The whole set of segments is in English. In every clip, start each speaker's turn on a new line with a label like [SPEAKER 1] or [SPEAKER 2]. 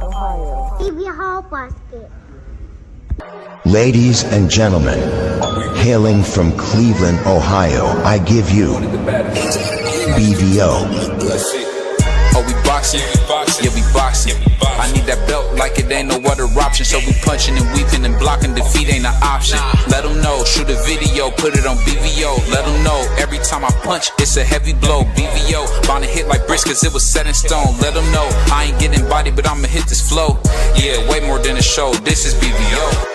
[SPEAKER 1] Ohio.
[SPEAKER 2] Give your whole basket.
[SPEAKER 3] Ladies and gentlemen, hailing from Cleveland, Ohio, I give you BVO.
[SPEAKER 4] Oh, we boxing? Yeah, we boxing. I need that belt like it ain't no other option. So we punching and weaving and blocking. Defeat ain't an option. Let them know, shoot a video, put it on BVO. Let them know, every time I punch, it's a heavy blow. BVO, bound to hit like bricks cause it was set in stone. Let them know, I ain't getting body, but I'ma hit this flow. Yeah, way more than a show, this is BVO.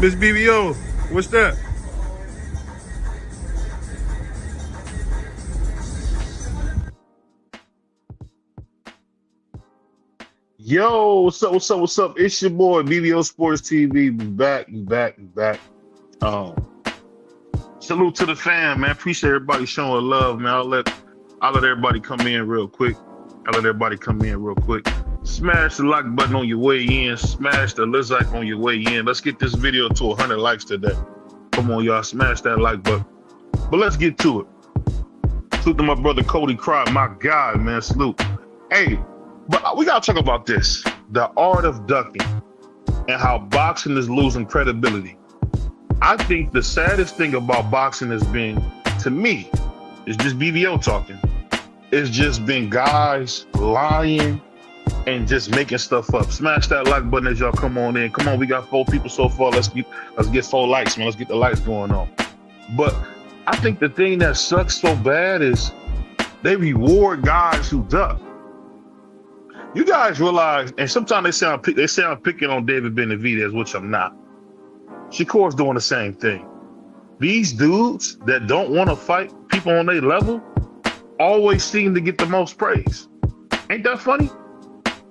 [SPEAKER 5] Miss BVO, what's that? Yo, what's up, what's up, what's up? It's your boy, BVO Sports TV. We back. Salute to the fam, man. Appreciate everybody showing love, man. I'll let everybody come in real quick. Smash the like button on your way in. Smash the like on your way in. Let's get this video to 100 likes today. Come on, y'all. Smash that like button. But let's get to it. Salute to my brother Cody Cry, my guy, man. Salute. Hey, but we got to talk about this. The art of ducking and how boxing is losing credibility. I think the saddest thing about boxing has been, to me, is just BVO talking. It's just been guys lying and just making stuff up. Smash that like button as y'all come on in. Come on, we got 4 people so far. Let's get 4 likes, man. Let's get the likes going on. But I think the thing that sucks so bad is they reward guys who duck. You guys realize, and sometimes they say I'm picking on David Benavidez, which I'm not. Shakur's doing the same thing. These dudes that don't want to fight people on their level always seem to get the most praise. Ain't that funny?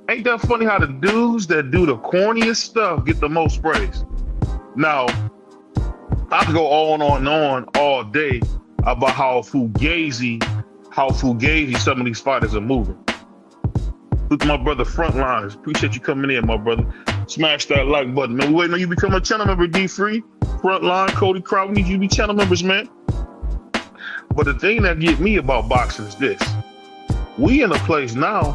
[SPEAKER 5] Ain't that funny how the dudes that do the corniest stuff get the most praise? Now, I could go on and on all day about how fugazi some of these fighters are moving. Look at my brother Frontlines. Appreciate you coming in, my brother. Smash that like button, man. We waiting on you to become a channel member, D3. Frontline, Cody Crowd, we need you to be channel members, man. But the thing that get me about boxing is this. We in a place now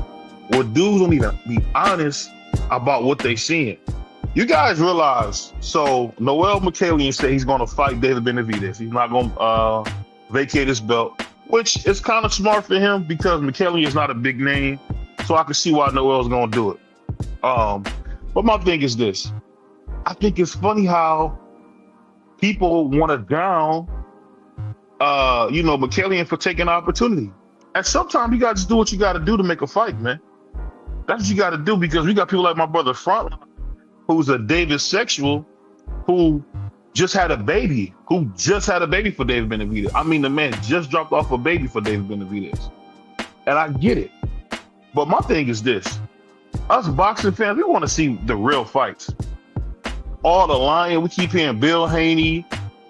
[SPEAKER 5] where dudes don't even be honest about what they seeing. You guys realize, so Noel McCallion said he's going to fight David Benavidez. He's not going to vacate his belt, which is kind of smart for him because McCallion is not a big name. So I can see why Noel's going to do it. But my thing is this. I think it's funny how people want to down, McCallion for taking the opportunity. And sometimes you got to just do what you got to do to make a fight, man. That's what you got to do because we got people like my brother Frontline, who's a David sexual, who just had a baby for David Benavidez. I mean, the man just dropped off a baby for David Benavidez. And I get it. But my thing is this. Us boxing fans, we want to see the real fights. All the lying, we keep hearing Bill Haney,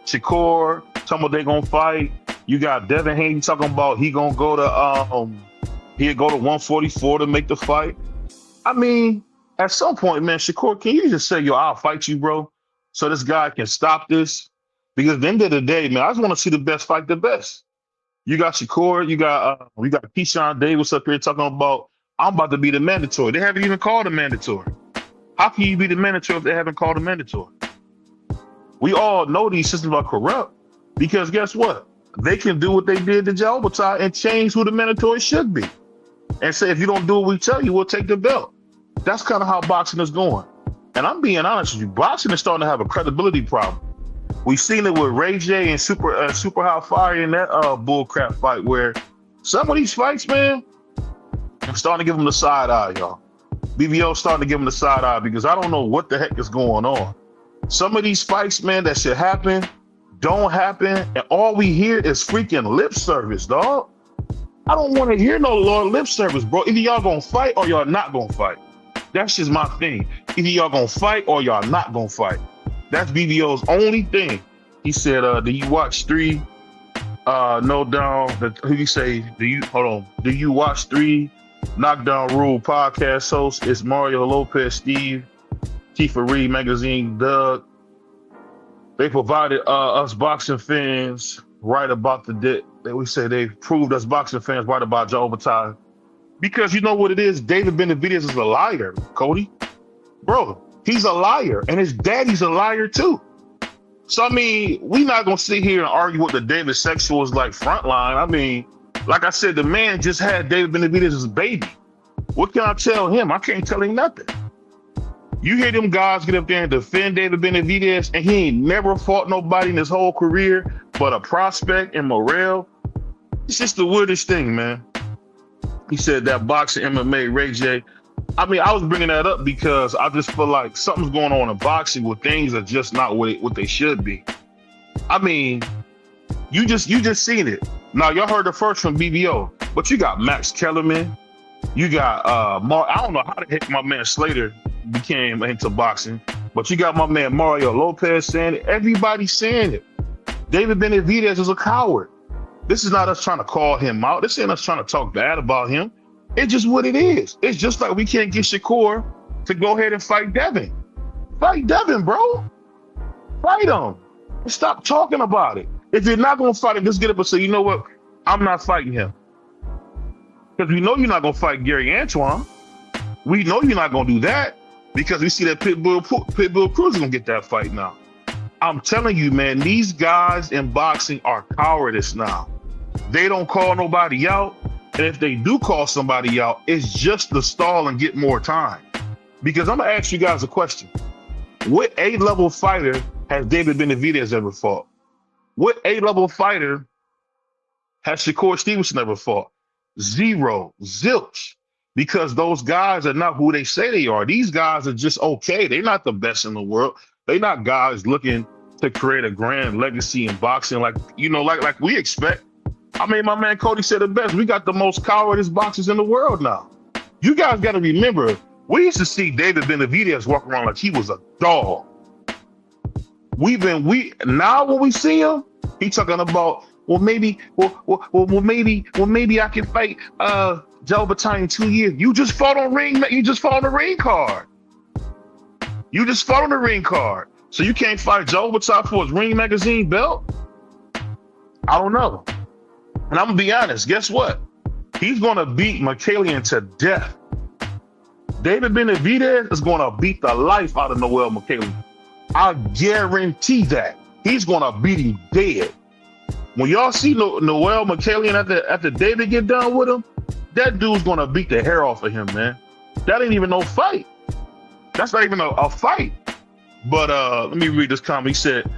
[SPEAKER 5] Shakur, talking about they gonna fight. You got Devin Haney talking about he'll go to 144 to make the fight. I mean, at some point, man, Shakur, can you just say, yo, I'll fight you, bro, so this guy can stop this? Because at the end of the day, man, I just want to see the best fight the best. You got Shakur, we got Keyshawn Davis up here talking about, I'm about to be the mandatory. They haven't even called a mandatory. How can you be the mandatory if they haven't called a mandatory? We all know these systems are corrupt because guess what? They can do what they did to Jai Opetaia and change who the mandatory should be. And say, if you don't do what we tell you, we'll take the belt. That's kind of how boxing is going. And I'm being honest with you, boxing is starting to have a credibility problem. We've seen it with Ray J and Super High Fire in that bullcrap fight where some of these fights, man, I'm starting to give them the side eye, y'all. BVO starting to give them the side eye because I don't know what the heck is going on. Some of these fights, man, that should happen, don't happen, and all we hear is freaking lip service, dog. I don't want to hear no lip service, bro. Either y'all gonna fight or y'all not gonna fight. That's just my thing. Either y'all gonna fight or y'all not gonna fight. That's BVO's only thing. He said, do you watch 3? No down. Who you say? Do you watch 3 Knockdown Rule podcast hosts? It's Mario Lopez, Steve, Tifa Reed Magazine, Doug. They provided us boxing fans right about we say they proved us boxing fans right about Jai Opetaia. Because you know what it is? David Benavidez is a liar, Cody. Bro, he's a liar. And his daddy's a liar too. So, I mean, we not going to sit here and argue what the David Sexual is like frontline. I mean, like I said, the man just had David Benavidez's baby. What can I tell him? I can't tell him nothing. You hear them guys get up there and defend David Benavidez, and he ain't never fought nobody in his whole career but a prospect and Morrell. It's just the weirdest thing, man. He said that boxing, MMA, Ray J. I mean, I was bringing that up because I just feel like something's going on in boxing where things are just not what they should be. I mean, you just seen it. Now, y'all heard the first from BBO, but you got Max Kellerman. You got I don't know how the heck my man Slater became into boxing, but you got my man Mario Lopez saying it. Everybody's saying it. David Benavidez is a coward. This is not us trying to call him out. This ain't us trying to talk bad about him. It's just what it is. It's just like we can't get Shakur to go ahead and fight Devin. Fight Devin, bro. Fight him. And stop talking about it. If you're not going to fight him, just get up and say, you know what? I'm not fighting him. Because we know you're not going to fight Gary Antoine. We know you're not going to do that because we see that Pitbull Cruz is going to get that fight now. I'm telling you, man, these guys in boxing are cowardice now. They don't call nobody out. And if they do call somebody out, it's just to stall and get more time. Because I'm going to ask you guys a question. What A-level fighter has David Benavidez ever fought? What A-level fighter has Shakur Stevenson ever fought? Zero. Zilch. Because those guys are not who they say they are. These guys are just okay. They're not the best in the world. They're not guys looking to create a grand legacy in boxing like we expect. I mean, my man Cody said it best. We got the most cowardice boxers in the world now. You guys got to remember, we used to see David Benavidez walk around like he was a dog. Now when we see him, he talking about, maybe I can fight Jai Opetaia in 2 years. You just fought on the ring card. You just fought on the ring card. So you can't fight Jai Opetaia for his Ring Magazine belt? I don't know. And I'm going to be honest, guess what? He's going to beat Mikaelian to death. David Benavidez is going to beat the life out of Noel Mikaelian. I guarantee that. He's going to beat him dead. When y'all see Noel Mikaelian after David get done with him, that dude's going to beat the hair off of him, man. That ain't even no fight. That's not even a fight. But let me read this comment. He said,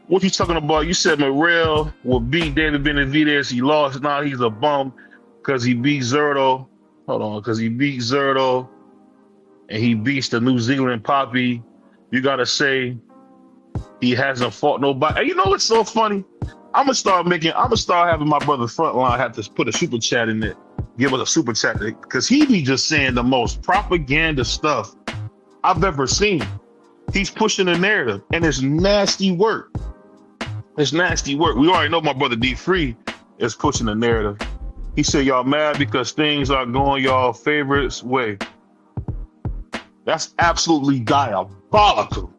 [SPEAKER 5] what you talking about? You said Morrell will beat David Benavidez. He lost. Now he's a bum because he beat Zerto. Hold on. Because he beat Zerto and he beats the New Zealand Poppy. You got to say he hasn't fought nobody. And you know what's so funny? I'm going to start having my brother Frontline have to put a super chat in there. Give us a super chat because he be just saying the most propaganda stuff I've ever seen. He's pushing the narrative and it's nasty work. It's nasty work. We already know my brother D Free is pushing the narrative. He said y'all mad because things are going y'all favorites way. That's absolutely diabolical.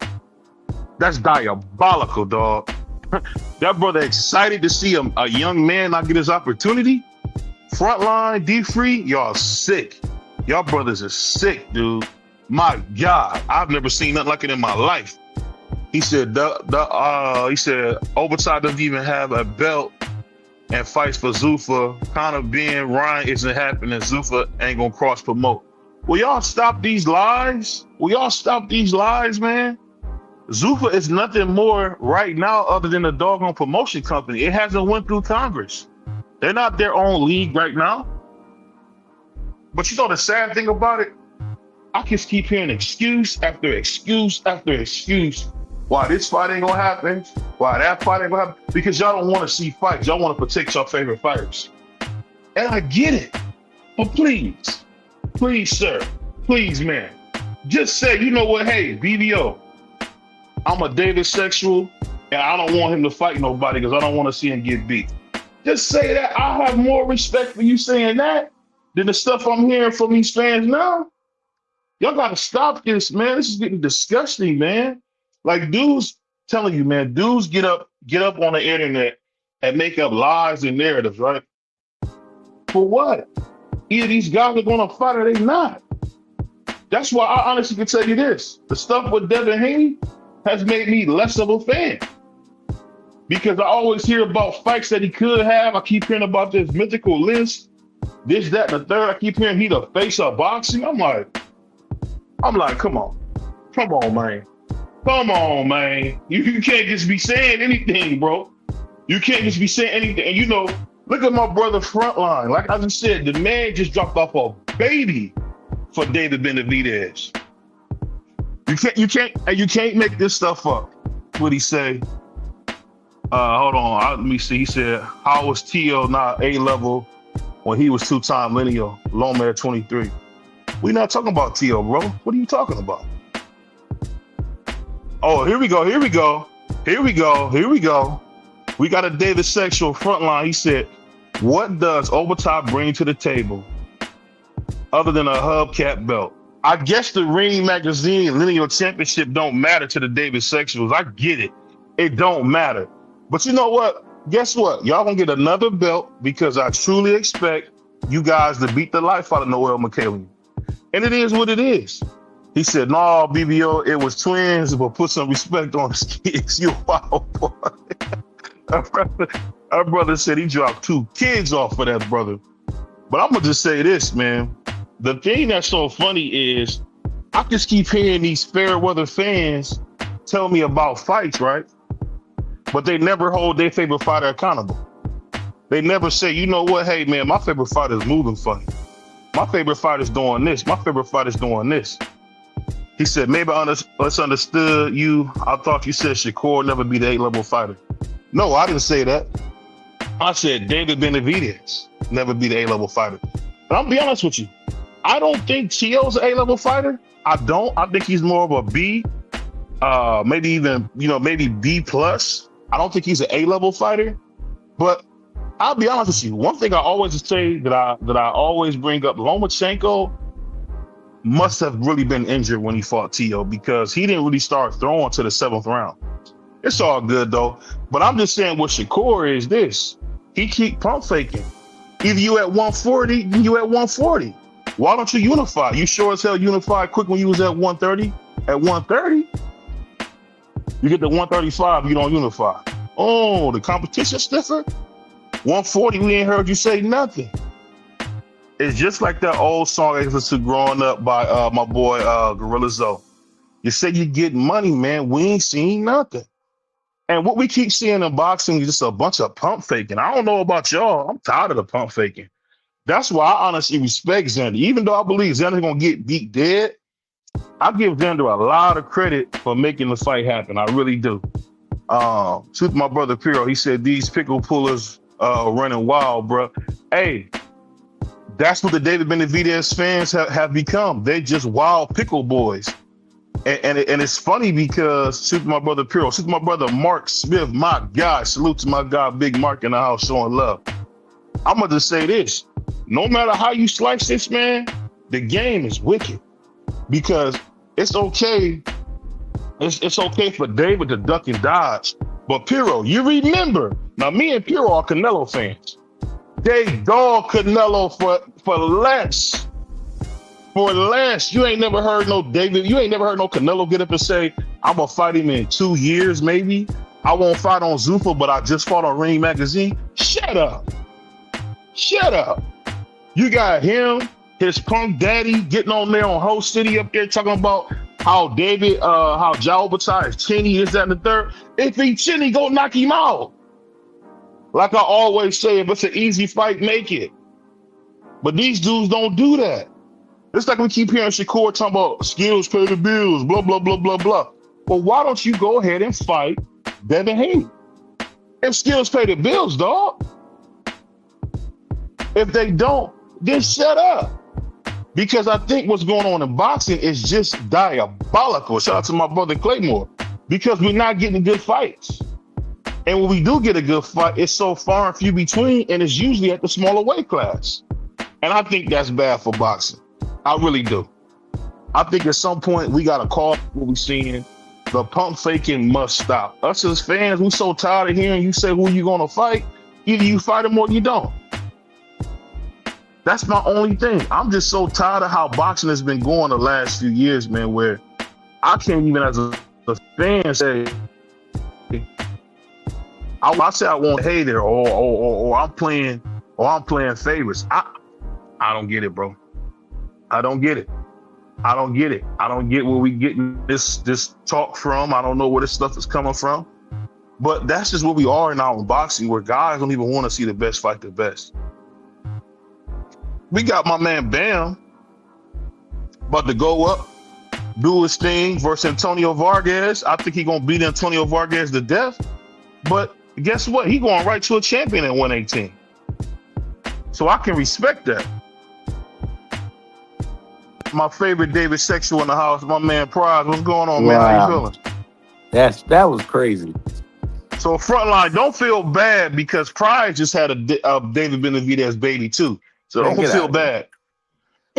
[SPEAKER 5] That's diabolical, dog. That brother excited to see a young man not get his opportunity. Frontline, D Free, y'all sick. Y'all brothers are sick, dude. My God, I've never seen nothing like it in my life. He said Opetaia doesn't even have a belt and fights for Zuffa. Kind of being Ryan isn't happening. Zuffa ain't gonna cross promote. Will y'all stop these lies? Will y'all stop these lies, man? Zuffa is nothing more right now other than a doggone promotion company. It hasn't went through Congress. They're not their own league right now. But you know the sad thing about it? I just keep hearing excuse after excuse after excuse why this fight ain't gonna happen, why that fight ain't gonna happen, because y'all don't want to see fights. Y'all want to protect your favorite fighters. And I get it. But please, sir, please, man, just say, you know what, hey, BBO, I'm a David Sexual, and I don't want him to fight nobody because I don't want to see him get beat. Just say that. I have more respect for you saying that than the stuff I'm hearing from these fans now. Y'all got to stop this, man. This is getting disgusting, man. Like dudes telling you, man, dudes get up on the internet and make up lies and narratives, right? For what? Either these guys are gonna fight or they not. That's why I honestly can tell you this. The stuff with Devin Haney has made me less of a fan. Because I always hear about fights that he could have. I keep hearing about this mythical list, this, that, and the third. I keep hearing he the face of boxing. I'm like, come on. Come on, man. Come on, man. You can't just be saying anything, bro. You can't just be saying anything. And you know, look at my brother Frontline. Like I just said, the man just dropped off a baby for David Benavidez. You can't make this stuff up. What he say? Hold on. Let me see. He said, how was T.O. not A-level when he was two-time lineal? Loma at 23. We're not talking about T.O., bro. What are you talking about? Oh, here we go. We got a David Sexual Frontline. He said, what does Opetaia bring to the table other than a hubcap belt? I guess the Ring Magazine Lineal Championship don't matter to the David Sexuals. I get it. It don't matter. But you know what? Guess what? Y'all gonna get another belt because I truly expect you guys to beat the life out of Noel McCallion. And it is what it is. He said, no, BBO, it was twins, but put some respect on his kids. You wild boy. Our brother said he dropped 2 kids off for that brother. But I'm gonna just say this, man. The thing that's so funny is I just keep hearing these fair weather fans tell me about fights, right? But they never hold their favorite fighter accountable. They never say, you know what, hey man, my favorite fighter is moving funny. My favorite fighter's doing this. My favorite fighter's doing this. He said, maybe I misunderstood you. I thought you said Shakur never be the A-level fighter. No, I didn't say that. I said David Benavidez never be the A-level fighter. But I'm gonna be honest with you. I don't think T.O.'s an A-level fighter. I don't. I think he's more of a B, maybe even, maybe B+. I don't think he's an A-level fighter. But I'll be honest with you. One thing I always say that I always bring up, Lomachenko must have really been injured when he fought T.O. because he didn't really start throwing to the 7th round. It's all good though. But I'm just saying what Shakur is this. He keep pump faking. Either you at 140, then you at 140. Why don't you unify? You sure as hell unified quick when you was at 130. At 130, you get to 135, you don't unify. Oh, the competition stiffer? 140, we ain't heard you say nothing. It's just like that old song I listened to growing up by my boy Gorilla Zoe. You say you get money, man. We ain't seen nothing. And what we keep seeing in boxing is just a bunch of pump faking. I don't know about y'all. I'm tired of the pump faking. That's why I honestly respect Xander. Even though I believe Xander's going to get beat dead, I give Xander a lot of credit for making the fight happen. I really do. Truth, my brother Piro, he said, these pickle pullers running wild, bro. Hey, that's what the David Benavidez fans have become. They're just wild pickle boys. And it's funny because, shoot my brother Piro, shoot my brother Mark Smith, my guy. Salute to my guy Big Mark in the house showing love. I'm going to just say this. No matter how you slice this, man, the game is wicked. Because it's okay. It's okay for David to duck and dodge. But Piro, you remember, now me and Piro are Canelo fans. They dog Canelo for less. For less. You ain't never heard no David, you ain't never heard no Canelo get up and say, I'm gonna fight him in 2 years, maybe. I won't fight on Zuffa, but I just fought on Ring Magazine. Shut up. Shut up. You got him, his punk daddy, getting on there on Host City up there talking about how David, how Jai Opetaia is chinny, is that and the third. If he chinny, go knock him out. Like I always say, if it's an easy fight, make it. But these dudes don't do that. It's like we keep hearing Shakur talking about skills pay the bills, blah, blah, blah, blah, blah. But why don't you go ahead and fight Devin Haney? If skills pay the bills, dog. If they don't, then shut up. Because I think what's going on in boxing is just diabolical. Shout out to my brother Claymore. Because we're not getting good fights. And when we do get a good fight, it's so far and few between, and it's usually at the smaller weight class. And I think that's bad for boxing. I really do. I think at some point we got to call what we're seeing. The pump faking must stop. Us as fans, we so tired of hearing you say who you gonna fight. Either you fight him or you don't. That's my only thing. I'm just so tired of how boxing has been going the last few years, man, where I can't even as a fan say, I say I want to hate it or I'm playing favorites. I don't get it, bro. I don't get it. I don't get it. I don't get where we getting this talk from. I don't know where this stuff is coming from. But that's just what we are now in boxing, where guys don't even want to see the best fight the best. We got my man Bam about to go up, do his thing versus Antonio Vargas. I think he's gonna beat Antonio Vargas to death. But guess what? He going right to a champion at 118. So I can respect that. My favorite David Sexual in the house, my man Prize. What's going on, man? How you feeling?
[SPEAKER 1] That was crazy.
[SPEAKER 5] So Frontline, don't feel bad because Prize just had a David Benavidez baby too. So don't feel bad.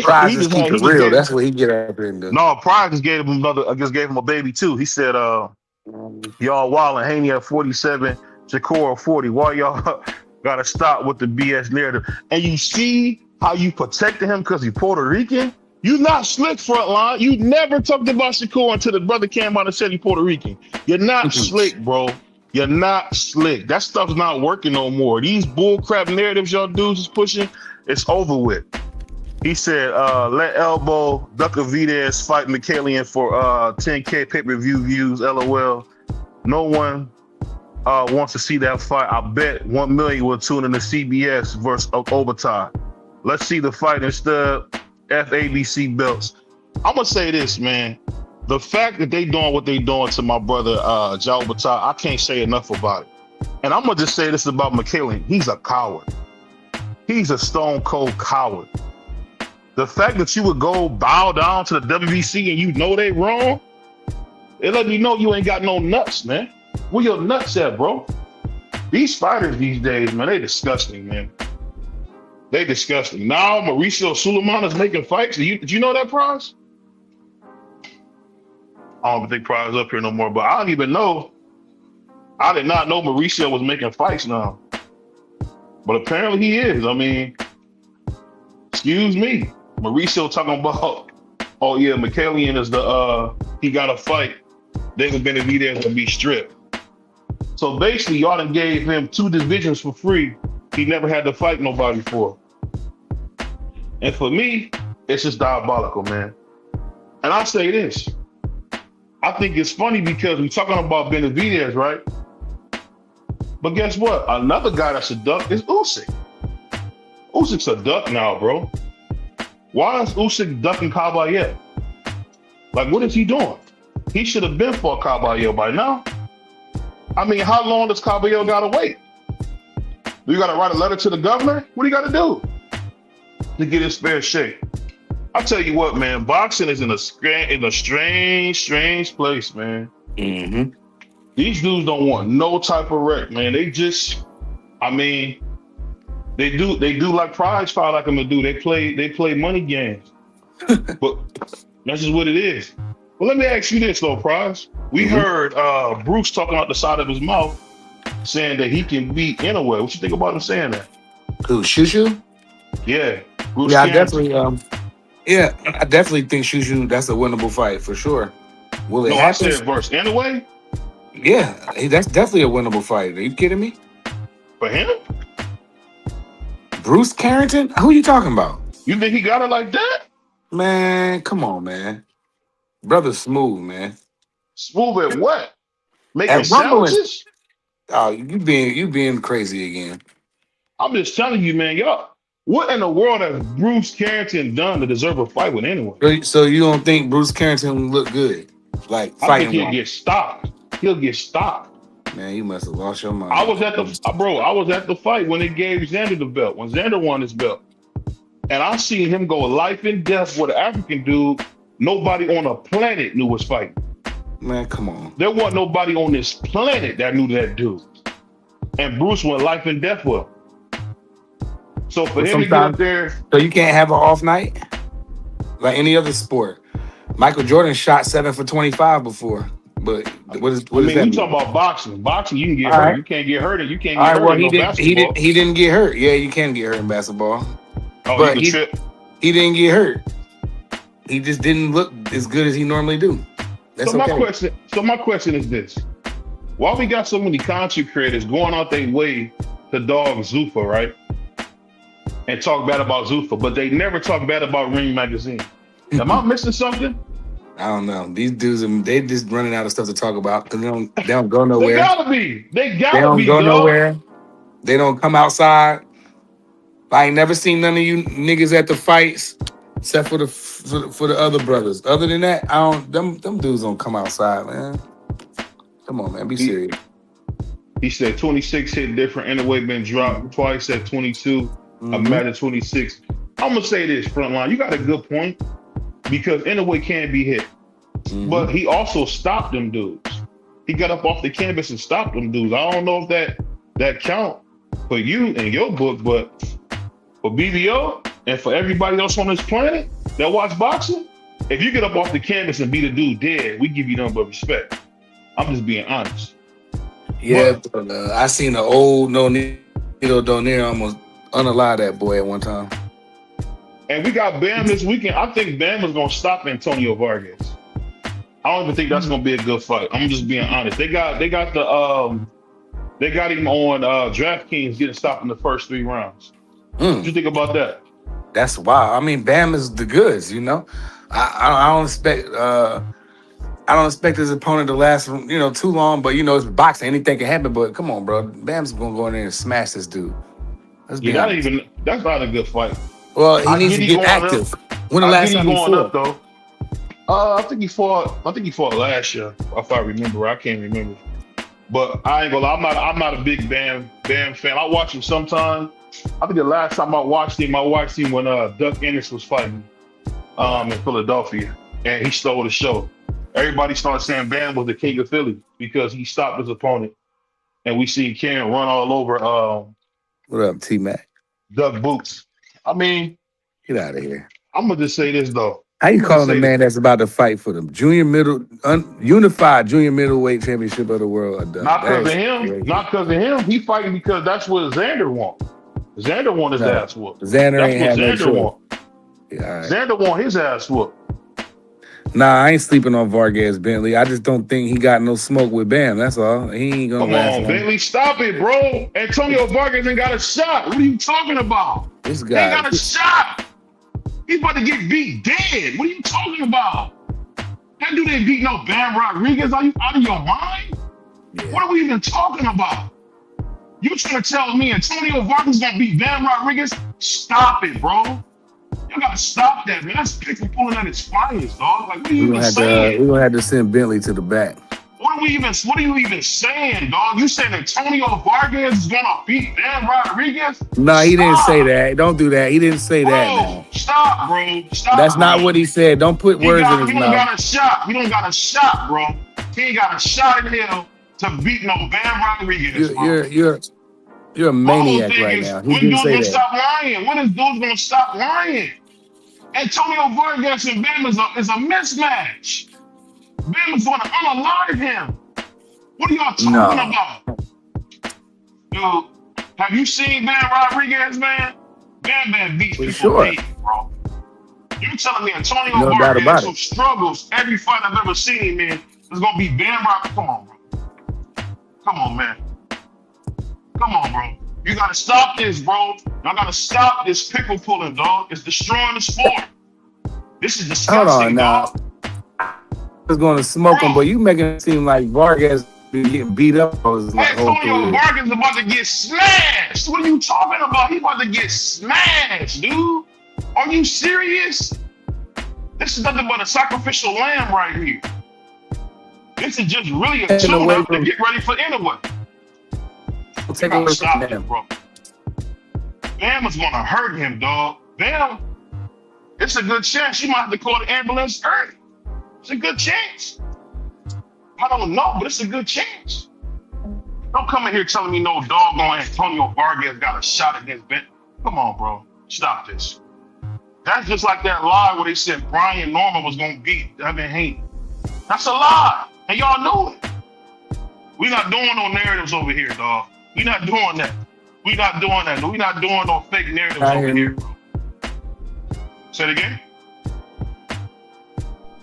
[SPEAKER 1] Prize just keep it real. That's what he get up there and do.
[SPEAKER 5] No, Prize just gave him a baby too. He said, y'all wildin', Haney at 47, Shakur at 40. Why y'all gotta stop with the BS narrative? And you see how you protected him because he's Puerto Rican? You not slick, Frontline. You never talked about Shakur until the brother came out and said he's Puerto Rican. You're not slick, bro. You're not slick. That stuff's not working no more. These bullcrap narratives y'all dudes is pushing, it's over with. He said, let Elbow Dukavides fight Mikalian for 10K pay-per-view views, LOL. No one wants to see that fight. I bet 1 million will tune in to CBS versus Opetaia. Let's see the fight instead. FABC belts. I'm gonna say this, man. The fact that they doing what they doing to my brother Jai Opetaia, I can't say enough about it. And I'm gonna just say this about Mikalian. He's a coward. He's a stone cold coward. The fact that you would go bow down to the WBC and you know they wrong, it let me know you ain't got no nuts, man. Where your nuts at, bro? These fighters these days, man, they disgusting, man. They disgusting. Now Mauricio Suleiman is making fights. Did you know that, Prize? I don't think Prize up here no more, but I don't even know. I did not know Mauricio was making fights now. But apparently he is. I mean, excuse me. Mauricio talking about, oh yeah, Mikalian is he got a fight. David Benavidez will be stripped. So basically, y'all done gave him 2 divisions for free. He never had to fight nobody for. And for me, it's just diabolical, man. And I'll say this. I think it's funny because we're talking about Benavidez, right? But guess what? Another guy that's a duck is Usyk. Usyk's a duck now, bro. Why is Usyk ducking Caballero? Like, what is he doing? He should have been for Caballero by now. I mean, how long does Caballero gotta wait? Do you gotta write a letter to the governor? What do you gotta do to get his fair shake? I tell you what, man, boxing is in a strange place, man.
[SPEAKER 1] Mm-hmm.
[SPEAKER 5] These dudes don't want no type of wreck, man. They just, I mean, they do like prize fight like them to do. They play money games. But that's just what it is. Well, let me ask you this though, Prize. We heard Bruce talking out the side of his mouth saying that he can beat Inoue. What you think about him saying that?
[SPEAKER 1] Who, Shushu?
[SPEAKER 5] Yeah. Bruce
[SPEAKER 1] Yeah,
[SPEAKER 5] Campbell.
[SPEAKER 1] I definitely think Shushu, that's a winnable fight for sure. Will it happen?
[SPEAKER 5] I said versus Inoue?
[SPEAKER 1] Yeah, that's definitely a winnable fight. Are you kidding me?
[SPEAKER 5] For him?
[SPEAKER 1] Bruce Carrington? Who are you talking about?
[SPEAKER 5] You think he got it like that?
[SPEAKER 1] Man, come on, man. Brother smooth, man.
[SPEAKER 5] Smooth at what? Making
[SPEAKER 1] At rumbling.
[SPEAKER 5] sandwiches?
[SPEAKER 1] Oh, you being crazy again.
[SPEAKER 5] I'm just telling you, man, y'all. What in the world has Bruce Carrington done to deserve a fight with anyone?
[SPEAKER 1] So you don't think Bruce Carrington look good? Like
[SPEAKER 5] I
[SPEAKER 1] fighting
[SPEAKER 5] think he'll get stopped. He'll get stopped.
[SPEAKER 1] Man, you must have lost your mind.
[SPEAKER 5] I was at the fight when they gave Xander the belt, when Xander won his belt. And I seen him go life and death with an African dude nobody on a planet knew was fighting.
[SPEAKER 1] Man, come on.
[SPEAKER 5] There wasn't nobody on this planet that knew that dude. And Bruce went life and death with him. So for him to get up there.
[SPEAKER 1] So you can't have an off night? Like any other sport. Michael Jordan shot 7 for 25 before. But what
[SPEAKER 5] I
[SPEAKER 1] does
[SPEAKER 5] mean,
[SPEAKER 1] that
[SPEAKER 5] we
[SPEAKER 1] mean?
[SPEAKER 5] talking about boxing. Boxing, you can get
[SPEAKER 1] All
[SPEAKER 5] hurt.
[SPEAKER 1] right.
[SPEAKER 5] You can't get hurt, and you can't
[SPEAKER 1] All
[SPEAKER 5] get
[SPEAKER 1] right.
[SPEAKER 5] hurt
[SPEAKER 1] Well,
[SPEAKER 5] in no basketball.
[SPEAKER 1] he didn't get hurt. Yeah, you can get hurt in basketball,
[SPEAKER 5] Oh, you
[SPEAKER 1] but
[SPEAKER 5] could trip.
[SPEAKER 1] he didn't get hurt. He just didn't look as good as he normally do. That's
[SPEAKER 5] So my
[SPEAKER 1] okay.
[SPEAKER 5] question is this: why we got so many content creators going out their way to dog Zuffa, right? And talk bad about Zuffa, but they never talk bad about Ring Magazine. Am I missing something?
[SPEAKER 1] I don't know. These dudes, they just running out of stuff to talk about because they don't go
[SPEAKER 5] They
[SPEAKER 1] nowhere.
[SPEAKER 5] gotta be. They
[SPEAKER 1] They
[SPEAKER 5] gotta
[SPEAKER 1] don't
[SPEAKER 5] be,
[SPEAKER 1] go
[SPEAKER 5] dog.
[SPEAKER 1] nowhere. They don't come outside. I ain't never seen none of you niggas at the fights, except for the other brothers. Other than that, I don't. Them dudes don't come outside, man. Come on, man. Be
[SPEAKER 5] He,
[SPEAKER 1] serious.
[SPEAKER 5] he said 26 hit different. Anyway, been dropped twice at 22. Imagine 26. I'm gonna say this, Frontline. You got a good point because Anyway can be hit, but he also stopped them dudes. He got up off the canvas and stopped them dudes. I don't know if that count for you in your book, but for BBO and for everybody else on this planet that watch boxing, if you get up off the canvas and beat a dude dead, we give you nothing but respect. I'm just being honest.
[SPEAKER 1] Yeah, but, I seen an old Nonito Donaire almost unalive that boy at one time.
[SPEAKER 5] And we got Bam this weekend. I think Bam is gonna stop Antonio Vargas. I don't even think that's gonna be a good fight. I'm just being honest. They got him on DraftKings getting stopped in the first 3 rounds. What you think about that?
[SPEAKER 1] That's wild. I mean, Bam is the goods, you know. I don't expect his opponent to last, too long. But it's boxing; anything can happen. But come on, bro, Bam's gonna go in there and smash this dude. Let's be honest.
[SPEAKER 5] That's not a good fight.
[SPEAKER 1] Well, he needs to get active. When the last time he fought?
[SPEAKER 5] Though. I think he fought last year, if I remember. I can't remember. But I ain't gonna lie, I'm not a big Bam fan. I watch him sometimes. I think the last time I watched him when Duck Ennis was fighting in Philadelphia, and he stole the show. Everybody started saying Bam was the king of Philly because he stopped his opponent, and we see Ken run all over.
[SPEAKER 1] What up, T-Mac?
[SPEAKER 5] Duck Boots. I mean,
[SPEAKER 1] get out of here.
[SPEAKER 5] I'm gonna just say this though.
[SPEAKER 1] How you calling a man that's about to fight for the unified junior middleweight championship of the world?
[SPEAKER 5] Not because of him. Not because of him. He fighting because that's what Xander want. Xander want his ass whooped.
[SPEAKER 1] Xander ain't had no choice.
[SPEAKER 5] Yeah, right. Xander want his ass whooped.
[SPEAKER 1] Nah, I ain't sleeping on Vargas Bentley. I just don't think he got no smoke with Bam. That's all. He ain't gonna last long.
[SPEAKER 5] Bentley, stop it, bro. Antonio Vargas ain't got a shot. What are you talking about?
[SPEAKER 1] This guy
[SPEAKER 5] ain't got a shot. He's about to get beat dead. What are you talking about? That dude ain't beat no Bam Rodriguez. Are you out of your mind? Yeah. What are we even talking about? You trying to tell me Antonio Vargas gonna beat Bam Rodriguez? Stop it, bro. You gotta stop that, man. That's pick and pulling at its finest, dog. Like, what are you even saying?
[SPEAKER 1] We're gonna have to send Bentley to the back.
[SPEAKER 5] What are you even saying, dog? You saying Antonio Vargas is gonna beat Bam Rodriguez?
[SPEAKER 1] No, he didn't say that. Don't do that. He didn't say that. Man.
[SPEAKER 5] Stop, bro. Stop.
[SPEAKER 1] That's not what he said. Don't put words in his mouth.
[SPEAKER 5] He don't got a shot. He don't got a shot, bro. He ain't got a shot in hell to beat no Bam Rodriguez.
[SPEAKER 1] You're a maniac right now. He didn't say that.
[SPEAKER 5] Stop lying? When is dudes gonna stop lying? Antonio Vargas and Bam is a mismatch. Bam is gonna unalive him. What are y'all talking about? Dude, have you seen Bam Rodriguez, man? Bam beats people deep, bro. You telling me Antonio Vargas, who struggles every fight I've ever seen, man, is gonna be Bam Rodriguez? Come on, bro. Come on, man. Come on, bro. You gotta stop this, bro. Y'all gotta stop this pickle pulling, dog. It's destroying the sport. This is disgusting,
[SPEAKER 1] hold on,
[SPEAKER 5] dog.
[SPEAKER 1] I was going to smoke him, but you making it seem like Vargas be getting beat up.
[SPEAKER 5] Antonio Vargas is about to get smashed. What are you talking about? He about to get smashed, dude. Are you serious? This is nothing but a sacrificial lamb right here. This is just really a tune-up to get ready for Anyway.
[SPEAKER 1] Take away
[SPEAKER 5] stop it, bro. Bam is gonna hurt him, dog. Bam, it's a good chance you might have to call the ambulance early. It's a good chance. I don't know, but it's a good chance. Don't come in here telling me no doggone Antonio Vargas got a shot against Ben. Come on, bro. Stop this. That's just like that lie where they said Brian Norman was gonna beat Devin Haney. That's a lie. And y'all know it. We not doing no narratives over here, dog. We not doing that. We not doing that. We not doing no fake narratives over here, bro. Say it again.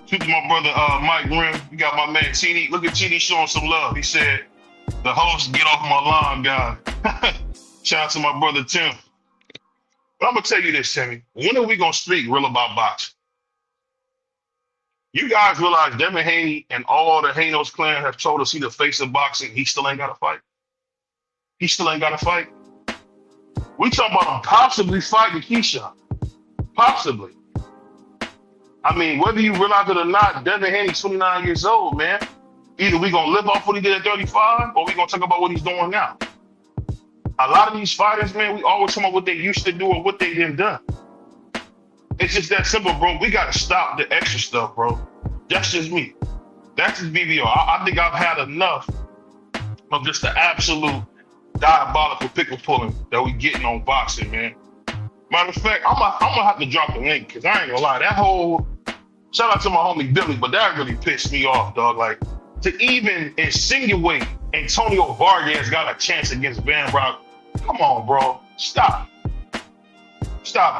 [SPEAKER 5] Shoot to my brother Mike Rim. We got my man TD. Look at TD showing some love. He said, the host get off my lawn, guy. Shout out to my brother Tim. But I'm gonna tell you this, Timmy. When are we gonna speak real about boxing? You guys realize Devin Haney and all the Hanos clan have told us he's the face of boxing. He still ain't got to fight. He still ain't got to fight. We talking about him possibly fighting Keyshawn. Possibly. I mean, whether you realize it or not, Devin Haney's 29 years old, man. Either we gonna live off what he did at 35, or we gonna talk about what he's doing now. A lot of these fighters, man, we always talk about what they used to do or what they didn't done. It's just that simple, bro. We gotta stop the extra stuff, bro. That's just me. That's just BBO. I think I've had enough of just the absolute diabolical pickle pulling that we getting on boxing, man. Matter of fact, I'm gonna have to drop the link because I ain't gonna lie. That whole shout out to my homie Billy, but that really pissed me off, dog. Like to even insinuate Antonio Vargas got a chance against Van Brock. Come on, bro. Stop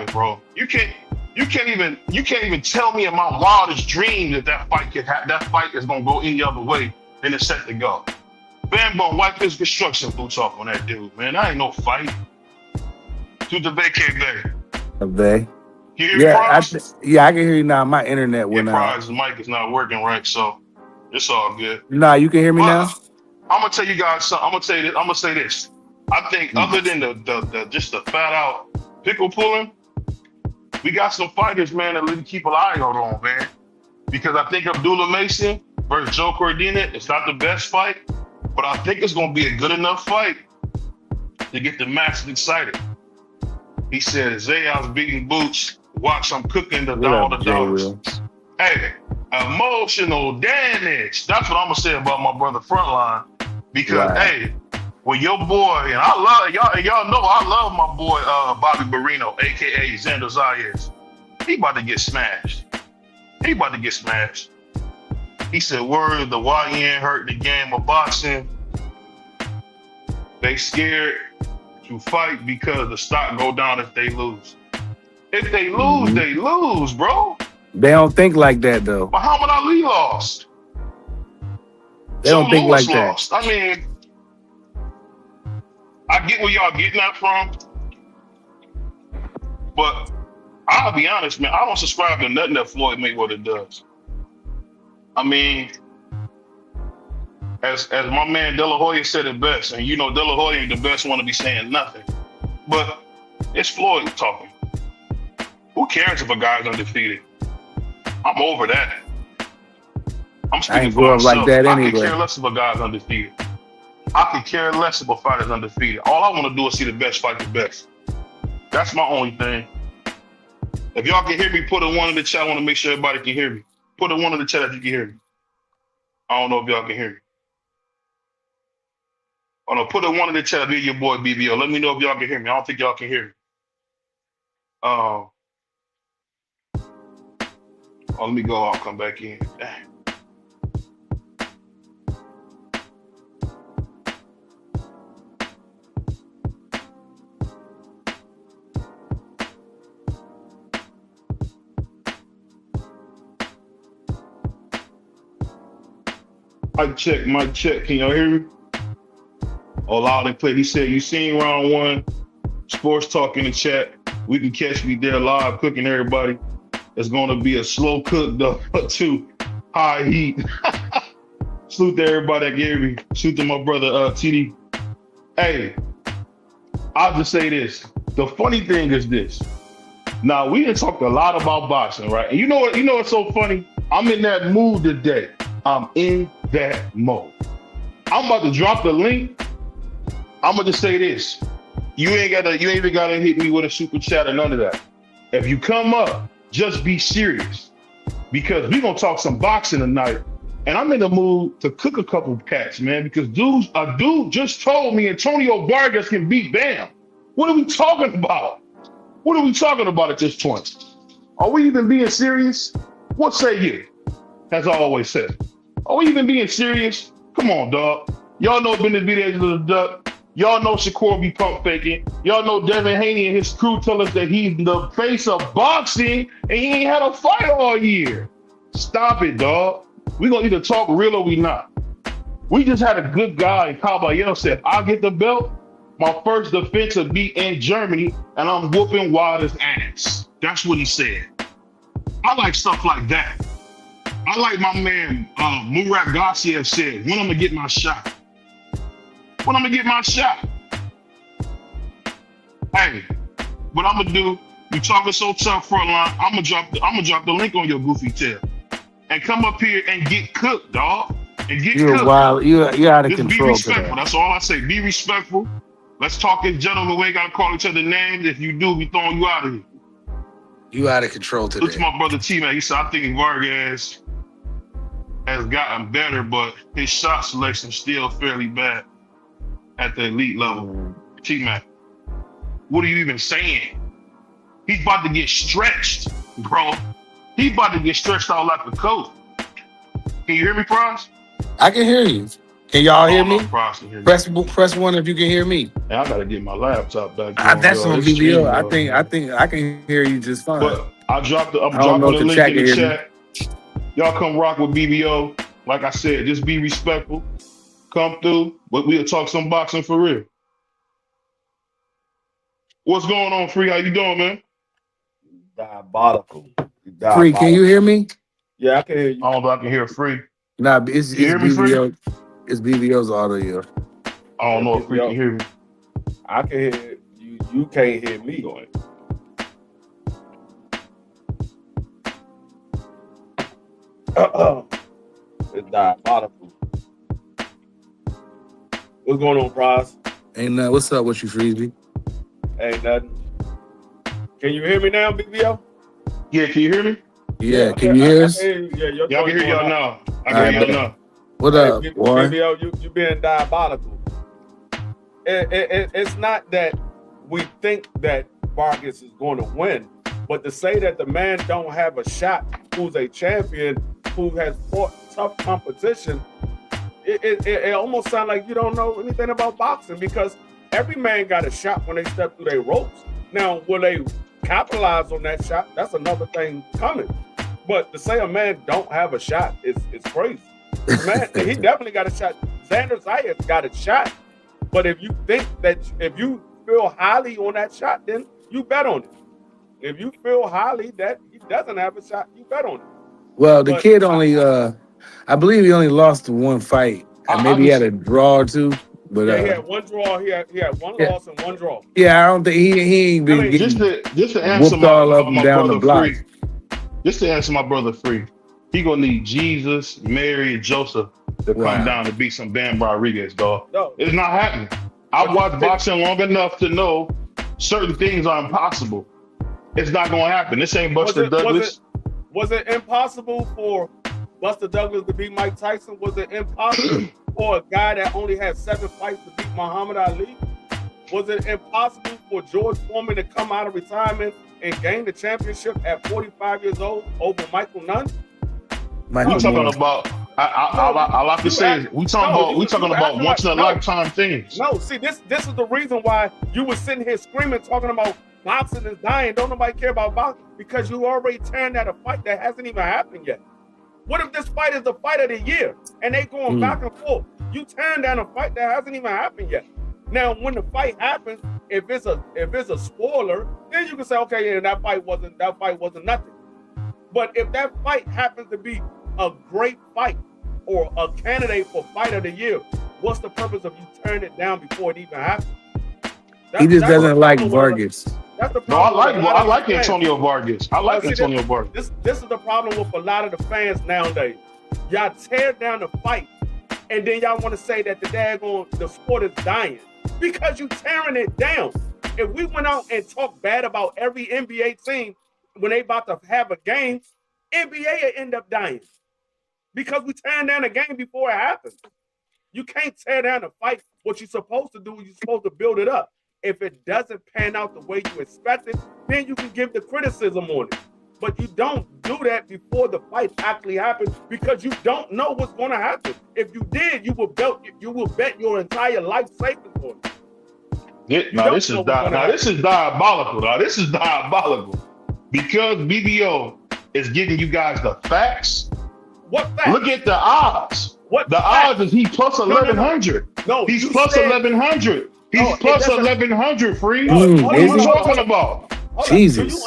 [SPEAKER 5] it, bro. You can't even tell me in my wildest dream that fight is gonna go any other way than it's set to go. Van Bone wipe his construction boots off on that dude, man. I ain't no fight. To the vacate
[SPEAKER 1] Bay.
[SPEAKER 5] You hear me, Prize?
[SPEAKER 1] I can hear you now. My internet went out.
[SPEAKER 5] Prize's mic is not working right, so it's all good.
[SPEAKER 1] Nah, you can hear me now?
[SPEAKER 5] I'm gonna tell you guys something. I'm gonna say this. I think other than the just the fat out pickle pulling, we got some fighters, man, that we keep an eye out on, man. Because I think Abdullah Mason versus Joe Cordina, it's not the best fight, but I think it's gonna be a good enough fight to get the masses excited. He said, Zayas beating boots, watch I'm cooking all the dollars. Hey, emotional damage. That's what I'm gonna say about my brother Frontline. Because hey, when your boy, and I love y'all know I love my boy Bobby Barrino, aka Xander Zayas. He about to get smashed. He said, word, the YN hurt the game of boxing. They scared to fight because the stock go down if they lose. If they lose, they lose, bro.
[SPEAKER 1] They don't think like that, though.
[SPEAKER 5] Muhammad Ali lost.
[SPEAKER 1] They don't think like that.
[SPEAKER 5] Lost. I mean, I get where y'all getting that from, but I'll be honest, man. I don't subscribe to nothing that Floyd Mayweather does. I mean, as my man De La Hoya said it best, and you know De La Hoya ain't the best one to be saying nothing, but it's Floyd talking. Who cares if a guy's undefeated? I'm over that. I'm speaking for myself. Like that anyway. I could care less if a guy's undefeated. I could care less if a fighter's undefeated. All I want to do is see the best fight the best. That's my only thing. If y'all can hear me, put a 1 in the chat. I want to make sure everybody can hear me. Put a 1 in the chat if you can hear me. I don't know if y'all can hear me. Oh no, put a 1 in the chat. Be your boy BBO. Let me know if y'all can hear me. I don't think y'all can hear me. Oh, let me go. I'll come back in. Dang. Mic check. Can y'all hear me? Oh, loud and clear. He said, you seen round 1, sports talk in the chat. We can catch me there live cooking everybody. It's going to be a slow cook, though, too. High heat. Salute to everybody that can hear me. Salute to my brother, TD. Hey, I'll just say this. The funny thing is this. Now, we done talked a lot about boxing, right? And you know what's so funny? I'm in that mood today. I'm in that mode. I'm about to drop the link. I'm gonna just say this. You ain't even gotta hit me with a super chat or none of that. If you come up, just be serious. Because we gonna talk some boxing tonight. And I'm in the mood to cook a couple cats, man, because a dude just told me Antonio Vargas can beat Bam. What are we talking about? What are we talking about at this point? Are we even being serious? What say you? As I always said. Are we even being serious? Come on, dog. Y'all know been the videos of the duck. Y'all know Shakur be pump faking. Y'all know Devin Haney and his crew tell us that he's the face of boxing and he ain't had a fight all year. Stop it, dog. We gonna either talk real or we not. We just had a good guy in Caballero said, I'll get the belt. My first defense will be in Germany and I'm whooping Wilder's ass. That's what he said. I like stuff like that. I like my man Murat Garcia said, when I'm gonna get my shot. When I'm gonna get my shot. Hey, what I'm gonna do, you talking so tough for a line, I'm gonna drop the link on your goofy tail. And come up here and get cooked, dog. And get
[SPEAKER 1] You're
[SPEAKER 5] cooked.
[SPEAKER 1] wild. You're out of
[SPEAKER 5] Just
[SPEAKER 1] control.
[SPEAKER 5] be respectful. That's all I say. Be respectful. Let's talk as gentlemen. We ain't gotta call each other names. If you do, we throwing you out of here.
[SPEAKER 1] You out of control today.
[SPEAKER 5] Look to my brother T-Man. He said, I think Vargas has gotten better, but his shot selection still fairly bad at the elite level. T-Man, what are you even saying? He's about to get stretched, bro. He's about to get stretched out like a coat. Can you hear me, Price?
[SPEAKER 1] I can hear you. Can y'all hear me?
[SPEAKER 5] Price can hear me.
[SPEAKER 1] Press one if you can hear me.
[SPEAKER 5] Hey, I gotta get my laptop back.
[SPEAKER 1] That's on video. I think I can hear you just fine.
[SPEAKER 5] But I'm dropping the link in the chat. Y'all come rock with BBO. Like I said, just be respectful. Come through, but we'll talk some boxing for real. What's going on, Free? How you doing, man?
[SPEAKER 2] Diabolical.
[SPEAKER 1] Free, can you hear me?
[SPEAKER 2] Yeah, I can hear you.
[SPEAKER 5] I don't know if I can hear Free.
[SPEAKER 1] Nah, it's BBO. It's BBO's audio.
[SPEAKER 5] I don't know if Free can hear me.
[SPEAKER 2] I can hear you. You can't hear me going. It's diabolical. What's going on, Price?
[SPEAKER 1] Ain't nothing. What's up with you, Freesby?
[SPEAKER 2] Ain't nothing. Can you hear me now, BBO?
[SPEAKER 5] Yeah, can you hear me?
[SPEAKER 1] Yeah, can you hear us?
[SPEAKER 2] Yeah,
[SPEAKER 5] y'all can hear y'all now. I can hear y'all now.
[SPEAKER 1] What up, Warren?
[SPEAKER 2] BBO, you being diabolical. It's not that we think that Vargas is going to win, but to say that the man don't have a shot, who's a champion, who has fought tough competition, it almost sounds like you don't know anything about boxing, because every man got a shot when they step through their ropes. Now, will they capitalize on that shot? That's another thing coming. But to say a man don't have a shot is crazy. Man, he definitely got a shot. Xander Zayas got a shot. But if you think that, if you feel highly on that shot, then you bet on it. If you feel highly that he doesn't have a shot, you bet on it.
[SPEAKER 1] Well, the kid only, I believe he only lost one fight. And maybe he had a draw or two. But
[SPEAKER 2] yeah, he had one draw. He had one loss and one draw.
[SPEAKER 1] Yeah, I don't think he ain't been getting
[SPEAKER 5] just to answer
[SPEAKER 1] all up and
[SPEAKER 5] my
[SPEAKER 1] down the block.
[SPEAKER 5] Free. Just to answer my brother Free, he gonna need Jesus, Mary, and Joseph to come down to beat some Bam Rodriguez, dog. No. It's not happening. I've watched boxing long enough to know certain things are impossible. It's not gonna happen. This ain't Buster Douglas.
[SPEAKER 2] Was it impossible for Buster Douglas to beat Mike Tyson? Was it impossible for a guy that only had 7 fights to beat Muhammad Ali? Was it impossible for George Foreman to come out of retirement and gain the championship at 45 years old over Michael Nunn?
[SPEAKER 5] We talking about. I like to say we talking about once in a lifetime things.
[SPEAKER 2] No, see, this is the reason why you were sitting here screaming, talking about boxing is dying. Don't nobody care about boxing, because you already turned at a fight that hasn't even happened yet. What if this fight is the fight of the year and they going back and forth? You turned down a fight that hasn't even happened yet. Now, when the fight happens, if it's a spoiler, then you can say, okay, yeah, that fight wasn't nothing. But if that fight happens to be a great fight or a candidate for fight of the year, what's the purpose of you turning it down before it even happens?
[SPEAKER 1] He just doesn't like Vargas.
[SPEAKER 2] That's the
[SPEAKER 5] problem. I like Antonio Vargas. I like Antonio Vargas.
[SPEAKER 2] This is the problem with a lot of the fans nowadays. Y'all tear down the fight, and then y'all want to say that the sport is dying because you tearing it down. If we went out and talked bad about every NBA team when they about to have a game, NBA will end up dying because we tearing down a game before it happens. You can't tear down a fight. What you're supposed to do is you're supposed to build it up. If it doesn't pan out the way you expect it, then you can give the criticism on it. But you don't do that before the fight actually happens because you don't know what's going to happen. If you did, you will bet your entire life savings on it.
[SPEAKER 5] This is diabolical. Now this is diabolical because BBO is giving you guys the facts.
[SPEAKER 2] What facts?
[SPEAKER 5] Look at the odds.
[SPEAKER 2] What
[SPEAKER 5] the
[SPEAKER 2] facts?
[SPEAKER 5] odds is he plus 1100.
[SPEAKER 2] No,
[SPEAKER 5] he's plus 1100. He's plus 1100. Free. What are you talking about?
[SPEAKER 1] Jesus.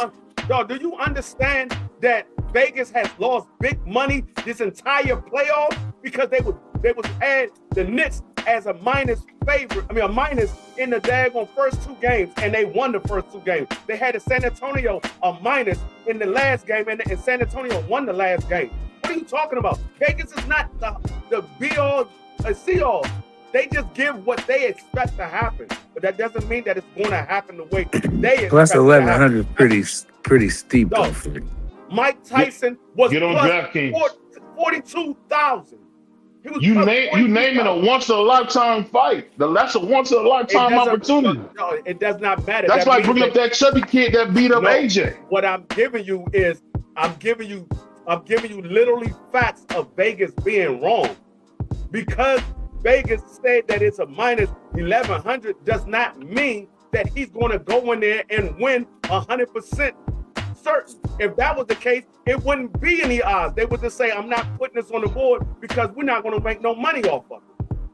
[SPEAKER 2] Do you understand that Vegas has lost big money this entire playoff because they was had the Knicks as a minus favorite. I mean, a minus in the daggone first two games, and they won the first two games. They had a San Antonio a minus in the last game, and San Antonio won the last game. What are you talking about? Vegas is not the be-all, see-all. They just give what they expect to happen, but that doesn't mean that it's going to happen the way they expect.
[SPEAKER 1] Plus 1100, pretty steep though.
[SPEAKER 2] Mike Tyson was
[SPEAKER 5] get on DraftKings.
[SPEAKER 2] 42,000.
[SPEAKER 5] You naming a once in a lifetime fight. That's a once in a lifetime opportunity.
[SPEAKER 2] No, it does not matter.
[SPEAKER 5] That's like bringing up that chubby kid that beat up AJ.
[SPEAKER 2] What I'm giving you is I'm giving you literally facts of Vegas being wrong. Because Vegas said that it's a minus 1100 does not mean that he's going to go in there and win 100% certain. If that was the case, it wouldn't be any odds. They would just say, I'm not putting this on the board because we're not going to make no money off of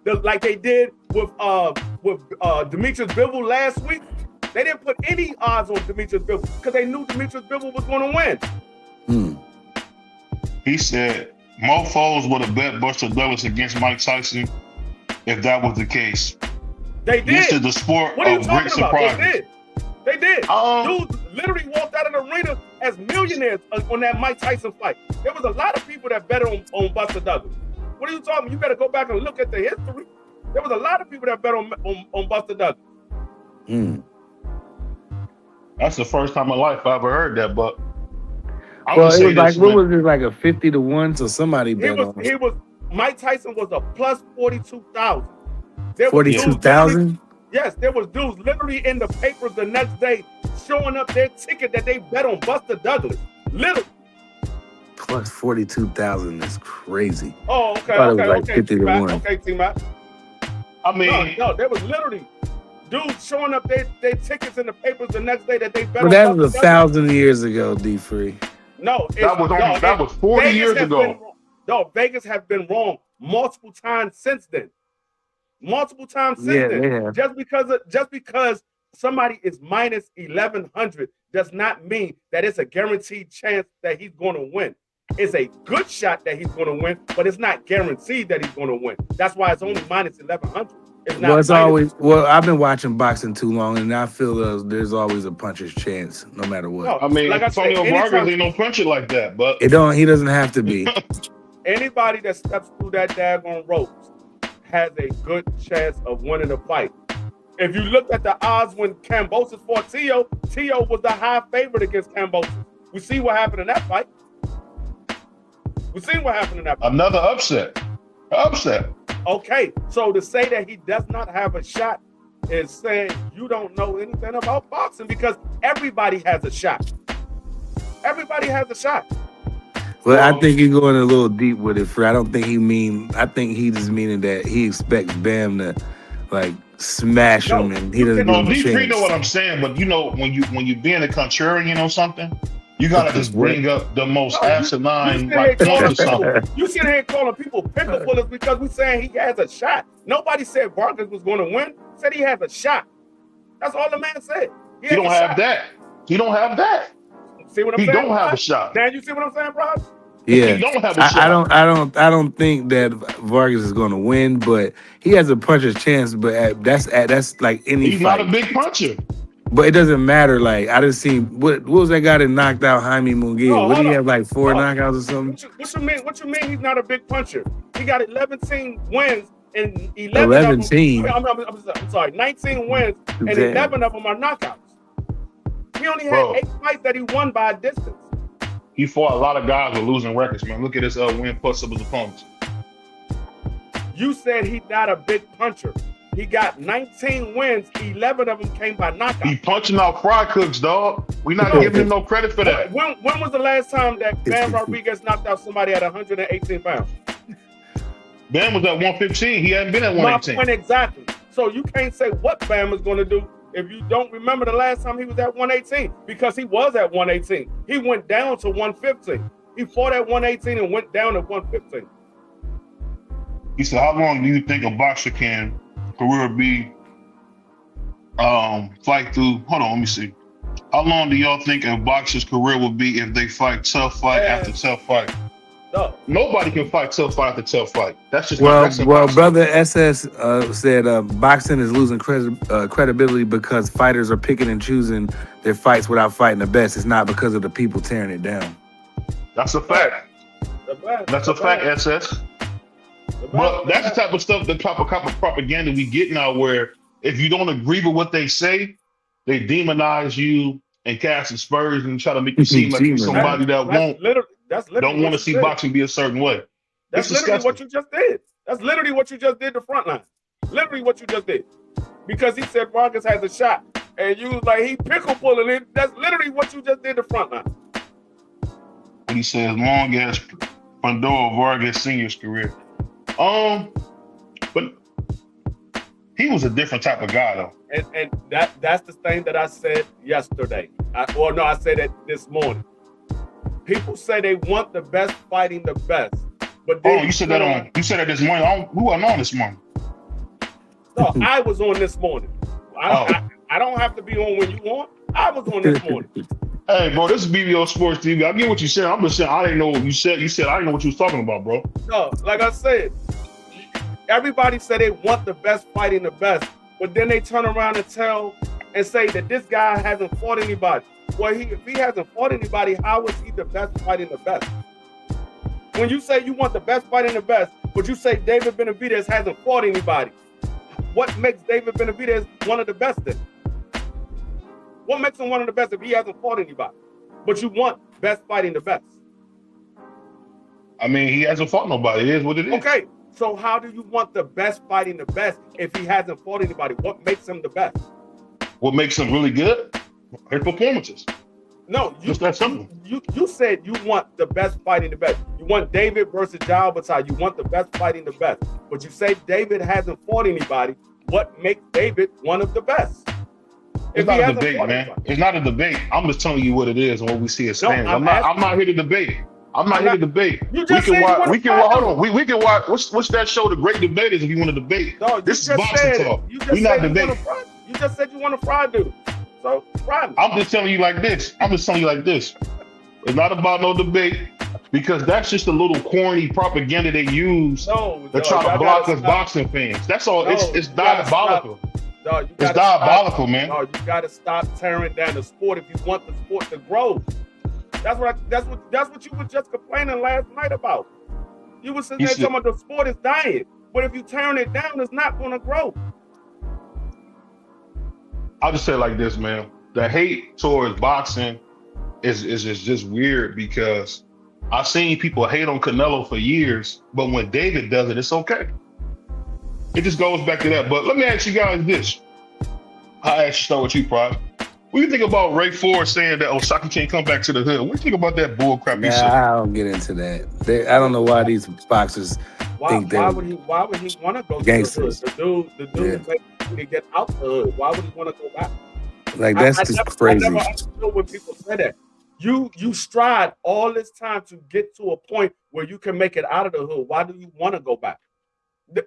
[SPEAKER 2] it. Like they did with Demetrius Bivol last week. They didn't put any odds on Demetrius Bivol because they knew Demetrius Bivol was going to win.
[SPEAKER 5] He said, mofos would have bet Buster Douglas against Mike Tyson if that was the case.
[SPEAKER 2] They did.
[SPEAKER 5] This is the sport
[SPEAKER 2] what are you
[SPEAKER 5] of
[SPEAKER 2] talking
[SPEAKER 5] great
[SPEAKER 2] about?
[SPEAKER 5] surprises.
[SPEAKER 2] They did. Dudes literally walked out of the arena as millionaires on that Mike Tyson fight. There was a lot of people that bet on Buster Douglas. What are you talking about? You better go back and look at the history. There was a lot of people that bet on Buster Douglas.
[SPEAKER 5] That's the first time in life I ever heard that, but
[SPEAKER 1] it was like, what was it, like a 50-1? So somebody bet on
[SPEAKER 2] Mike Tyson was a plus 42,000.
[SPEAKER 1] 42,000?
[SPEAKER 2] Yes, there was dudes literally in the papers the next day showing up their ticket that they bet on Buster Douglas. Literally.
[SPEAKER 1] Plus 42,000 is crazy.
[SPEAKER 2] Oh, okay.
[SPEAKER 1] I thought it was like 50-1.
[SPEAKER 2] Okay, T-Mac.
[SPEAKER 5] I mean,
[SPEAKER 2] no, there was literally dudes showing up their tickets in the papers the next day that they bet
[SPEAKER 1] on. But that was
[SPEAKER 2] 1,000
[SPEAKER 1] years ago, D-Free.
[SPEAKER 2] No,
[SPEAKER 5] that was 40 years ago.
[SPEAKER 2] Vegas have been wrong multiple times since then. Yeah. Just because somebody is minus 1,100 does not mean that it's a guaranteed chance that he's going to win. It's a good shot that he's going to win, but it's not guaranteed that he's going to win. That's why it's only minus 1,100.
[SPEAKER 1] I've been watching boxing too long, and I feel there's always a puncher's chance, no matter what.
[SPEAKER 5] No, I mean, like Antonio Vargas ain't no puncher like that, but
[SPEAKER 1] he doesn't have to be.
[SPEAKER 2] Anybody that steps through that daggone ropes has a good chance of winning the fight. If you look at the odds when Kambosos fought Tio was the high favorite against Kambosos. We see what happened in that fight.
[SPEAKER 5] Another upset.
[SPEAKER 2] Okay, so to say that he does not have a shot is saying you don't know anything about boxing because everybody has a shot.
[SPEAKER 1] Well, I think you're going a little deep with it, I don't think I think he just meaning that he expects Bam to like smash him and he doesn't know.
[SPEAKER 5] You know what I'm saying, but you know when you being a contrarian or something, you gotta just bring up the most asinine like point or something.
[SPEAKER 2] You sit here calling people pickle bullets because we saying he has a shot. Nobody said Vargas was going to win. Said he has a shot. That's all the man said.
[SPEAKER 5] He don't have that. He don't have that.
[SPEAKER 2] See what I'm saying?
[SPEAKER 5] He don't have a shot.
[SPEAKER 2] Dan, you see what I'm saying, bro?
[SPEAKER 1] Yeah,
[SPEAKER 5] he don't have a shot.
[SPEAKER 1] I don't think that Vargas is going to win, but he has a puncher's chance. But that's like any.
[SPEAKER 5] He's
[SPEAKER 1] fight.
[SPEAKER 5] not a big puncher.
[SPEAKER 1] But it doesn't matter. Like I just seen what was that guy that knocked out Jaime Munguia? What did he have, like 4 knockouts or something?
[SPEAKER 2] What you mean he's not a big puncher? He got 11 wins and
[SPEAKER 1] 11 teams.
[SPEAKER 2] I'm sorry, 19 wins and 11 of them are knockouts. He only had 8 fights that he won by a distance.
[SPEAKER 5] He fought a lot of guys with losing records, man. Look at his win plus of his opponents.
[SPEAKER 2] You said he's not a big puncher. He got 19 wins. 11 of them came by knockout.
[SPEAKER 5] He punching out fry cooks, dog. We not giving him no credit for that.
[SPEAKER 2] When was the last time that Bam Rodriguez knocked out somebody at 118 pounds?
[SPEAKER 5] Bam was at 115. He hadn't been at 118.
[SPEAKER 2] My point exactly. So you can't say what Bam is going to do if you don't remember the last time he was at 118, because he was at 118. He went down to 115. He fought at 118 and went down to 115.
[SPEAKER 5] He said, how long do you think a boxer can career be fight through? Hold on, let me see. How long do y'all think a boxer's career will be if they fight tough fight after tough fight?
[SPEAKER 2] No.
[SPEAKER 5] Nobody can fight tough fight after tough fight. That's just
[SPEAKER 1] well, brother SS said boxing is losing credibility because fighters are picking and choosing their fights without fighting the best. It's not because of the people tearing it down.
[SPEAKER 5] That's a fact. That's a fact, SS. But that's the type of stuff, the type of propaganda we get now, where if you don't agree with what they say, they demonize you and cast spurs and try to make you seem like you're somebody that don't want to see boxing be a certain way.
[SPEAKER 2] That's literally what you just did. That's literally what you just did the front line. Literally what you just did. Because he said Vargas has a shot, and you was like, he pickle pulling it. That's literally what you just did the front line.
[SPEAKER 5] He says, long as Pandora Vargas Sr.'s career. But he was a different type of guy, though.
[SPEAKER 2] And that's the thing that I said yesterday. I said it this morning. People say they want the best fighting the best, but then
[SPEAKER 5] you said that this morning. Who wasn't on this morning?
[SPEAKER 2] No, I was on this morning. I don't have to be on when you on. I was on this morning.
[SPEAKER 5] Hey, bro, this is BBO Sports TV. I get what you said. I'm just saying I didn't know what you said. You said I didn't know what you was talking about, bro.
[SPEAKER 2] No, like I said, everybody said they want the best fighting the best, but then they turn around and say that this guy hasn't fought anybody. Well, if he hasn't fought anybody, how is he the best fighting the best? When you say you want the best fighting the best, but you say David Benavidez hasn't fought anybody, what makes David Benavidez one of the best then? What makes him one of the best if he hasn't fought anybody? But you want best fighting the best.
[SPEAKER 5] I mean, he hasn't fought nobody. It is what it is.
[SPEAKER 2] Okay, so how do you want the best fighting the best if he hasn't fought anybody? What makes him the best?
[SPEAKER 5] What makes him really good? His performances.
[SPEAKER 2] No,
[SPEAKER 5] just that simple.
[SPEAKER 2] You said you want the best fighting the best. You want David versus Jai Opetaia. You want the best fighting the best. But you say David hasn't fought anybody. What makes David one of the best?
[SPEAKER 5] It's not a debate, man. It's not a debate. I'm just telling you what it is and what we see as fans. I'm not here to debate. I'm not here to debate. We can watch. Hold on. We can watch. What's that show? The Great Debaters. If you want to debate,
[SPEAKER 2] no,
[SPEAKER 5] this is boxing talk. We not debating.
[SPEAKER 2] You just said you want to fry dude. So fry me.
[SPEAKER 5] I'm just telling you like this. It's not about no debate, because that's just a little corny propaganda they use to try to block us boxing fans. That's all. It's diabolical. It's diabolical, man.
[SPEAKER 2] No, you gotta stop tearing down the sport if you want the sport to grow. That's what you were just complaining last night about. You were sitting there talking about the sport is dying, but if you tearing it down, it's not gonna grow.
[SPEAKER 5] I'll just say it like this, man. The hate towards boxing is just weird, because I've seen people hate on Canelo for years, but when David does it, it's okay. It just goes back to that. But let me ask you guys this. I'll start with you, Pride. What do you think about Ray Ford saying that Osaka can't come back to the hood? What do you think about that bull crap he said?
[SPEAKER 1] I don't get into that. I don't know why these boxers think that.
[SPEAKER 2] Why would he want to go
[SPEAKER 1] gangsters.
[SPEAKER 2] To the hood? The dude to get out the hood. Why would he want to go back?
[SPEAKER 1] Like, that's just crazy.
[SPEAKER 2] I never understood when people say that. You strive all this time to get to a point where you can make it out of the hood. Why do you want to go back?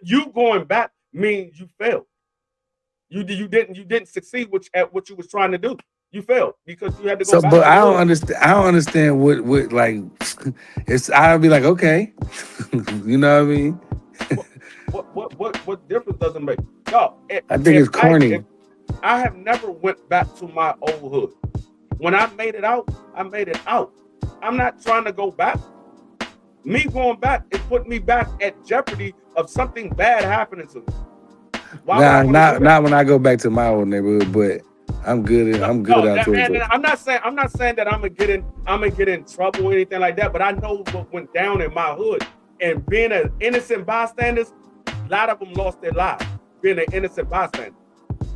[SPEAKER 2] You going back means you failed. You didn't succeed at what you was trying to do. You failed because you had to go back.
[SPEAKER 1] But I don't understand what like it's. I'll be like, okay, you know what I mean?
[SPEAKER 2] What difference does it make? No,
[SPEAKER 1] I think it's corny.
[SPEAKER 2] I have never went back to my old hood. When I made it out, I made it out. I'm not trying to go back. Me going back is putting me back at jeopardy of something bad happening to me. Not
[SPEAKER 1] when I go back to my old neighborhood, but I'm good. I'm good out there.
[SPEAKER 2] I'm not saying that I'm gonna get in trouble or anything like that. But I know what went down in my hood, and being an innocent bystanders, a lot of them lost their lives. being an innocent bystander.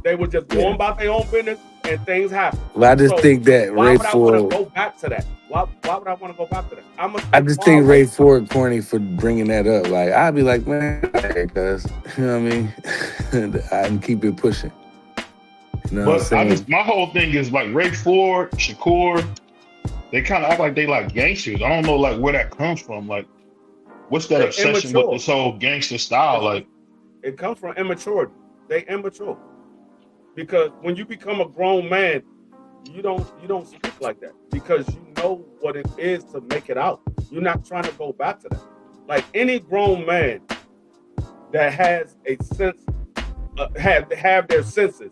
[SPEAKER 2] They were just going about their own business, and things happen.
[SPEAKER 1] Well, I just think that
[SPEAKER 2] why
[SPEAKER 1] Ray
[SPEAKER 2] would I want to
[SPEAKER 1] Ford.
[SPEAKER 2] go back to that? Why would I want to go back to that?
[SPEAKER 1] I just think Ray Ford corny for bringing that up. Like, I'd be like, man, cuz, you know what I mean? I can keep it pushing. You know what I'm saying?
[SPEAKER 5] My whole thing is like Ray Ford, Shakur, they kind of act like they like gangsters. I don't know like where that comes from. Like, what's that obsession with this whole gangster style? Like,
[SPEAKER 2] it comes from immaturity. They immature. Because when you become a grown man, you don't speak like that because you know what it is to make it out. You're not trying to go back to that. Like any grown man that has a sense, have their senses,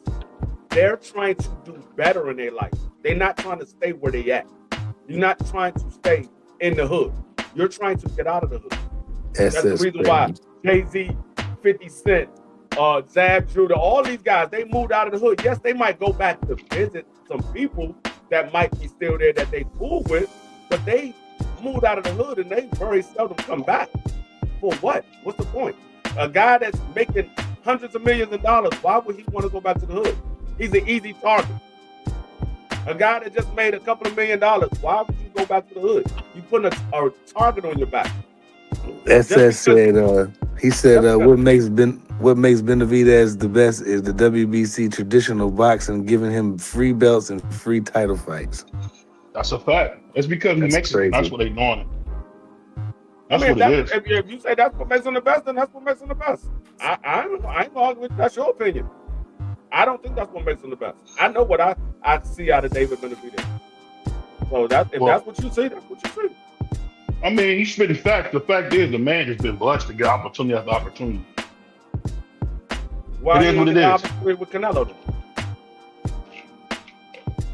[SPEAKER 2] they're trying to do better in their life. They're not trying to stay where they at. You're not trying to stay in the hood. You're trying to get out of the hood. That's the reason why Jay-Z, 50 Cent, Zab Judah, all these guys, they moved out of the hood. Yes, they might go back to visit some people that might be still there that they cool with, but they moved out of the hood and they very seldom come back. For what? What's the point? A guy that's making hundreds of millions of dollars, why would he want to go back to the hood? He's an easy target. A guy that just made a couple of $1 million, why would you go back to the hood? You putting a target on your back.
[SPEAKER 1] SS said, he said, what makes Benavidez the best is the WBC traditional boxing, giving him free belts and free title fights.
[SPEAKER 5] That's a fact. It's because he makes it. That's what they doing it. That's what it is.
[SPEAKER 2] If you say that's what makes him the best, then that's what makes him the best. I ain't gonna argue with you. That's your opinion. I don't think that's what makes him the best. I know what I see out of David Benavidez. So that's what you see, that's what you see.
[SPEAKER 5] I mean, he's spitting facts. The fact is, the man has been blessed to get opportunity after opportunity.
[SPEAKER 2] Why it is what it is. Opportunity with Canelo?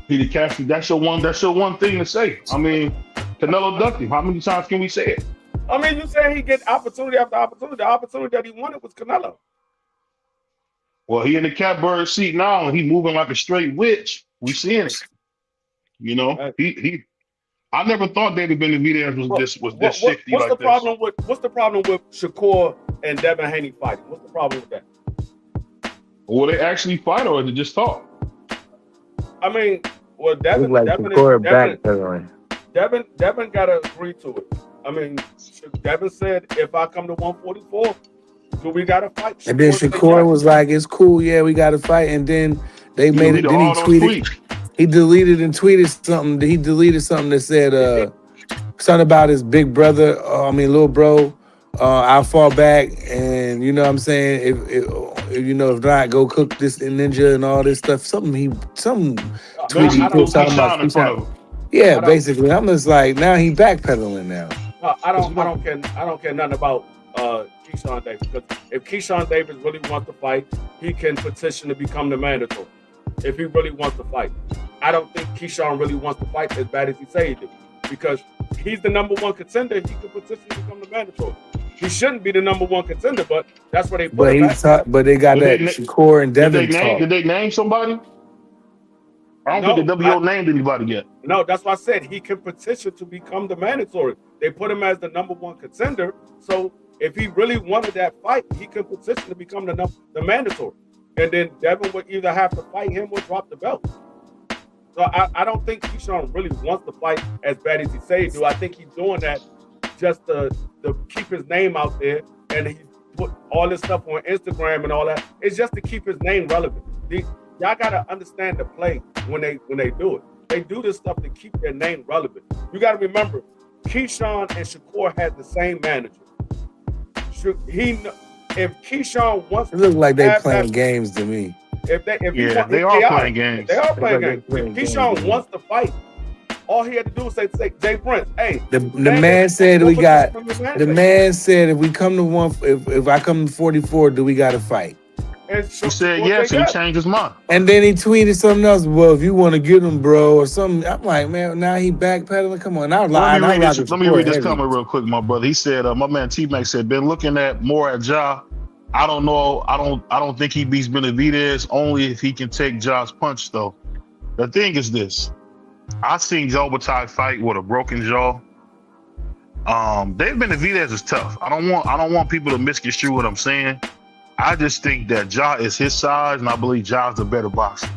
[SPEAKER 5] Peter Cassidy, that's your one thing to say. I mean, Canelo ducked him. How many times can we say it?
[SPEAKER 2] I mean, you say he get opportunity after opportunity. The opportunity that he wanted was Canelo.
[SPEAKER 5] Well, he in the catbird seat now, and he moving like a straight witch. We seeing it. You know, he. I never thought David Benavidez was this shifty like this.
[SPEAKER 2] What's the problem with Shakur and Devin Haney fighting? What's the problem with that?
[SPEAKER 5] Will they actually fight, or is it just talk?
[SPEAKER 2] I mean, well, Devin got to agree to it. I mean, Devin said, if I come to 144, do we got to fight?
[SPEAKER 1] And then Shakur was like, it's cool, yeah, we got to fight. And then they made it, then he tweeted. He deleted and tweeted something. He deleted something that said something about his big brother. Little bro. I'll fall back, and you know what I'm saying. If not, go cook this ninja and all this stuff. Some tweet he put talking about. Yeah, basically, I'm just like now he backpedaling now.
[SPEAKER 2] I don't care nothing about Keyshawn Davis, because if Keyshawn Davis really wants to fight, he can petition to become the mandatory. If he really wants to fight, I don't think Keyshawn really wants to fight as bad as he say he do, because he's the number one contender. He could petition to become the mandatory. He shouldn't be the number one contender, but that's where they put him at.
[SPEAKER 1] But they got that Shakur and Devin talk.
[SPEAKER 5] Did they name somebody? I don't think the WO named anybody yet.
[SPEAKER 2] No, that's why I said he can petition to become the mandatory. They put him as the number one contender. So if he really wanted that fight, he can petition to become the mandatory. And then Devin would either have to fight him or drop the belt. So I don't think Keyshawn really wants to fight as bad as he say he do. I think he's doing that just to keep his name out there, and he put all this stuff on Instagram and all that. It's just to keep his name relevant. Y'all gotta understand the play when they do it. They do this stuff to keep their name relevant. You gotta remember, Keyshawn and Shakur had the same manager. If Keyshawn wants,
[SPEAKER 1] it looks like they playing games to me.
[SPEAKER 5] They are playing games.
[SPEAKER 2] They are playing games. If Keyshawn wants to fight, all he had to do was say, Jay Prince, hey.
[SPEAKER 1] The man said we got. The man said if we come to if I come to 44, do we got to fight?
[SPEAKER 5] He said yes, and he changed his mind.
[SPEAKER 1] And then he tweeted something else. Well, if you want to get him, bro, or something. I'm like, man, now he backpedaling. Come on, let me
[SPEAKER 5] read this comment real quick, my brother. He said, my man T-Mac said, been looking at more at Ja. I don't know. I don't think he beats Benavidez, only if he can take Ja's punch, though. The thing is this. I seen Jai Opetaia fight with a broken jaw. David Benavidez is tough. I don't want people to misconstrue what I'm saying. I just think that Ja is his size, and I believe Ja's the better boxer.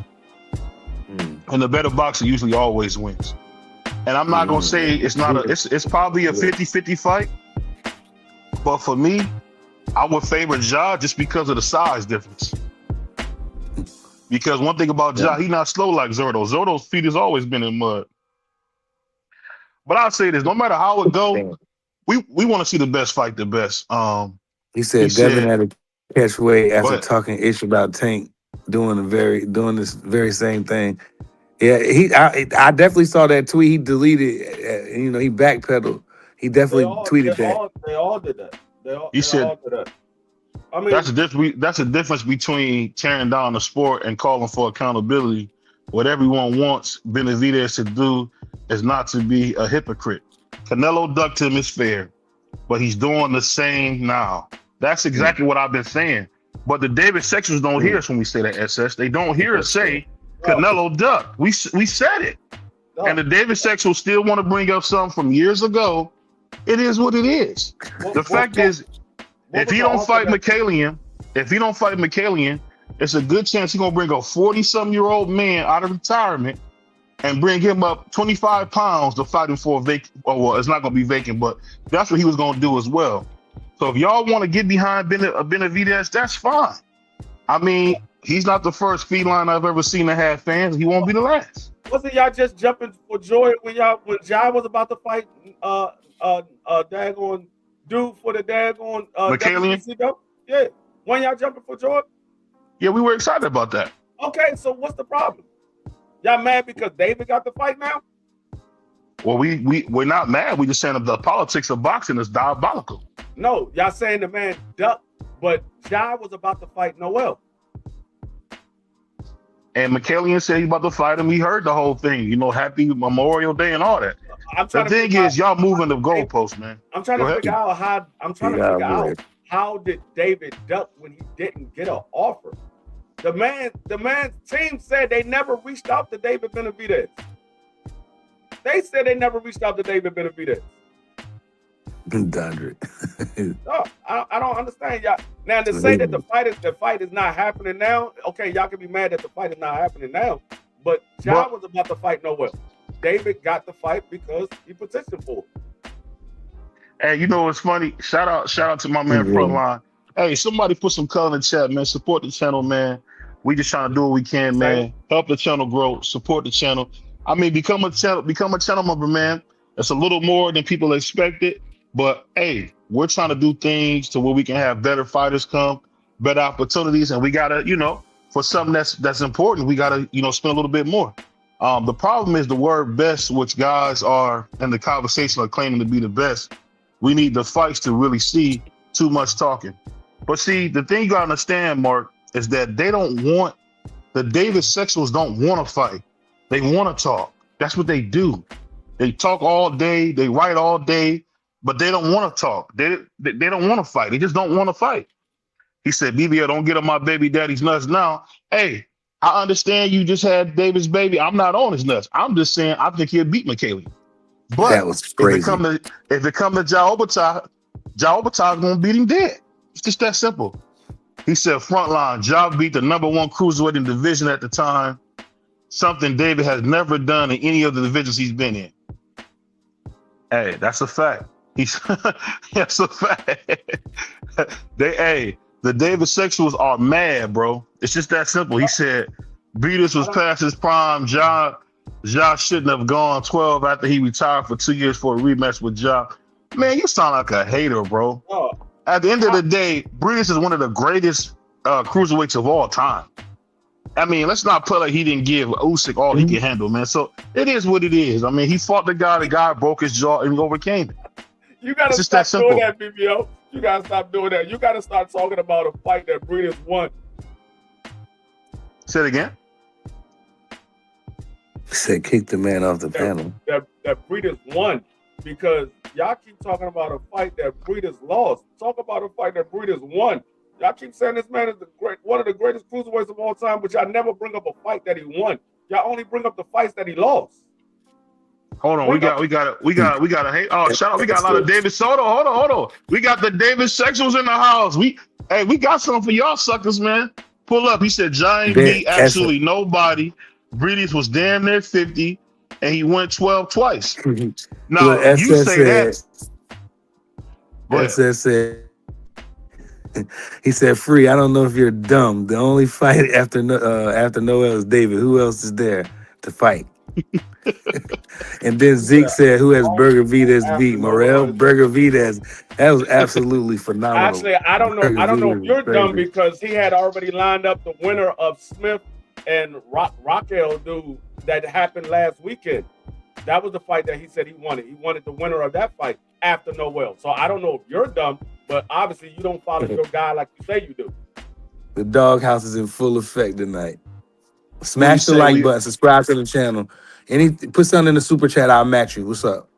[SPEAKER 5] And the better boxer usually always wins. And I'm not gonna say it's not it's probably a 50-50 fight. But for me, I would favor Ja just because of the size difference. Because one thing about Ja, he's not slow like Zurdo. Zurdo's feet has always been in mud. But I'll say this, no matter how it go, we want to see the best fight the best.
[SPEAKER 1] He said Devin had to catch weight after
[SPEAKER 5] ahead.
[SPEAKER 1] talking ish about Tank doing this very same thing. Yeah, I definitely saw that tweet. He deleted, he backpedaled. He definitely tweeted that.
[SPEAKER 2] They all did that. They all
[SPEAKER 5] He said
[SPEAKER 2] all did that. I mean,
[SPEAKER 5] that's the difference between tearing down the sport and calling for accountability. What everyone wants Benavidez to do is not to be a hypocrite. Canelo ducked him is fair, but he's doing the same now. That's exactly what I've been saying. But the David Sexers don't hear us when we say that, SS. They don't hear us say Canelo ducked. We said it. And the David Sexers still want to bring up something from years ago. It is what it is. The fact is, if he don't fight Mikhailian, it's a good chance he's gonna bring a 40-something-year-old man out of retirement and bring him up 25 pounds to fight him for a vacant. Oh, well, it's not gonna be vacant, but that's what he was gonna do as well. So if y'all want to get behind Benavidez, that's fine. I mean, he's not the first feline I've ever seen to have fans. He won't be the last.
[SPEAKER 2] Wasn't y'all just jumping for joy when Jai was about to fight daggone dude for the daggone
[SPEAKER 5] Mikhailian?
[SPEAKER 2] Yeah. When y'all jumping for joy?
[SPEAKER 5] Yeah, we were excited about that.
[SPEAKER 2] Okay, so what's the problem? Y'all mad because David got the fight now?
[SPEAKER 5] Well, we're not mad. We just saying the politics of boxing is diabolical.
[SPEAKER 2] No, y'all saying the man ducked, but Jai was about to fight Noel.
[SPEAKER 5] And Mikhailian said he's about to fight him. We heard the whole thing, happy Memorial Day and all that. The thing is, y'all moving the goalposts, man.
[SPEAKER 2] I'm trying to figure out how did David duck when he didn't get an offer? The man's team said they never reached out to David Benavidez. They said they never reached out to David Benavidez.
[SPEAKER 1] Dondrick.
[SPEAKER 2] No, I don't understand y'all. Now to say that the fight is not happening now. Okay, y'all can be mad that the fight is not happening now, but Jai was about to fight Noel. David got the fight because he petitioned for it.
[SPEAKER 5] Hey, it's funny. Shout out to my man Frontline. Hey, somebody put some color in the chat, man. Support the channel, man. We just trying to do what we can, man. Help the channel grow. Support the channel. I mean, become a channel member, man. It's a little more than people expected. But hey, we're trying to do things to where we can have better fighters come, better opportunities, and we gotta, for something that's important, we gotta, spend a little bit more. The problem is the word best, which guys are in the conversation are claiming to be the best. We need the fights to really see too much talking. But see, the thing you gotta understand, Mark, is that the David Sexuals don't want to fight. They want to talk. That's what they do. They talk all day. They write all day. But they don't want to talk. They don't want to fight. They just don't want to fight. He said, BBL, don't get on my baby daddy's nuts now. Hey, I understand you just had David's baby. I'm not on his nuts. I'm just saying I think he'll beat Mikhailian. But
[SPEAKER 1] that was crazy.
[SPEAKER 5] If it come to Jai Opetaia is going to beat him dead. It's just that simple. He said, Frontline, Jai beat the #1 cruiserweight in the division at the time. Something David has never done in any of the divisions he's been in. Hey, that's a fact. That's a fact. The David Sexuals are mad, bro. It's just that simple. He said Beatus was past his prime. Ja shouldn't have gone 12 after he retired for 2 years for a rematch with Ja. Man, you sound like a hater, bro. At the end of the day, Beatus is one of the greatest cruiserweights of all time. I mean, let's not put like he didn't give Usyk all he can handle, man. So it is what it is. I mean, he fought the guy broke his jaw, and he overcame it.
[SPEAKER 2] You got to stop doing that, BBO. You got to stop doing that. You got to start talking about a fight that Breeders won.
[SPEAKER 5] Say it again.
[SPEAKER 1] Said kick the man off the panel.
[SPEAKER 2] That Breeders won, because y'all keep talking about a fight that Breeders lost. Talk about a fight that Breeders won. Y'all keep saying this man is one of the greatest cruiserweights of all time, but y'all never bring up a fight that he won. Y'all only bring up the fights that he lost.
[SPEAKER 5] Hold on, we got a hey. Oh, shout out! We got a lot of David Soto. Hold on. We got the David Sexuals in the house. We got something for y'all suckers, man. Pull up. He said Giant beat absolutely nobody. Breedis was damn near 50, and he went 12 twice. Now
[SPEAKER 1] Look,
[SPEAKER 5] you say that.
[SPEAKER 1] SS said. He said, "Free. I don't know if you're dumb. The only fight after Noel is David. Who else is there to fight?" And then Zeke said, "Who has Burger Vitas beat Morel? Burger Vitas. That was absolutely phenomenal."
[SPEAKER 2] Actually, I don't know. I don't know if you're dumb because he had already lined up the winner of Smith and Raquel dude that happened last weekend. That was the fight that he said he wanted. He wanted the winner of that fight after Noel. So I don't know if you're dumb, but obviously you don't follow your guy like you say you do.
[SPEAKER 1] The Doghouse is in full effect tonight. Smash the like button, subscribe to the channel. Put something in the super chat, I'll match you. What's up?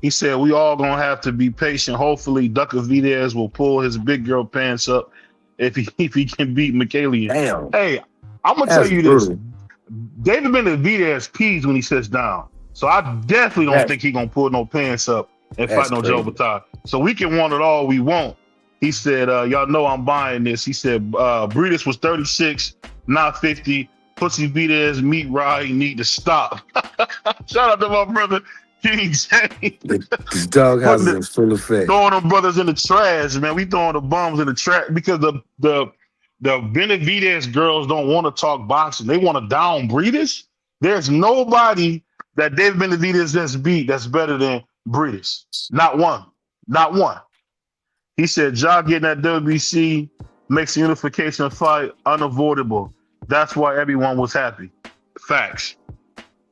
[SPEAKER 5] He said we all gonna have to be patient. Hopefully, Ducker Videz will pull his big girl pants up if he can beat Michaelian.
[SPEAKER 1] Damn.
[SPEAKER 5] Hey, I'm gonna tell you this. David Benavidez pees when he sits down. So I definitely don't think he gonna pull no pants up and fight no Jai Opetaia. So we can want it all we want. He said, y'all know I'm buying this. He said Breedis was 36, not 50. Pussy Videz, meat ride, need to stop. Shout out to my brother King James.
[SPEAKER 1] The Doghouse is in full effect.
[SPEAKER 5] Throwing them brothers in the trash, man. We throwing the bums in the trash because the Benavidez girls don't want to talk boxing. They want to down Breedis. There's nobody that David Benavidez has beat that's better than Breedis. Not one. Not one. He said, Jai getting that WBC makes the unification fight unavoidable. That's why everyone was happy. Facts.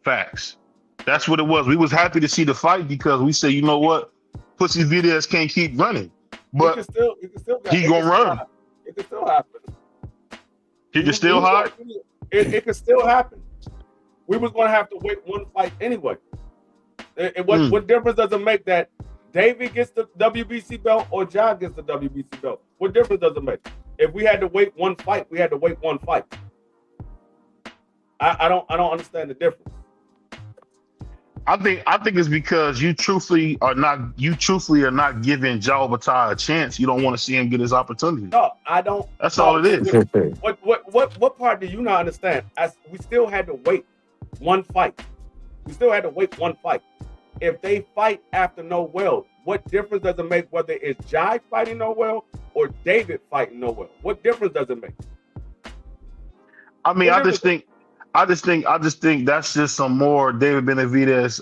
[SPEAKER 5] Facts. That's what it was. We was happy to see the fight because we said, you know what? Pussy Videz can't keep running. But he gonna run.
[SPEAKER 2] It can still happen.
[SPEAKER 5] He can still hide?
[SPEAKER 2] It can still happen. We was gonna have to wait one fight anyway. What difference does it make that David gets the WBC belt or Jai gets the WBC belt? What difference does it make? If we had to wait one fight, we had to wait one fight. I don't understand the difference.
[SPEAKER 5] I think it's because you truthfully are not giving Jai Opetaia a chance. You don't want to see him get his opportunity.
[SPEAKER 2] No, I don't.
[SPEAKER 5] That's all it is.
[SPEAKER 2] What part do you not understand? We still had to wait one fight. We still had to wait one fight. If they fight after Noel, what difference does it make whether it's Jai fighting Noel or David fighting Noel? What difference does it make?
[SPEAKER 5] I mean, I just think that's just some more David Benavidez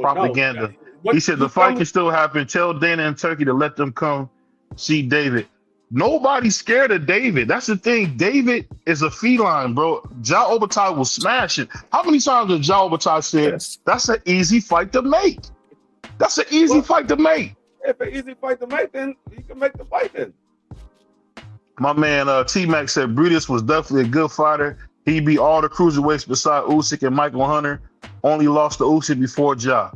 [SPEAKER 5] propaganda. No. He said the fight can still happen. Tell Dana and Turkey to let them come see David. Nobody's scared of David. That's the thing. David is a feline, bro. Jai Opetaia will smash it. How many times has Jai Opetaia said that's an easy fight to make? That's an easy fight to make.
[SPEAKER 2] If an easy fight to make, then he can make the fight then.
[SPEAKER 5] My man T-Mac said Breedis was definitely a good fighter. He beat all the cruiserweights beside Usyk and Michael Hunter. Only lost to Usyk before Jai.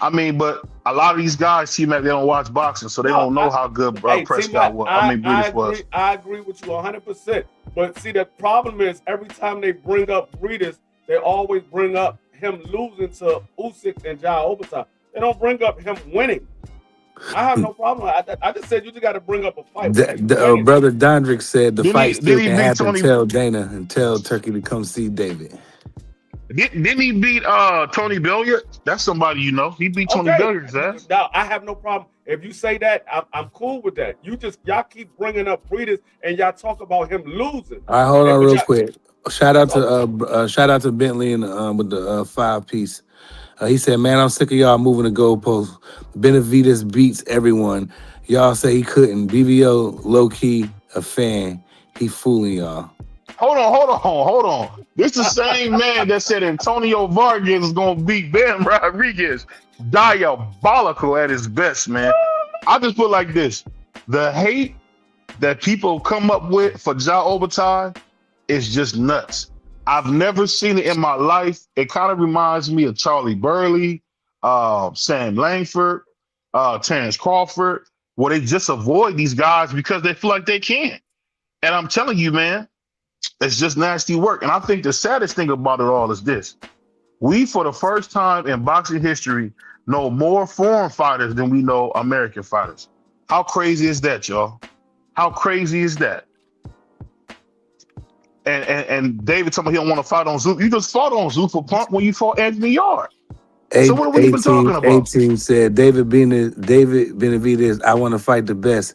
[SPEAKER 5] I mean, but a lot of these guys, T-Mac, they don't watch boxing, so they don't know how good Prescott was. Breedis was.
[SPEAKER 2] I agree with you 100%. But see, the problem is every time they bring up Breedis, they always bring up him losing to Usyk and Jai Opetaia. They don't bring up him winning. I have no problem. I just said you just got to bring up a fight.
[SPEAKER 1] Brother Dondrick said the fight still can happen. Tell Dana and tell Turkey to come see David.
[SPEAKER 5] Didn't he beat Tony Bellier? That's somebody you know. He beat Tony Bellier's ass.
[SPEAKER 2] Now, I have no problem. If you say that, I'm cool with that. Y'all keep bringing up Breedis and y'all talk about him losing.
[SPEAKER 1] All right, hold on real quick. Shout out to Bentley and with the 5-piece. He said, man, I'm sick of y'all moving the goalposts. Benavidez beats everyone. Y'all say he couldn't. BBO, low-key, a fan. He fooling y'all.
[SPEAKER 5] Hold on. This the same man that said Antonio Vargas is going to beat Ben Rodriguez. Diabolical at his best, man. I just put it like this. The hate that people come up with for Jai Opetaia is just nuts. I've never seen it in my life. It kind of reminds me of Charlie Burley, Sam Langford, Terrence Crawford, where they just avoid these guys because they feel like they can. And I'm telling you, man, it's just nasty work. And I think the saddest thing about it all is this. We, for the first time in boxing history, know more foreign fighters than we know American fighters. How crazy is that, y'all? How crazy is that? And David told me he don't want to fight on Zoom. You just fought on Zoom for Punk when you fought Anthony Yard. So what are we even talking about?
[SPEAKER 1] 18 said David Benavidez, I want to fight the best,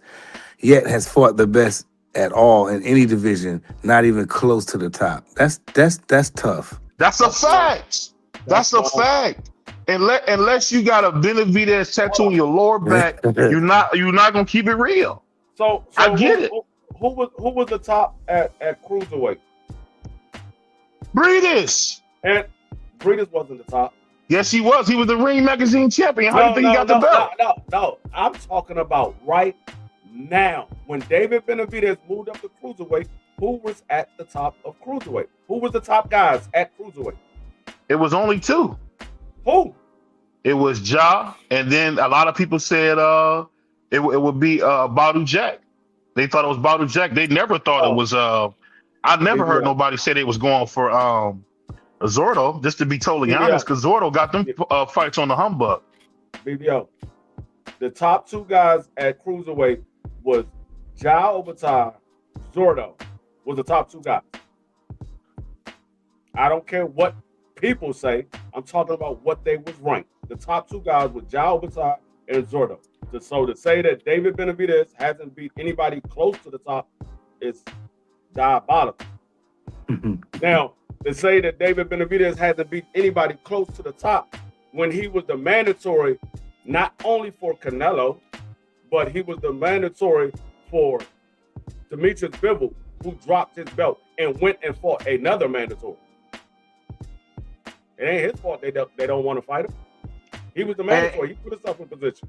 [SPEAKER 1] yet has fought the best at all in any division, not even close to the top. That's tough.
[SPEAKER 5] That's a fact. That's a fact. Unless you got a Benavidez tattoo on your lower back, you're not gonna keep it real.
[SPEAKER 2] So
[SPEAKER 5] I get it.
[SPEAKER 2] Who was the top at cruiserweight?
[SPEAKER 5] Breedis.
[SPEAKER 2] And Breedis wasn't the top.
[SPEAKER 5] Yes, he was. He was the Ring Magazine champion. How do you think he got the belt?
[SPEAKER 2] No. I'm talking about right now. When David Benavidez moved up to cruiserweight, who was at the top of cruiserweight? Who was the top guys at cruiserweight?
[SPEAKER 5] It was only two.
[SPEAKER 2] Who?
[SPEAKER 5] It was Ja, and then a lot of people said it would be Badu Jack. They thought it was Badu Jack. They never thought it was. I never heard nobody say they was going for Zordo. Just to be totally honest, because Zordo got them fights on the humbug.
[SPEAKER 2] BBO. The top two guys at cruiserweight was Jai Opetaia, Zordo was the top two guys. I don't care what people say. I'm talking about what they was ranked. The top two guys were Jai Opetaia and Zordo. So to say that David Benavidez hasn't beat anybody close to the top is diabolical. Now, to say that David Benavidez hasn't beat anybody close to the top when he was the mandatory not only for Canelo, but he was the mandatory for Demetrius Bivol, who dropped his belt and went and fought another mandatory. It ain't his fault they don't want to fight him. He was the mandatory. He put himself in position.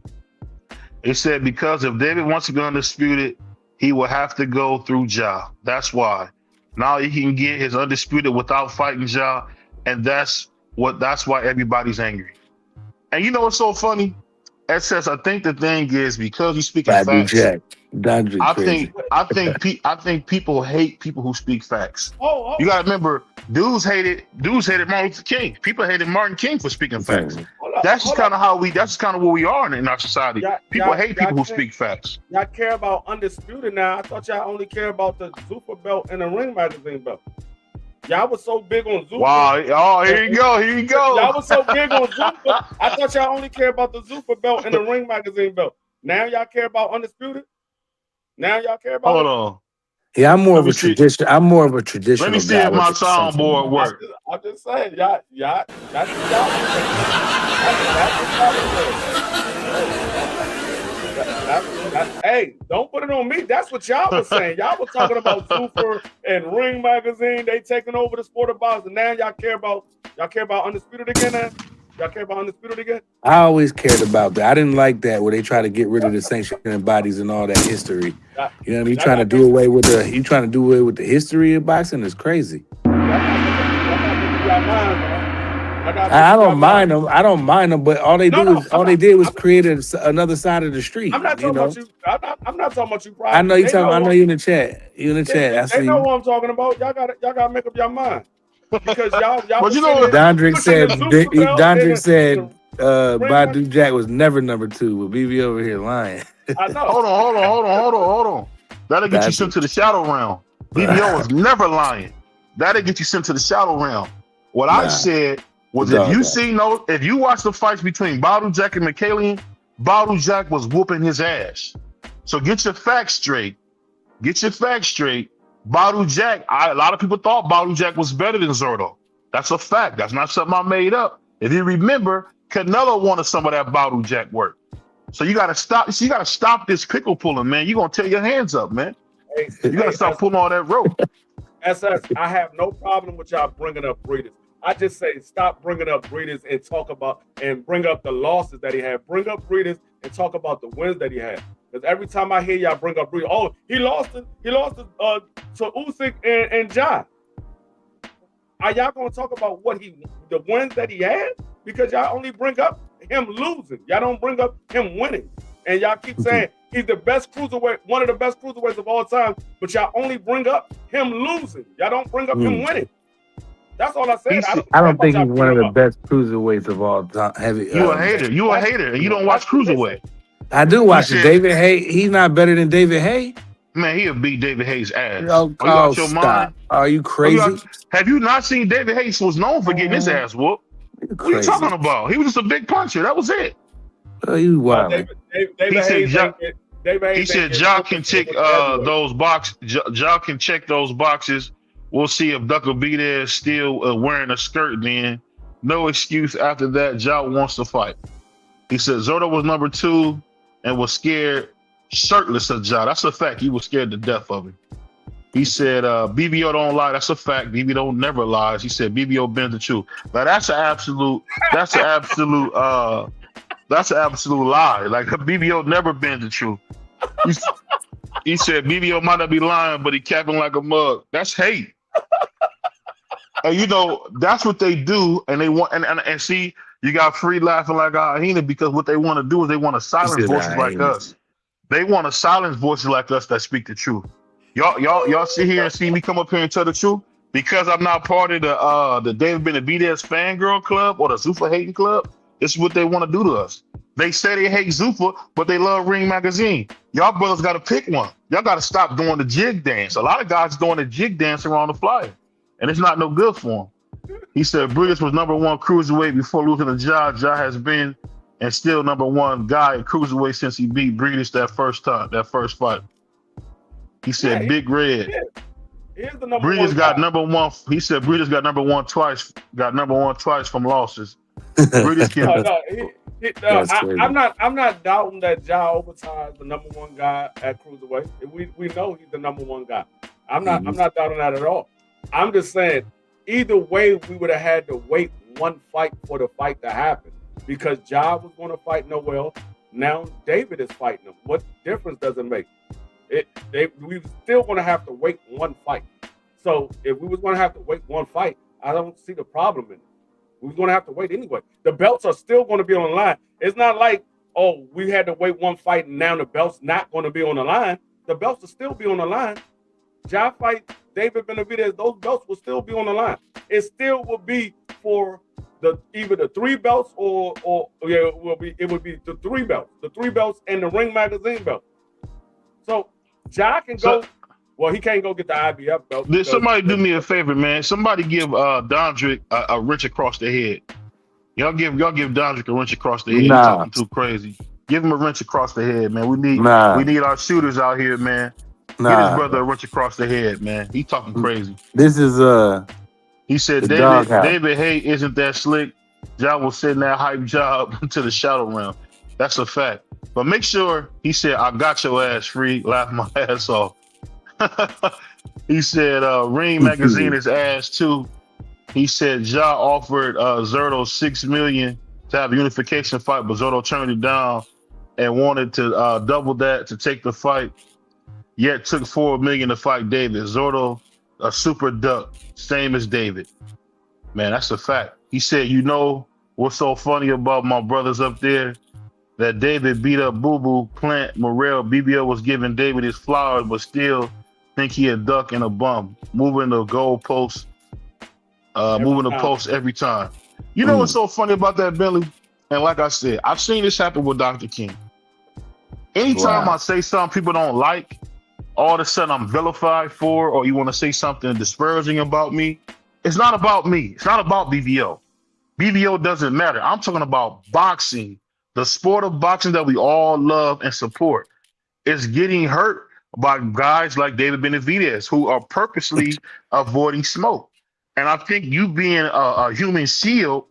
[SPEAKER 5] It said because if David wants to go undisputed, he will have to go through Ja. That's why. Now he can get his undisputed without fighting Ja, and that's why everybody's angry. And you know what's so funny? SS, I think the thing is because you speak facts. I think people hate people who speak facts. You gotta remember, dudes hated Martin Luther King. People hated Martin King for speaking facts. That's just kind of where we are in our society. People hate people who speak facts.
[SPEAKER 2] Y'all care about undisputed now. I thought y'all only care about the Zuffa belt and the Ring Magazine belt. Y'all was so big on Zuffa.
[SPEAKER 5] Wow. Oh, here you go.
[SPEAKER 2] Y'all was so big on Zuffa. I thought y'all only care about the Zuffa belt and the Ring Magazine belt. Now y'all care about undisputed? Now y'all care about
[SPEAKER 5] Hold on.
[SPEAKER 1] Yeah, I'm more of a traditional
[SPEAKER 5] Let me see if my soundboard works.
[SPEAKER 2] I'm just saying, y'all. Hey, don't put it on me. That's what y'all was saying. Y'all was talking about Zuffa and Ring Magazine. They taking over the sport of boxing. Now y'all care about undisputed again. Now? Y'all care about undisputed again?
[SPEAKER 1] I always cared about that. I didn't like that where they try to get rid of the sanctioning bodies and all that history. You know what I mean? Trying to do away with the history of boxing is crazy. I don't mind them. I don't mind them, but all they did was create another side of the street.
[SPEAKER 2] I'm not talking about you. I'm not talking about you. Private.
[SPEAKER 1] I know you talking. I know you in the chat. You in the chat.
[SPEAKER 2] They know what I'm talking about. Y'all gotta make up your mind because y'all.
[SPEAKER 5] But you know what?
[SPEAKER 1] Dondrick said Badu Jack was never number 2. But BB over here lying.
[SPEAKER 2] I know.
[SPEAKER 5] Hold on. That'll get you sent to the shadow round. BBO was never lying. That'll get you sent to the shadow round. What I said was if you watch the fights between Badu Jack and McKalian, Badu Jack was whooping his ass. So get your facts straight. Badu Jack, a lot of people thought Badu Jack was better than Zordo. That's a fact. That's not something I made up. If you remember, Canelo wanted some of that Badu Jack work. So you gotta stop. You gotta stop this pickle pulling, man. You're gonna tear your hands up, man. You gotta stop pulling all that rope.
[SPEAKER 2] SS, I have no problem with y'all bringing up Breeders. I just say stop bringing up Breeders and bring up the losses that he had. Bring up Breeders and talk about the wins that he had. Because every time I hear y'all bring up Breeders, oh, he lost to Usyk and Jai. Are y'all gonna talk about the wins that he had? Because y'all only bring up him losing. Y'all don't bring up him winning. And y'all keep saying he's the best cruiserweight, one of the best cruiserweights of all time, but y'all only bring up him losing. Y'all don't bring up him winning. That's all I said.
[SPEAKER 1] I don't think he's one of the
[SPEAKER 2] best.
[SPEAKER 1] best cruiserweights of all time.
[SPEAKER 5] You a hater. You a hater, and you don't watch Cruiserweight.
[SPEAKER 1] I do watch it.
[SPEAKER 5] said-
[SPEAKER 1] David Hay. He's not better than David Hay.
[SPEAKER 5] Man, he'll beat David Hayes' ass.
[SPEAKER 1] Oh,
[SPEAKER 5] Are you out your
[SPEAKER 1] stop.
[SPEAKER 5] mind?
[SPEAKER 1] Are you crazy?
[SPEAKER 5] Have you not seen David Hayes was known for getting his ass whooped? What are you talking about? He was just a big puncher. That was it.
[SPEAKER 1] Oh, you wild.
[SPEAKER 5] He said Ja can check those boxes. Ja can check those boxes. We'll see if Duck will be there still wearing a skirt then. No excuse after that. Ja wants to fight. He said Zotto was number 2 and was scared shirtless of Ja. That's a fact. He was scared to death of him. He said BBO don't lie. That's a fact. BBO never lies. He said BBO bends the truth. Now that's an absolute lie. Like BBO never bends the truth. He said BBO might not be lying, but he capping like a mug. That's hate. And you know, that's what they do, and they want and see, you got Free laughing like a hyena because what they want to do is they want to silence voices like us. They want to silence voices like us that speak the truth. Y'all sit here and see me come up here and tell the truth because I'm not part of the David Benavidez fangirl club or the Zuffa hating club. This is what they want to do to us. They say they hate Zuffa, but they love Ring Magazine. Y'all brothers got to pick one. Y'all got to stop doing the jig dance. A lot of guys doing the jig dance around the flyer, and it's not no good for them. He said Brutus was number 1 cruiserweight before losing to Ja. Ja has been and still number 1 guy in cruiserweight since he beat Brutus that first fight. He said Big Red.
[SPEAKER 2] Here's the number
[SPEAKER 5] Brutus
[SPEAKER 2] 1
[SPEAKER 5] got
[SPEAKER 2] guy.
[SPEAKER 5] number 1. He said Brutus got number 1 twice. Got number 1 twice from losses. Brutus can.
[SPEAKER 2] I'm not doubting that Jai Opetaia is the number 1 guy at cruiserweight. We know he's the number 1 guy. I'm not doubting that at all. I'm just saying, either way, we would have had to wait one fight for the fight to happen because Jai was going to fight Noel. Now David is fighting him. What difference does it make? We were still going to have to wait one fight. So if we was going to have to wait one fight, I don't see the problem in it. We was going to have to wait anyway. The belts are still going to be on the line. It's not like, oh, we had to wait one fight and now the belt's not going to be on the line. The belts will still be on the line. Ja fight David Benavidez, those belts will still be on the line. It still will be for either the 3 belts or it would be the 3 belts and the Ring Magazine belt. So Ja can go. Well, he can't go get the IBF belt.
[SPEAKER 5] Did somebody do me a favor, man? Somebody give Dondrick a wrench across the head. Y'all give Dondrick a wrench across the head. Nah. He's talking too crazy. Give him a wrench across the head, man. We need our shooters out here, man. Get his brother a wrench across the head, man. He talking crazy.
[SPEAKER 1] This is
[SPEAKER 5] He said David Hay isn't that slick. Ja will send that hype job to the shadow realm. That's a fact. But make sure, he said, I got your ass Free. Laugh my ass off. He said Ring Magazine is ass too. He said Ja offered Zotto $6 million to have a unification fight, but Zotto turned it down and wanted to double that to take the fight. Yet took $4 million to fight David. Zotto, a super duck, same as David. Man, that's a fact. He said, you know what's so funny about my brothers up there? That David beat up Boo Boo, Plant, Morrell. BBO was giving David his flowers, but still think he a duck and a bum. Moving the goalposts, moving the post every time. You know what's so funny about that, Billy? And like I said, I've seen this happen with Dr. King. Anytime I say something people don't like, all of a sudden I'm vilified for, or you want to say something disparaging about me. It's not about me. It's not about BBO. BBO doesn't matter. I'm talking about boxing, the sport of boxing that we all love and support. Is getting hurt by guys like David Benavidez who are purposely avoiding smoke. And I think you being a human shield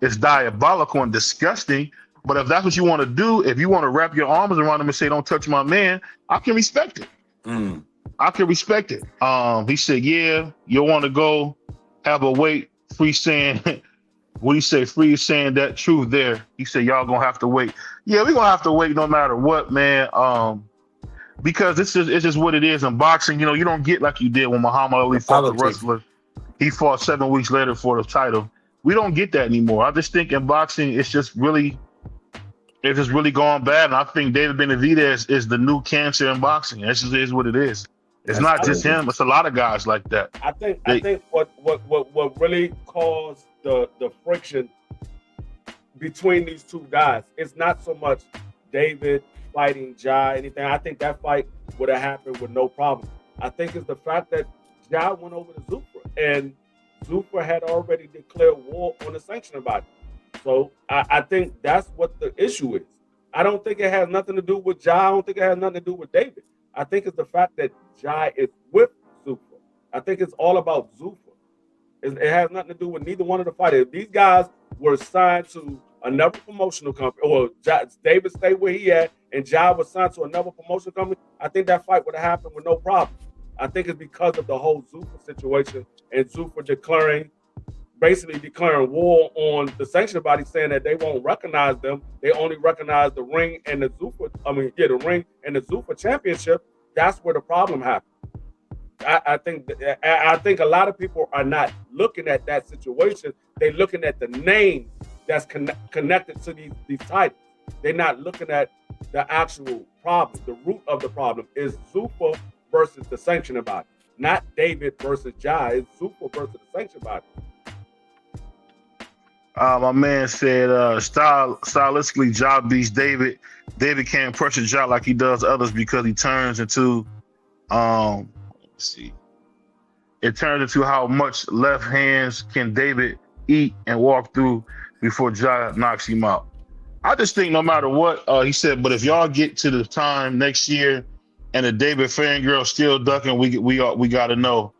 [SPEAKER 5] is diabolical and disgusting. But if that's what you want to do, if you want to wrap your arms around him and say, don't touch my man, I can respect it. I can respect it. He said, yeah, you'll want to go have a wait. Free saying, what do you say? Free is saying that truth there. He said, y'all gonna have to wait. Yeah, we're gonna have to wait no matter what, man. Because it's just what it is in boxing. You know, you don't get like you did when Muhammad Ali fought the wrestler. He fought 7 weeks later for the title. We don't get that anymore. I just think in boxing, it's just really gone bad. And I think David Benavidez is the new cancer in boxing. That just is what it is. It's
[SPEAKER 1] That's
[SPEAKER 5] not just
[SPEAKER 1] crazy.
[SPEAKER 5] him. It's a lot of guys like that.
[SPEAKER 2] I think what really caused the friction between these two guys, it's not so much David fighting Jai, anything. I think that fight would have happened with no problem. I think it's the fact that Jai went over to Zufra, and Zufra had already declared war on the sanctioning body. So I think that's what the issue is. I don't think it has nothing to do with Jai. I don't think it has nothing to do with David. I think it's the fact that Jai is with Zufra. I think it's all about Zufra. It has nothing to do with neither one of the fighters. These guys were signed to another promotional company, or David stayed where he at, and Jai was signed to another promotional company, I think that fight would have happened with no problem. I think it's because of the whole Zufra situation and Zufra basically declaring war on the sanctioning body, saying that they won't recognize them. They only recognize the ring and the Zufra. The ring and the Zufra championship. That's where the problem happened. I think a lot of people are not looking at that situation. They're looking at the name that's connected to these titles. They're not looking at the actual problem. The root of the problem is Zufra versus the sanctioning body, not David versus Jai. It's Zufra versus the sanctioning body.
[SPEAKER 5] My man said, stylistically, Jai beats David. David can't pressure Jai like he does others because he turns into, let's see, it turns into how much left hands can David eat and walk through before Jai knocks him out. I just think no matter what, he said, but if y'all get to the time next year and the David fangirl still ducking, we got to know.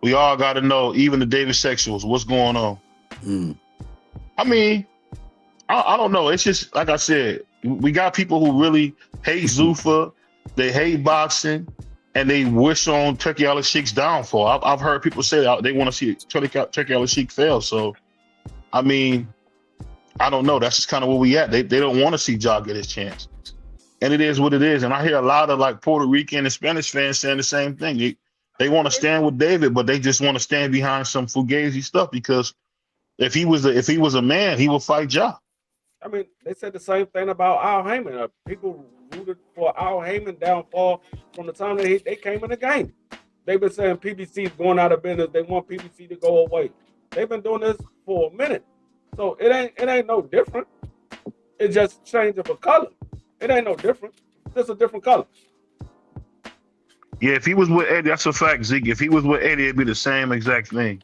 [SPEAKER 5] We all got to know, even the David sexuals, what's going on. I mean, I don't know. It's just, like I said, we got people who really hate Zuffa, they hate boxing, and they wish on Turkey Al Sheikh's downfall. I've heard people say that they want to see Turkey Al Sheikh fail. So, I mean, I don't know. That's just kind of where we at. They don't want to see Jai get his chance. And it is what it is. And I hear a lot of like Puerto Rican and Spanish fans saying the same thing. They want to stand with David, but they just want to stand behind some fugazi stuff because if he was a man, he would fight Jai.
[SPEAKER 2] I mean, they said the same thing about Al Heyman. People rooted for Al Heyman downfall from the time that they came in the game. They've been saying PBC is going out of business. They want PBC to go away. They've been doing this for a minute. So it ain't no different. It just change of a color. It ain't no different. It's just a different color.
[SPEAKER 5] Yeah, if he was with Eddie, that's a fact, Zeke. If he was with Eddie, it'd be the same exact thing.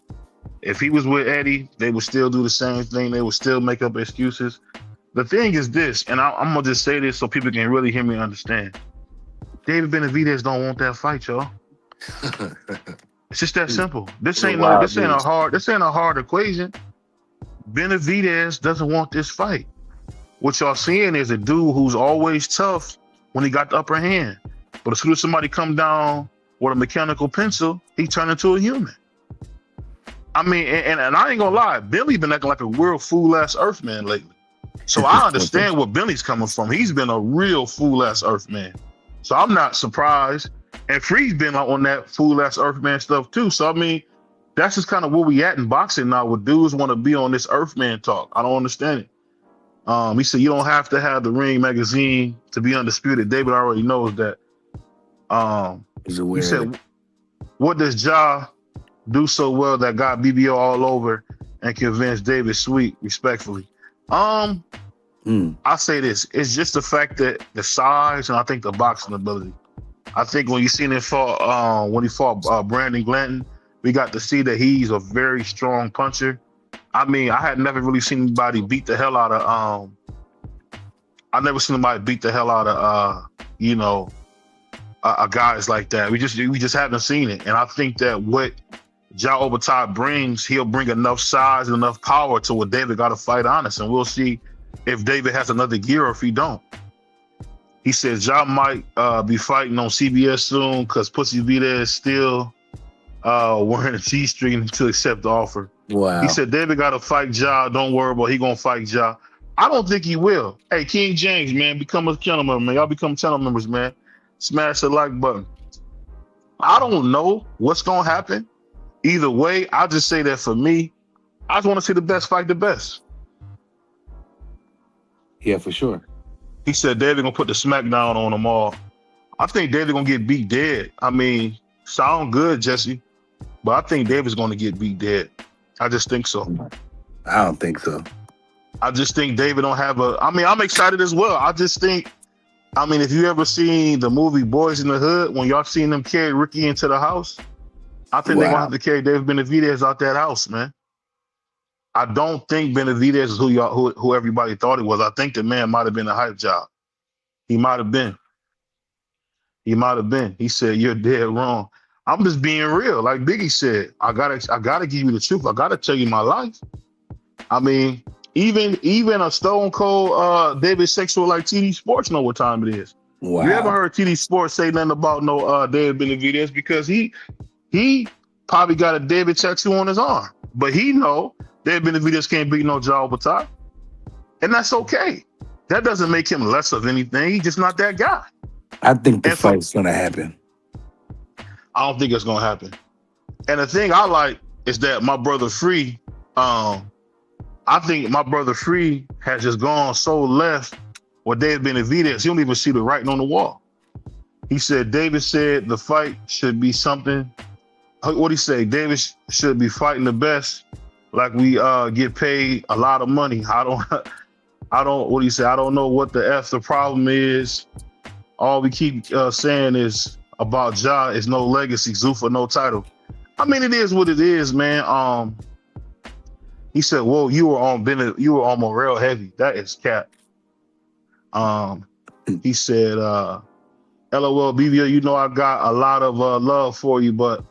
[SPEAKER 5] If he was with Eddie, they would still do the same thing. They would still make up excuses. The thing is this, and I'm going to just say this so people can really hear me and understand. David Benavidez don't want that fight, y'all. It's just that simple. This ain't a hard equation. Benavidez doesn't want this fight. What y'all seeing is a dude who's always tough when he got the upper hand. But as soon as somebody come down with a mechanical pencil, he turned into a human. I mean, and I ain't gonna lie, Billy been acting like a real fool-ass Earthman lately. So I understand where Billy's coming from. He's been a real fool-ass Earthman. So I'm not surprised. And Free's been on that fool-ass Earthman stuff too. So I mean, that's just kind of where we at in boxing now, where dudes want to be on this Earthman talk. I don't understand it. He said you don't have to have the Ring magazine to be undisputed. David already knows that. He said, what does Ja do so well that got BBO all over and convinced David Sweet respectfully? I say this, it's just the fact that the size and I think the boxing ability. I think when you seen him fought when he fought Brandon Glanton, we got to see that he's a very strong puncher. I mean, I had never really seen anybody beat the hell out of guys like that. We just haven't seen it. And I think that what Jai Opetaia brings, he'll bring enough size and enough power to what David got to fight honest. And we'll see if David has another gear or if he don't. He says Jai might be fighting on CBS soon because Pussy Vita is still wearing a G-string to accept the offer.
[SPEAKER 1] Wow.
[SPEAKER 5] He said David got to fight Jai. Don't worry about he gonna fight Jai. I don't think he will. Hey, King James, man, become a channel member, man. Y'all become channel members, man. Smash the like button. I don't know what's gonna happen. Either way, I'll just say that for me, I just want to see the best fight the best.
[SPEAKER 1] Yeah, for sure.
[SPEAKER 5] He said David gonna put the smackdown on them all. I think David gonna get beat dead. I mean, Sound good, Jesse. But I think David's going to get beat dead. I just think so.
[SPEAKER 1] I don't think so.
[SPEAKER 5] I just think David don't have a. I mean, I'm excited as well. I just think. I mean, if you ever seen the movie Boys in the Hood, when y'all seen them carry Ricky into the house, I think they're gonna have to carry David Benavidez out that house, man. I don't think Benavidez is who everybody thought he was. I think the man might have been a hype job. He might have been. He might have been. He said, "You're dead wrong." I'm just being real, like Biggie said. I gotta give you the truth. I gotta tell you my life. I mean, even a Stone Cold David sexual like TD Sports know what time it is.
[SPEAKER 1] Wow.
[SPEAKER 5] You haven't heard TD Sports say nothing about no David Benavidez because he probably got a David tattoo on his arm, but he know David Benavidez can't beat no Jai Opetaia, and that's okay. That doesn't make him less of anything. He's just not that guy.
[SPEAKER 1] I think the fight's gonna happen.
[SPEAKER 5] I don't think it's gonna happen. And the thing I like is that my brother Free, I think my brother Free has just gone so left with David Benavidez. He don't even see the writing on the wall. He said David said the fight should be something. What he say? David should be fighting the best, like we get paid a lot of money. I don't. What he say? I don't know what the problem is. All we keep saying is about Ja is no legacy, Zuffa no title. I mean, it is what it is, man. He said, "Whoa, you were on Morel heavy. That is cap." He said, "LOL, BBO, you know I got a lot of love for you, but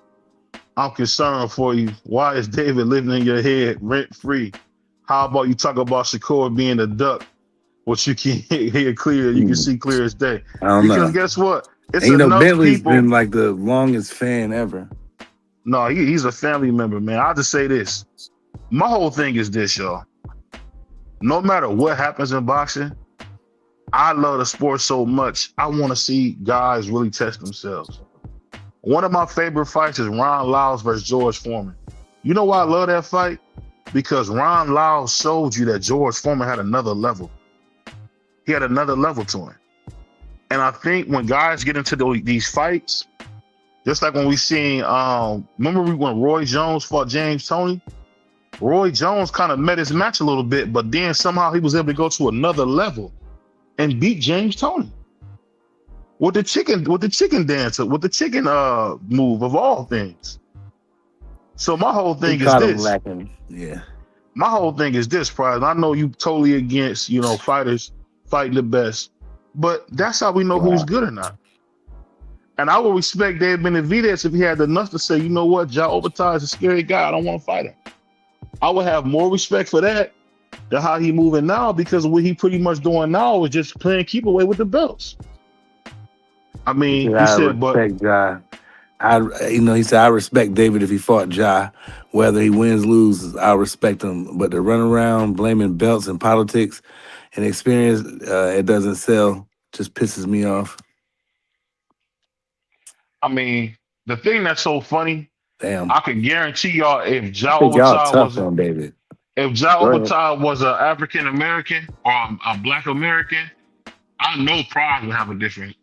[SPEAKER 5] I'm concerned for you. Why is David living in your head rent free? How about you talk about Shakur being a duck, which you can hear clear, you can see clear as day."
[SPEAKER 1] I don't know.
[SPEAKER 5] Because guess what? It's
[SPEAKER 1] and,
[SPEAKER 5] enough
[SPEAKER 1] Bentley's
[SPEAKER 5] people.
[SPEAKER 1] been like the longest fan ever.
[SPEAKER 5] No, he's a family member, man. I'll just say this. My whole thing is this, y'all. No matter what happens in boxing, I love the sport so much. I want to see guys really test themselves. One of my favorite fights is Ron Lyles versus George Foreman. You know why I love that fight? Because Ron Lyles showed you that George Foreman had another level. He had another level to him. And I think when guys get into these fights, just like when we seen, remember when Roy Jones fought James Toney? Roy Jones kind of met his match a little bit, but then somehow he was able to go to another level and beat James Toney with the chicken dancer, with the chicken move of all things. So my whole thing is this.
[SPEAKER 1] Yeah.
[SPEAKER 5] My whole thing is this, Prize. I know you totally against, fighters fighting the best, but that's how we know who's good or not. And I would respect David Benavidez if he had enough to say, you know what, Jai Opetaia is a scary guy. I don't want to fight him. I would have more respect for that than how he moving now, because what he pretty much doing now is just playing keep away with the belts. I mean, he said, but
[SPEAKER 1] Ja. He said, I respect David if he fought Ja. Whether he wins, loses, I respect him. But to run around blaming belts and politics and experience, it doesn't sell. Just pisses me off.
[SPEAKER 5] I mean, the thing that's so funny,
[SPEAKER 1] damn,
[SPEAKER 5] I can guarantee y'all if Jai
[SPEAKER 1] Opetaia
[SPEAKER 5] was an African American or a Black American, I know Pride would have a different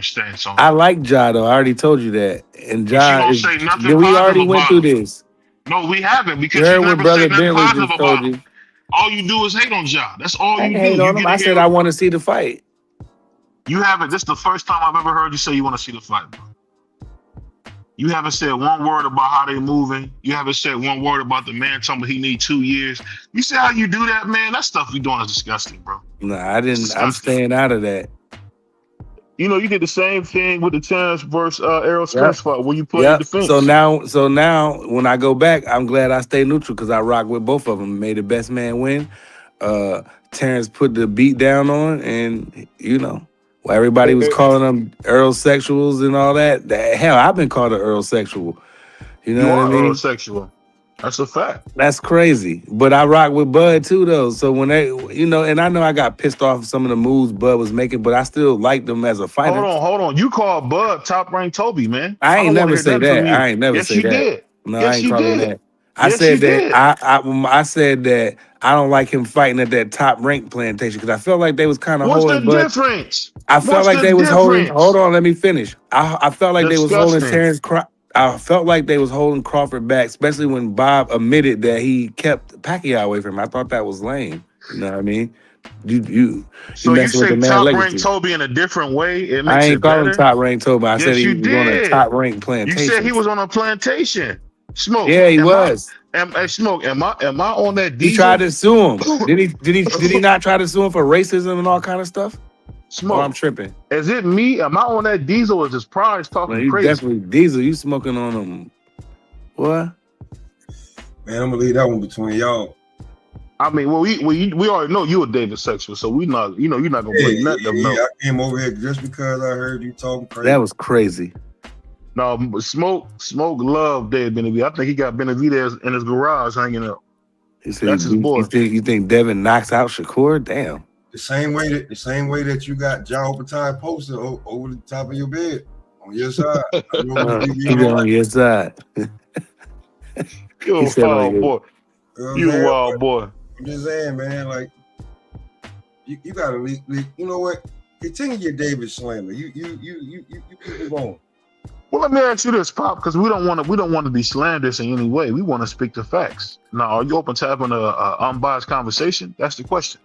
[SPEAKER 5] stance on it.
[SPEAKER 1] I like Ja though. I already told you that. And Ja,
[SPEAKER 5] you don't say nothing
[SPEAKER 1] we already went through this.
[SPEAKER 5] No, we haven't, because
[SPEAKER 1] you
[SPEAKER 5] never say nothing positive about
[SPEAKER 1] you.
[SPEAKER 5] him. All you do is hate on Ja. That's all you do.
[SPEAKER 1] Hate on him. I said I want to see the fight.
[SPEAKER 5] You haven't. This is the first time I've ever heard you say you want to see the fight, bro. You haven't said one word about how they moving. You haven't said one word about the man telling me he need 2 years. You see how you do that, man? That stuff you doing is disgusting, bro.
[SPEAKER 1] No, I didn't. I'm staying out of that.
[SPEAKER 5] You did the same thing with the Terrence versus Errol Spence fight when you played defense.
[SPEAKER 1] So now, when I go back, I'm glad I stay neutral because I rock with both of them. Made the best man win. Terrence put the beat down on, and while everybody was calling them Earl-sexuals and all that. Hell, I've been called an Earl-sexual. You know what I mean?
[SPEAKER 5] Earl-sexual. That's a fact.
[SPEAKER 1] That's crazy. But I rock with Bud too, though. So when they, and I know I got pissed off of some of the moves Bud was making, but I still liked them as a fighter.
[SPEAKER 5] Hold on. You called Bud top-ranked Toby, man.
[SPEAKER 1] I ain't never say that. I ain't never say that.
[SPEAKER 5] Yes, you did.
[SPEAKER 1] No, I ain't calling that. I said that I don't like him fighting at that top rank plantation because I felt like they was kind of holding.
[SPEAKER 5] What's the difference?
[SPEAKER 1] I felt like they was holding. Hold on, let me finish. I felt like they was holding Terrence. I felt like they was holding Crawford back, especially when Bob admitted that he kept Pacquiao away from him. I thought that was lame. You know what I mean? You
[SPEAKER 5] So you
[SPEAKER 1] messing with the
[SPEAKER 5] say
[SPEAKER 1] man
[SPEAKER 5] top rank
[SPEAKER 1] legacy.
[SPEAKER 5] Toby in a different way, it
[SPEAKER 1] I
[SPEAKER 5] makes
[SPEAKER 1] ain't
[SPEAKER 5] it
[SPEAKER 1] call him
[SPEAKER 5] better?
[SPEAKER 1] top rank Toby. I said
[SPEAKER 5] Yes,
[SPEAKER 1] he
[SPEAKER 5] you
[SPEAKER 1] was on a
[SPEAKER 5] did.
[SPEAKER 1] top rank
[SPEAKER 5] You said he
[SPEAKER 1] plantation.
[SPEAKER 5] was on a plantation. Smoke.
[SPEAKER 1] Yeah, he
[SPEAKER 5] Am I
[SPEAKER 1] was.
[SPEAKER 5] Smoke, am I on that
[SPEAKER 1] He tried
[SPEAKER 5] diesel?
[SPEAKER 1] to sue him. Did he not try to sue him for racism and all kind of stuff? Or I'm
[SPEAKER 5] Smoke.
[SPEAKER 1] tripping.
[SPEAKER 5] Is it me? Am I on that diesel or is this prize
[SPEAKER 1] Man,
[SPEAKER 5] talking
[SPEAKER 1] you
[SPEAKER 5] crazy?
[SPEAKER 1] definitely Diesel. You smoking on him. What?
[SPEAKER 6] Man, I'm gonna leave that one between y'all.
[SPEAKER 5] I mean, well, we already know you a David sexual, so we not, you're not gonna bring nothing up. No,
[SPEAKER 6] I came over here just because I heard you talking crazy.
[SPEAKER 1] That was crazy.
[SPEAKER 5] no, Smoke love David Benavidez. I think he got Benavidez in his garage hanging out.
[SPEAKER 1] He said,
[SPEAKER 5] That's his boy.
[SPEAKER 1] You think Devin knocks out Shakur? Damn.
[SPEAKER 6] The same way that you got Jai Opetaia posted over the top of your bed on your side. I know
[SPEAKER 1] Keep it on your side.
[SPEAKER 5] You
[SPEAKER 1] He
[SPEAKER 5] a
[SPEAKER 1] said on
[SPEAKER 5] wild
[SPEAKER 1] your-
[SPEAKER 5] boy. You a wild boy.
[SPEAKER 6] I'm just saying, man, like you gotta leave. You know what? Continue your David slander. You keep it going.
[SPEAKER 5] Well, let me ask you this, Pop, because we don't want to be slanderous in any way. We want to speak the facts. Now, are you open to having a unbiased conversation? That's the question.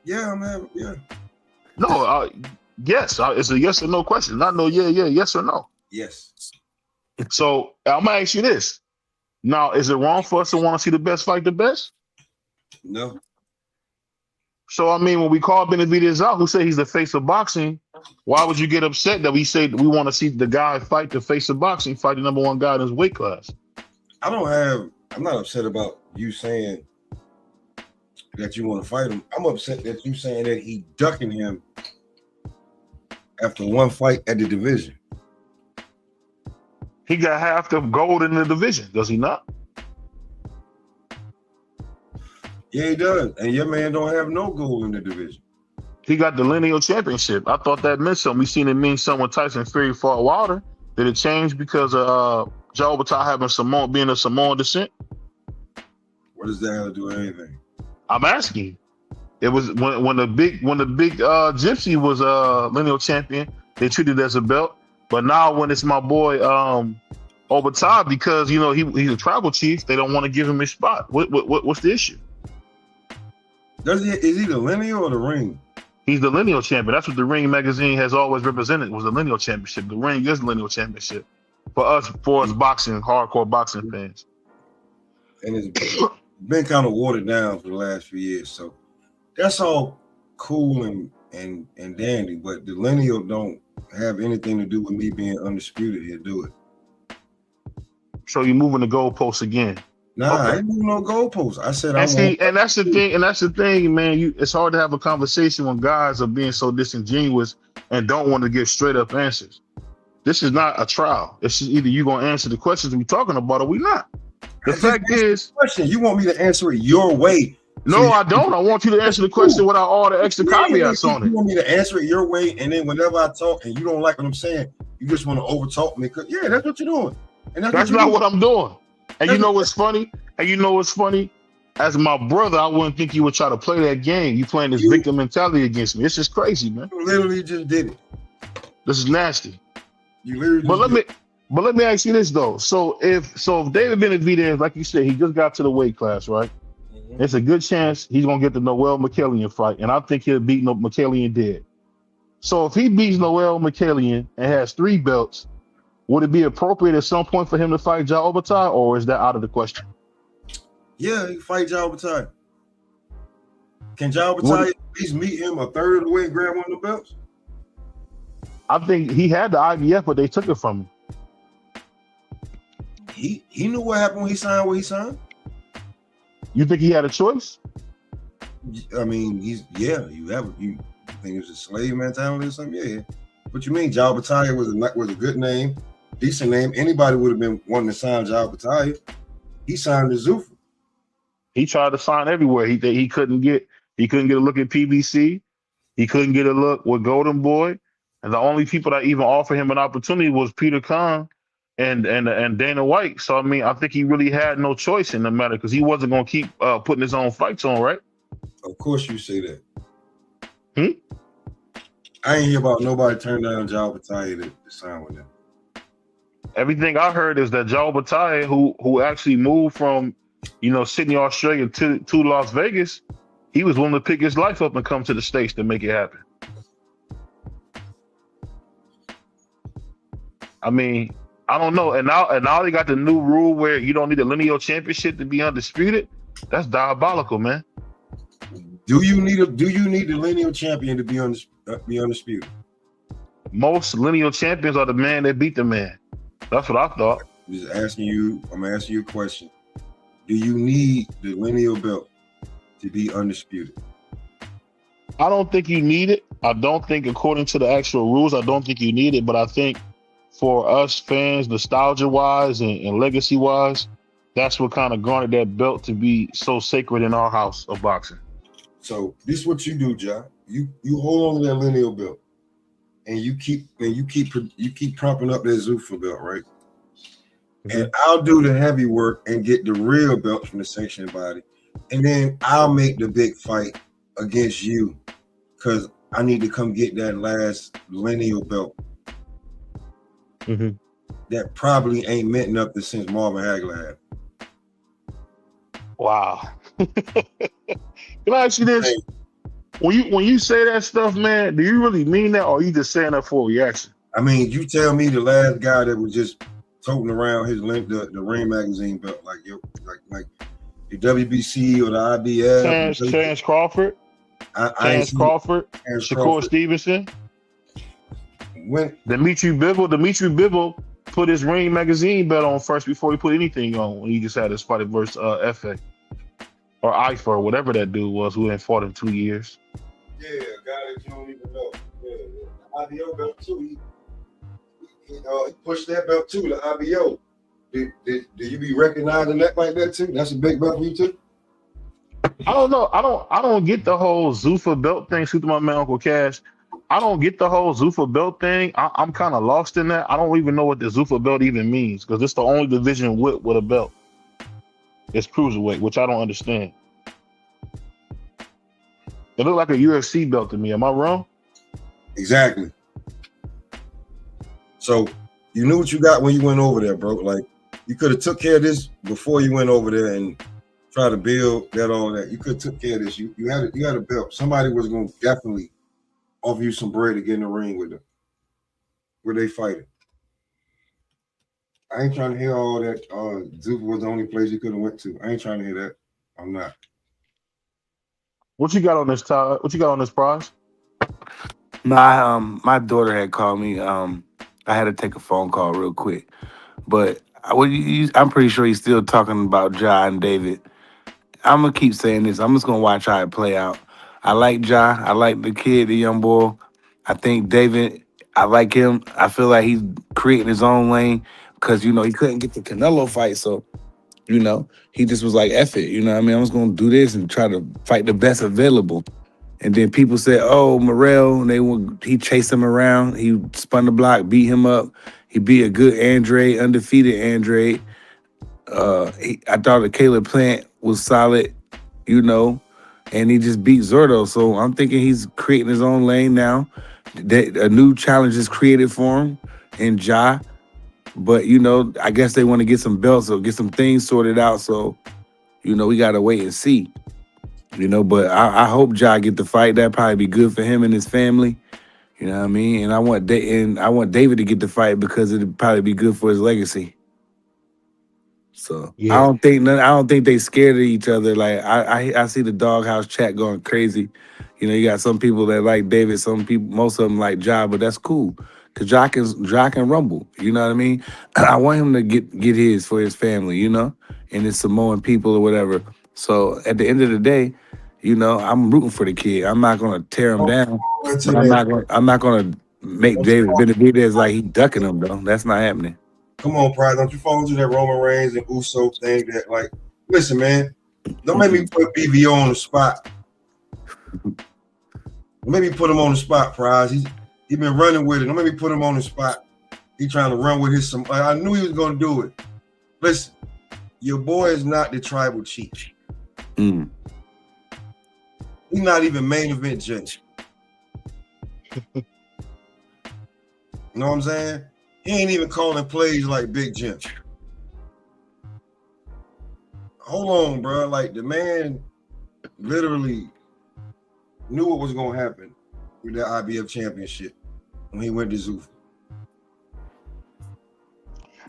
[SPEAKER 6] Yeah, man. Yeah.
[SPEAKER 5] No, yes. It's a yes or no question. Not no yes or no.
[SPEAKER 6] Yes.
[SPEAKER 5] So I'm gonna ask you this. Now, is it wrong for us to want to see the best fight the best?
[SPEAKER 6] No.
[SPEAKER 5] So I mean, when we call Benavidez out, who said he's the face of boxing, why would you get upset that we say we want to see the guy fight the face of boxing, fight the number one guy in his weight class?
[SPEAKER 6] I'm not upset about you saying that you want to fight him. I'm upset that you saying that he ducking him after one fight at the division.
[SPEAKER 5] He got half the gold in the division, does he not?
[SPEAKER 6] Yeah, he does. And your man don't have no gold in the division.
[SPEAKER 5] He got the lineal championship. I thought that meant something. We seen it mean something when Tyson Fury fought Wilder. Did it change because of Jai Opetaia being of Samoan descent?
[SPEAKER 6] What does that have to do with anything?
[SPEAKER 5] I'm asking. It was when the big Gypsy was lineal champion, they treated it as a belt. But now when it's my boy Opetaia, because he's a tribal chief, they don't want to give him his spot. What's the issue?
[SPEAKER 6] Is he the lineal or the ring?
[SPEAKER 5] He's the lineal champion. That's what the Ring magazine has always represented, was the lineal championship. The Ring is the lineal championship for us boxing, hardcore boxing fans.
[SPEAKER 6] And it's been kind of watered down for the last few years. So that's all cool and dandy, but the lineal don't have anything to do with me being undisputed here, do it.
[SPEAKER 5] So you're moving the goalposts again.
[SPEAKER 6] Nah,
[SPEAKER 5] Okay.
[SPEAKER 6] I ain't moving no goalposts. I said
[SPEAKER 5] And that's the thing, man. It's hard to have a conversation when guys are being so disingenuous and don't want to give straight up answers. This is not a trial. This is either you gonna answer the questions we're talking about or we not. The fact is,
[SPEAKER 6] question. You want me to answer it your way?
[SPEAKER 5] no, I don't. I want you to answer the question without all the extra caveats on
[SPEAKER 6] You
[SPEAKER 5] it.
[SPEAKER 6] want me to answer it your way, and then whenever I talk and you don't like what I'm saying, you just want to overtalk me. Yeah, that's what you're doing. And
[SPEAKER 5] That's not what I'm doing. And you know what's funny? As my brother, I wouldn't think you would try to play that game. You playing this victim mentality against me. It's just crazy, man.
[SPEAKER 6] You literally just did it.
[SPEAKER 5] This is nasty.
[SPEAKER 6] You literally.
[SPEAKER 5] But let me ask you this though. So if David Benavidez, like you said, he just got to the weight class, right?
[SPEAKER 6] Mm-hmm.
[SPEAKER 5] It's a good chance he's gonna get the Noel McKellian fight, and I think he'll beat McKellian dead. So if he beats Noel McKellian and has 3 belts, would it be appropriate at some point for him to fight Jai Opetaia, or is that out of the question?
[SPEAKER 6] Yeah, he fight Jai Opetaia. Can Jai Opetaia at least meet him a third of the way and grab one of the belts?
[SPEAKER 5] I think he had the IBF, but they took it from him.
[SPEAKER 6] He knew what happened when he signed what he signed.
[SPEAKER 5] You think he had a choice?
[SPEAKER 6] I mean, you think it was a slave mentality or something? Yeah. What you mean? Jai Opetaia was a good name, decent name. Anybody would have been wanting to sign Jai Opetaia. He signed the Zuffa.
[SPEAKER 5] He tried to sign everywhere. He couldn't get a look at PBC. He couldn't get a look with Golden Boy, and the only people that even offered him an opportunity was Peter Khan and Dana White. So I mean, I think he really had no choice in the matter because he wasn't going to keep putting his own fights on, right?
[SPEAKER 6] Of course, you say that.
[SPEAKER 5] Hmm?
[SPEAKER 6] I ain't hear about nobody turn down Jai Opetaia to sign with him.
[SPEAKER 5] Everything I heard is that Jai Opetaia, who actually moved from, Sydney, Australia to Las Vegas, he was willing to pick his life up and come to the States to make it happen. I mean, I don't know. And now they got the new rule where you don't need a lineal championship to be undisputed. That's diabolical, man.
[SPEAKER 6] Do you need the lineal champion to be undisputed?
[SPEAKER 5] Most lineal champions are the man that beat the man. That's what I thought.
[SPEAKER 6] I'm asking you a question. Do you need the lineal belt to be undisputed?
[SPEAKER 5] I don't think you need it. I don't think, according to the actual rules, I don't think you need it. But I think for us fans, nostalgia-wise and legacy-wise, that's what kind of garnered that belt to be so sacred in our house of boxing. So
[SPEAKER 6] this is what you do, Jai. You hold on to that lineal belt, and you keep propping up that Zuffa belt, right? Mm-hmm. And I'll do the heavy work and get the real belt from the sanctioning body, and then I'll make the big fight against you because I need to come get that last lineal belt. Mm-hmm. That probably ain't meant nothing since Marvin Hagler had.
[SPEAKER 5] Wow. Can I ask you this? When you say that stuff, man, do you really mean that, or are you just saying that for a reaction?
[SPEAKER 6] I mean, you tell me the last guy that was just toting around his the Ring magazine belt like the WBC or the IBF.
[SPEAKER 5] Chance Crawford. Shakur Stevenson.
[SPEAKER 6] When
[SPEAKER 5] Dimitri Bivol put his Ring magazine belt on first before he put anything on when he just had his fight versus FA or IFA or whatever that dude was who hadn't fought in 2 years.
[SPEAKER 6] Yeah, a guy that you don't even know. Yeah. The IBO belt too. He pushed that belt too, the IBO. Did you be recognizing that like that too? That's a big belt for you too?
[SPEAKER 5] I don't know. I don't get the whole Zuffa belt thing. Shoot to my man Uncle Cash. I don't get the whole Zuffa belt thing. I'm kind of lost in that. I don't even know what the Zuffa belt even means because it's the only division with a belt. It's cruiserweight, which I don't understand. It looked like a UFC belt to me. Am I wrong?
[SPEAKER 6] Exactly. So you knew what you got when you went over there, bro. Like you could have took care of this before you went over there and try to build that all that. You could have took care of this. You had a belt. Somebody was going to definitely offer you some bread to get in the ring with them. Where they fighting. I ain't trying to hear all that. Zuffa was the only place you could have went to. I ain't trying to hear that. I'm not.
[SPEAKER 5] What you got on this, Todd? What you got on this prize?
[SPEAKER 1] My daughter had called me. I had to take a phone call real quick, but I'm pretty sure he's still talking about Jai and David. I'm gonna keep saying this. I'm just gonna watch how it play out. I like Jai. I like the kid, the young boy. I think David. I like him. I feel like he's creating his own lane because he couldn't get the Canelo fight, so he just was like, F it. I mean, I'm just gonna do this and try to fight the best available. And then people said, "Oh, Morrell," he chased him around. He spun the block, beat him up. He beat a good Andre, undefeated Andre. I thought that Caleb Plant was solid, and he just beat Zurdo. So I'm thinking he's creating his own lane now. A new challenge is created for him in Jai. But, I guess they want to get some belts or get some things sorted out. So, we got to wait and see. But I hope Jai get the fight. That'd probably be good for him and his family. You know what I mean? And I want David to get the fight because it'd probably be good for his legacy. So yeah. I don't think they scared of each other. Like I see the Doghouse chat going crazy. You got some people that like David, some people, most of them like Jai, but that's cool. Cause Jai can rumble. You know what I mean? I want him to get his for his family, and his Samoan people or whatever. So at the end of the day, I'm rooting for the kid. I'm not gonna tear him down. I'm not gonna make David Benavidez like he ducking him though. That's not happening.
[SPEAKER 6] Come on, Pride. Don't you fall into that Roman Reigns and Uso thing that, like, listen, man, don't make me put BVO on the spot. Maybe put him on the spot, Prize. He been running with it. Don't make me put him on the spot. He trying to run with his. I knew he was going to do it. Listen, your boy is not the tribal chief. He's not even main event judge. You know what I'm saying? He ain't even calling plays like Big Jim. Hold on, bro. Like the man literally knew what was gonna happen with that IBF championship when he went to Zuffa.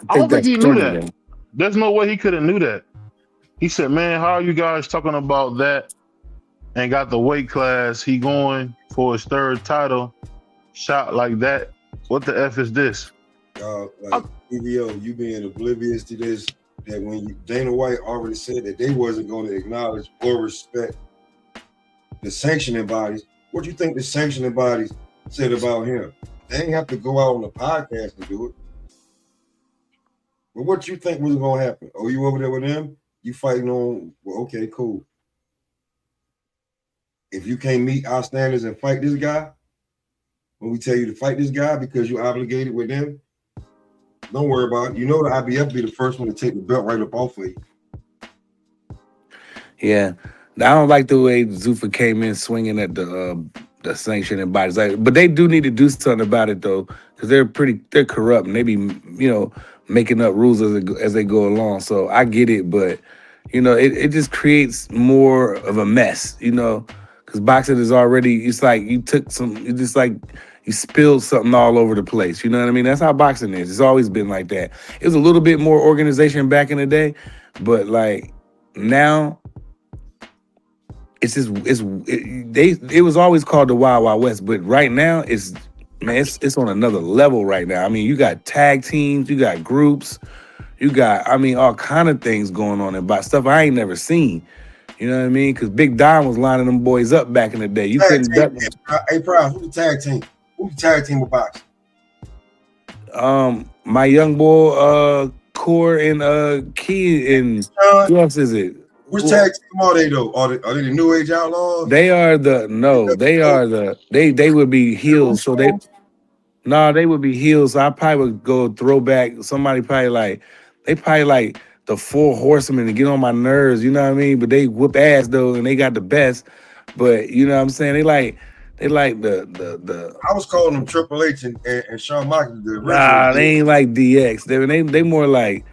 [SPEAKER 5] I don't think
[SPEAKER 1] that's
[SPEAKER 5] he knew
[SPEAKER 1] corny,
[SPEAKER 5] that. There's no way he could have knew that. He said, "Man, how are you guys talking about that?" And got the weight class. He going for his third title shot like that. What the F is this?
[SPEAKER 6] Like EVO, you being oblivious to this, that when Dana White already said that they wasn't going to acknowledge or respect the sanctioning bodies, what do you think the sanctioning bodies said about him? They didn't have to go out on the podcast to do it. But what you think was going to happen? Oh, you over there with them? You fighting on, well, okay, cool. If you can't meet our standards and fight this guy, when we tell you to fight this guy because you're obligated with them, don't worry about it. You know the IBF be the first one to take the belt right up off of you.
[SPEAKER 1] Yeah, I don't like the way Zuffa came in swinging at the sanctioning bodies. Like, but they do need to do something about it though, because they're corrupt and they be making up rules as they go along. So I get it, but it just creates more of a mess. Because boxing is already, it's like you spilled something all over the place. You know what I mean? That's how boxing is. It's always been like that. It was a little bit more organization back in the day, but like now, it was always called the Wild Wild West, but right now it's on another level right now. I mean, you got tag teams, you got groups, you got all kind of things going on about stuff I ain't never seen. You know what I mean? Because Big Don was lining them boys up back in the day. You couldn't duck them.
[SPEAKER 6] Hey, Prize, who's the tag team? Who's the tag team with boxing?
[SPEAKER 1] My young boy, Core and Key and who else is it?
[SPEAKER 6] Which tag team are they though? Are they the New Age Outlaws?
[SPEAKER 1] They would be heels. So they would be heels. So I probably would go throwback. Somebody probably like the Four Horsemen to get on my nerves, you know what I mean? But they whoop ass though, and they got the best. But you know what I'm saying? They like the
[SPEAKER 6] I was calling them Triple H and Shawn Michaels.
[SPEAKER 1] They ain't like DX. They more like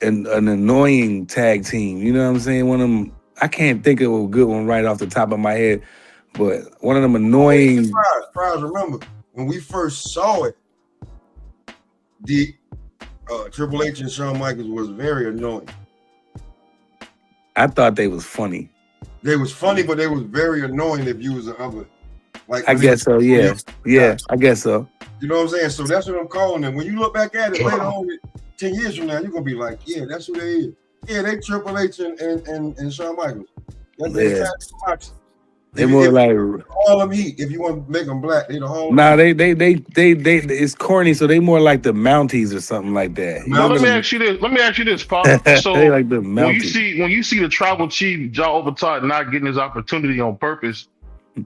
[SPEAKER 1] an annoying tag team. You know what I'm saying? One of them, I can't think of a good one right off the top of my head, but one of them annoying.
[SPEAKER 6] Prize, remember when we first saw it, the Triple H and Shawn Michaels was very annoying.
[SPEAKER 1] I thought they was funny.
[SPEAKER 6] They was funny, but they was very annoying if you was the other. Like
[SPEAKER 1] I guess so, yeah. I guess so.
[SPEAKER 6] You know what I'm saying? So that's what I'm calling them. When you look back at it later on, 10 years from now, you're gonna be like, yeah, that's who they is. Yeah, they Triple H and Shawn Michaels. That's
[SPEAKER 1] They more like
[SPEAKER 6] all them heat. If you want to make them black, they the whole.
[SPEAKER 1] Nah, they it's corny, so they more like the Mounties or something like that.
[SPEAKER 5] Now let me ask you this, Paul. So
[SPEAKER 1] they like the Mounties.
[SPEAKER 5] when you see the tribal chief Jai Opetaia not getting his opportunity on purpose,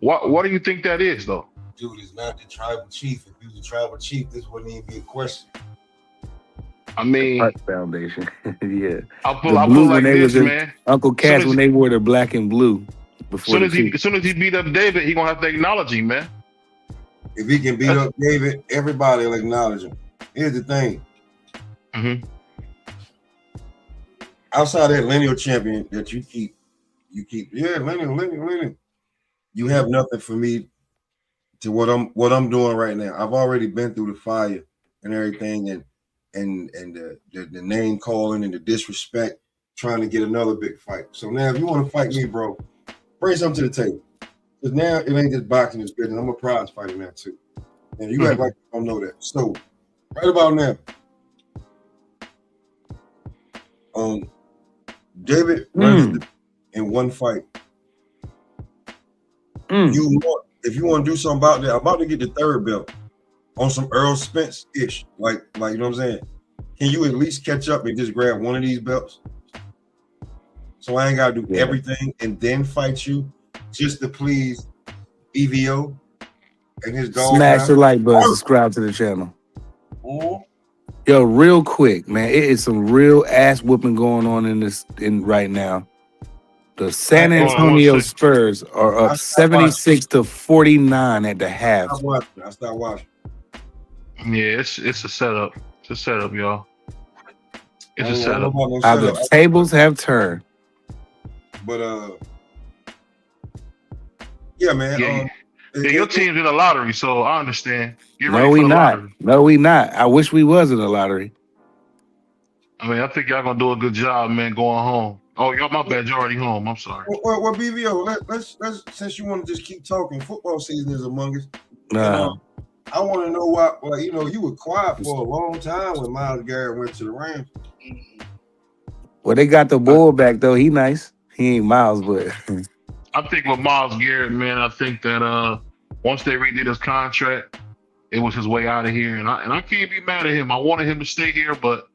[SPEAKER 5] what do you think that is though?
[SPEAKER 6] Dude, it's not the tribal chief. If he was the tribal chief, this wouldn't even be a question.
[SPEAKER 5] I mean,
[SPEAKER 1] Heart Foundation. Yeah.
[SPEAKER 5] I'll put like this, man.
[SPEAKER 1] Uncle Cass when they wore the black and blue.
[SPEAKER 5] As soon as he beat up David, he gonna have to acknowledge him, man.
[SPEAKER 6] If he can beat up David, everybody will acknowledge him. Here's the thing.
[SPEAKER 5] Mm-hmm.
[SPEAKER 6] Outside that lineal champion that you keep, lineal. You have nothing for me to what I'm doing right now. I've already been through the fire and everything, and the name calling and the disrespect, trying to get another big fight. So now, if you want to fight me, bro, bring something to the table. Because now it ain't just boxing is business. I'm a prize fighter now too. And you act like you don't know that. So right about now, David runs in one fight. If you want to do something about that, I'm about to get the third belt on some Earl Spence-ish. Like you know what I'm saying? Can you at least catch up and just grab one of these belts? So I ain't gotta do everything and then fight you just to please EVO and his dog.
[SPEAKER 1] Smash the like button, subscribe to the channel. Yo, real quick, man. It is some real ass whooping going on in right now. The San Antonio Spurs are up 76-49 at the half.
[SPEAKER 6] I stopped watching.
[SPEAKER 5] Yeah, it's a setup. It's a setup, y'all. It's a
[SPEAKER 6] I don't know
[SPEAKER 5] setup.
[SPEAKER 6] about no
[SPEAKER 1] How the
[SPEAKER 6] setup,
[SPEAKER 1] tables have turned.
[SPEAKER 6] but yeah, man.
[SPEAKER 5] Yeah, yeah. Your team's in the lottery, so I understand. Get
[SPEAKER 1] No,
[SPEAKER 5] ready for
[SPEAKER 1] we
[SPEAKER 5] the
[SPEAKER 1] not.
[SPEAKER 5] lottery.
[SPEAKER 1] No, we not. I wish we was in the lottery.
[SPEAKER 5] I mean, I think y'all gonna do a good job, man, going home. Oh, y'all, my bad. You're already home. I'm sorry.
[SPEAKER 6] Well, BVO, let's since you want to just keep talking, football season is among us, and
[SPEAKER 1] Nah.
[SPEAKER 6] I want to know why. Well, you know, you were quiet for a long time when Myles Garrett went to the Rams.
[SPEAKER 1] Well, they got the bull back though. He nice. He ain't Miles, but
[SPEAKER 5] I think with Myles Garrett, man, I think that once they redid his contract, it was his way out of here, and I can't be mad at him. I wanted him to stay here, but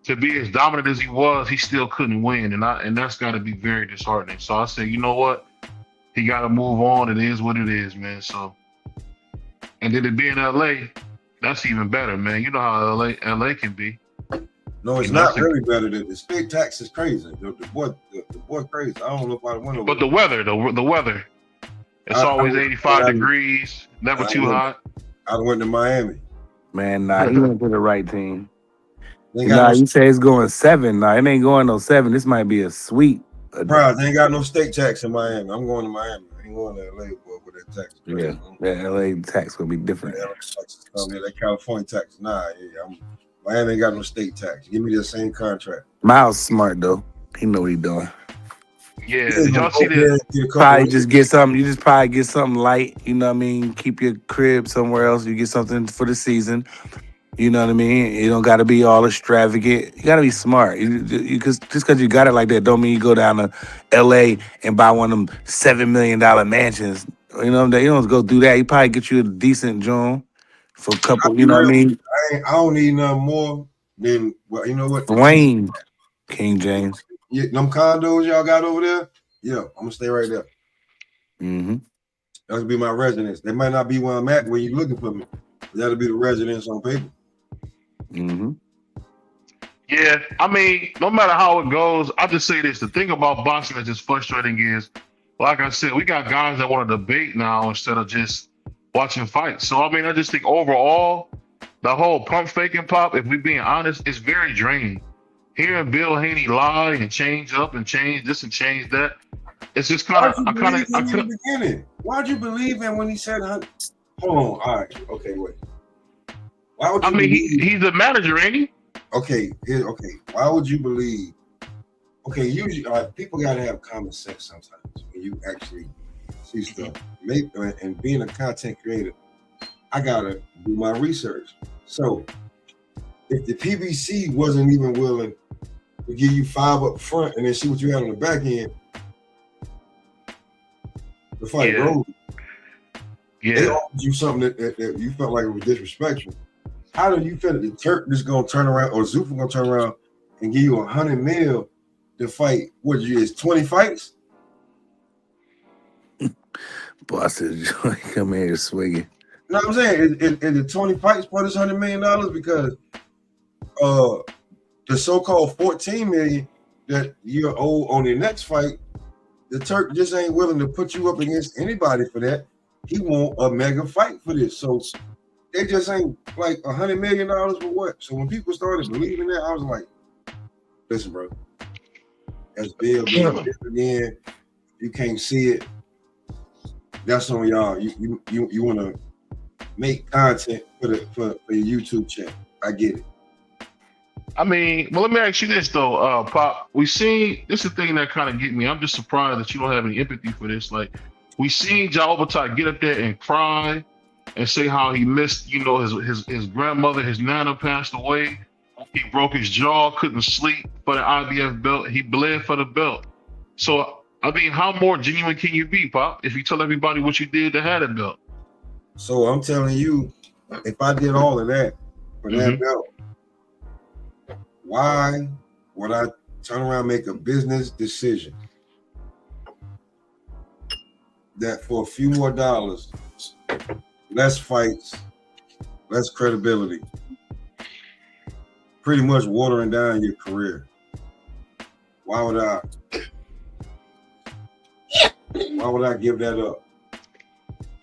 [SPEAKER 5] to be as dominant as he was, he still couldn't win, and that's got to be very disheartening. So I say, you know what? He got to move on. It is what it is, man. So, and then to be in LA, that's even better, man. You know how LA can be.
[SPEAKER 6] No, it's
[SPEAKER 5] You know,
[SPEAKER 6] not really better. The state tax is crazy. The boy crazy. I don't know if I went over.
[SPEAKER 5] But the weather, the weather, it's always 85 degrees, never too hot.
[SPEAKER 6] I went to Miami.
[SPEAKER 1] man, nah, he went to the right team.
[SPEAKER 6] They
[SPEAKER 1] Nah,
[SPEAKER 6] got
[SPEAKER 1] you say it's going 7. Nah, it ain't going no 7. This might be a sweep.
[SPEAKER 6] They ain't got no state tax in Miami. I'm going to Miami. I ain't going to LA with that tax.
[SPEAKER 1] Yeah, that LA tax will be different.
[SPEAKER 6] That California tax. Nah, Miami ain't got no state tax. Give me the same contract.
[SPEAKER 1] Miles smart though. He know what he doing.
[SPEAKER 5] Yeah, did y'all see this?
[SPEAKER 1] Probably just get something. You just probably get something light. You know what I mean? Keep your crib somewhere else. You get something for the season. You know what I mean? You don't got to be all extravagant. You got to be smart. Just because you got it like that don't mean you go down to L.A. and buy one of them $7 million mansions. You know what I mean? You don't go do that. You probably get you a decent joint for a couple. You know what I mean?
[SPEAKER 6] I don't need nothing more than, well, you know what?
[SPEAKER 1] Dwayne King James.
[SPEAKER 6] Yeah, them condos y'all got over there. Yeah, I'm gonna stay right there.
[SPEAKER 1] Mm-hmm.
[SPEAKER 6] That'll be my residence. They might not be where I'm at when you're looking for me. That'll be the residence on paper.
[SPEAKER 1] Mm-hmm.
[SPEAKER 5] Yeah, I mean, no matter how it goes, I'll just say this. The thing about boxing that's just frustrating is, like I said, we got guys that want to debate now instead of just watching fights. So, I mean, I just think overall, the whole pump faking pop, if we're being honest, is very draining. Hearing Bill Haney lie and change up and change this and change that, it's just kind of,
[SPEAKER 6] Why'd you believe him when he said, hold on, all right, okay, wait. Why would you
[SPEAKER 5] he's a manager, ain't he?
[SPEAKER 6] Okay. Why would you believe? Okay, usually people gotta have common sense sometimes when you actually see stuff. And being a content creator, I gotta do my research. So if the PBC wasn't even willing to give you 5 up front and then see what you had on the back end, the fight rolled.
[SPEAKER 5] Yeah.
[SPEAKER 6] They offered you something that you felt like it was disrespectful. How do you feel that the Turk is gonna turn around or Zuffa gonna turn around and give you $100 million to fight? What is 20 fights?
[SPEAKER 1] Boss is come here swinging.
[SPEAKER 6] You know what I'm saying? Is it 20 fights for this $100 million? Because the so-called $14 million that you're owed on the next fight, the Turk just ain't willing to put you up against anybody for that. He want a mega fight for this. So they just ain't like $100 million for what? So when people started believing that, I was like, listen, bro, that's Bill again. You can't see it. That's on y'all. You want to make content for your YouTube channel. I get it.
[SPEAKER 5] I mean, well, let me ask you this though, Pop. We seen this is the thing that kind of get me. I'm just surprised that you don't have any empathy for this. Like, we seen Jai Opetaia get up there and cry and say how he missed, you know, his grandmother, his nana passed away. He broke his jaw, couldn't sleep for the IBF belt. He bled for the belt. So, I mean, how more genuine can you be, Pop, if you tell everybody what you did to have that belt?
[SPEAKER 6] So I'm telling you, if I did all of that for that belt, why would I turn around and make a business decision that for a few more dollars, less fights, less credibility, pretty much watering down your career? Why would I give that up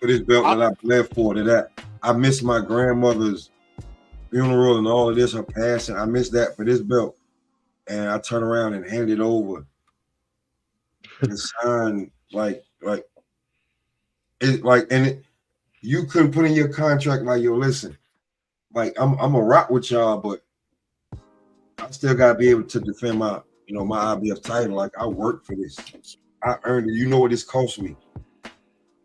[SPEAKER 6] for this belt that I bled for? That I miss my grandmother's funeral and all of this, her passing. I missed that for this belt. And I turn around and hand it over and sign you couldn't put in your contract like, yo, listen, like I'm a rock with y'all, but I still gotta be able to defend my IBF title. Like I worked for this, I earned it. You know what this cost me.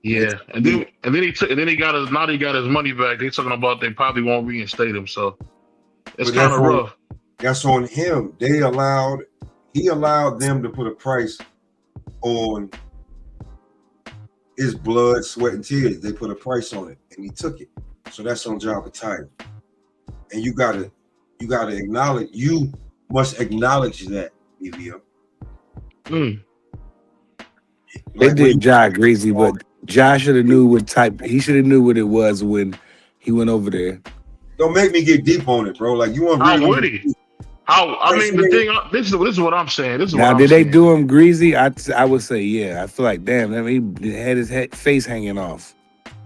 [SPEAKER 5] Yeah, and then he got his money back. They talking about they probably won't reinstate him, so it's kind of rough.
[SPEAKER 6] That's on him. He allowed them to put a price on his blood, sweat, and tears. They put a price on it, and he took it. So that's on Jai Opetaia. And you gotta acknowledge. You must acknowledge that, EVO.
[SPEAKER 1] They did Jai greasy, but Jai should have knew what type. He should have knew what it was when he went over there.
[SPEAKER 6] Don't make me get deep on it, bro. Like you want.
[SPEAKER 5] How would he? This is what I'm saying.
[SPEAKER 1] Did they do him greasy? I would say yeah. I feel like damn. I mean, he had his face hanging off.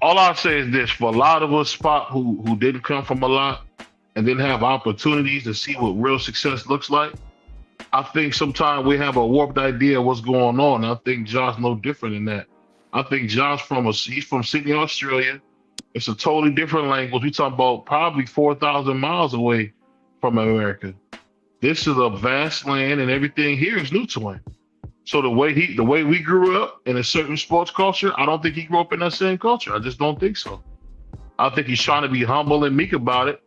[SPEAKER 5] All I'll say is this: for a lot of us, who didn't come from a lot and didn't have opportunities to see what real success looks like, I think sometimes we have a warped idea of what's going on. I think John's no different than that. I think John's he's from Sydney, Australia. It's a totally different language. We talk about probably 4,000 miles away from America. This is a vast land, and everything here is new to him. So the way we grew up in a certain sports culture, I don't think he grew up in that same culture. I just don't think so. I think he's trying to be humble and meek about it,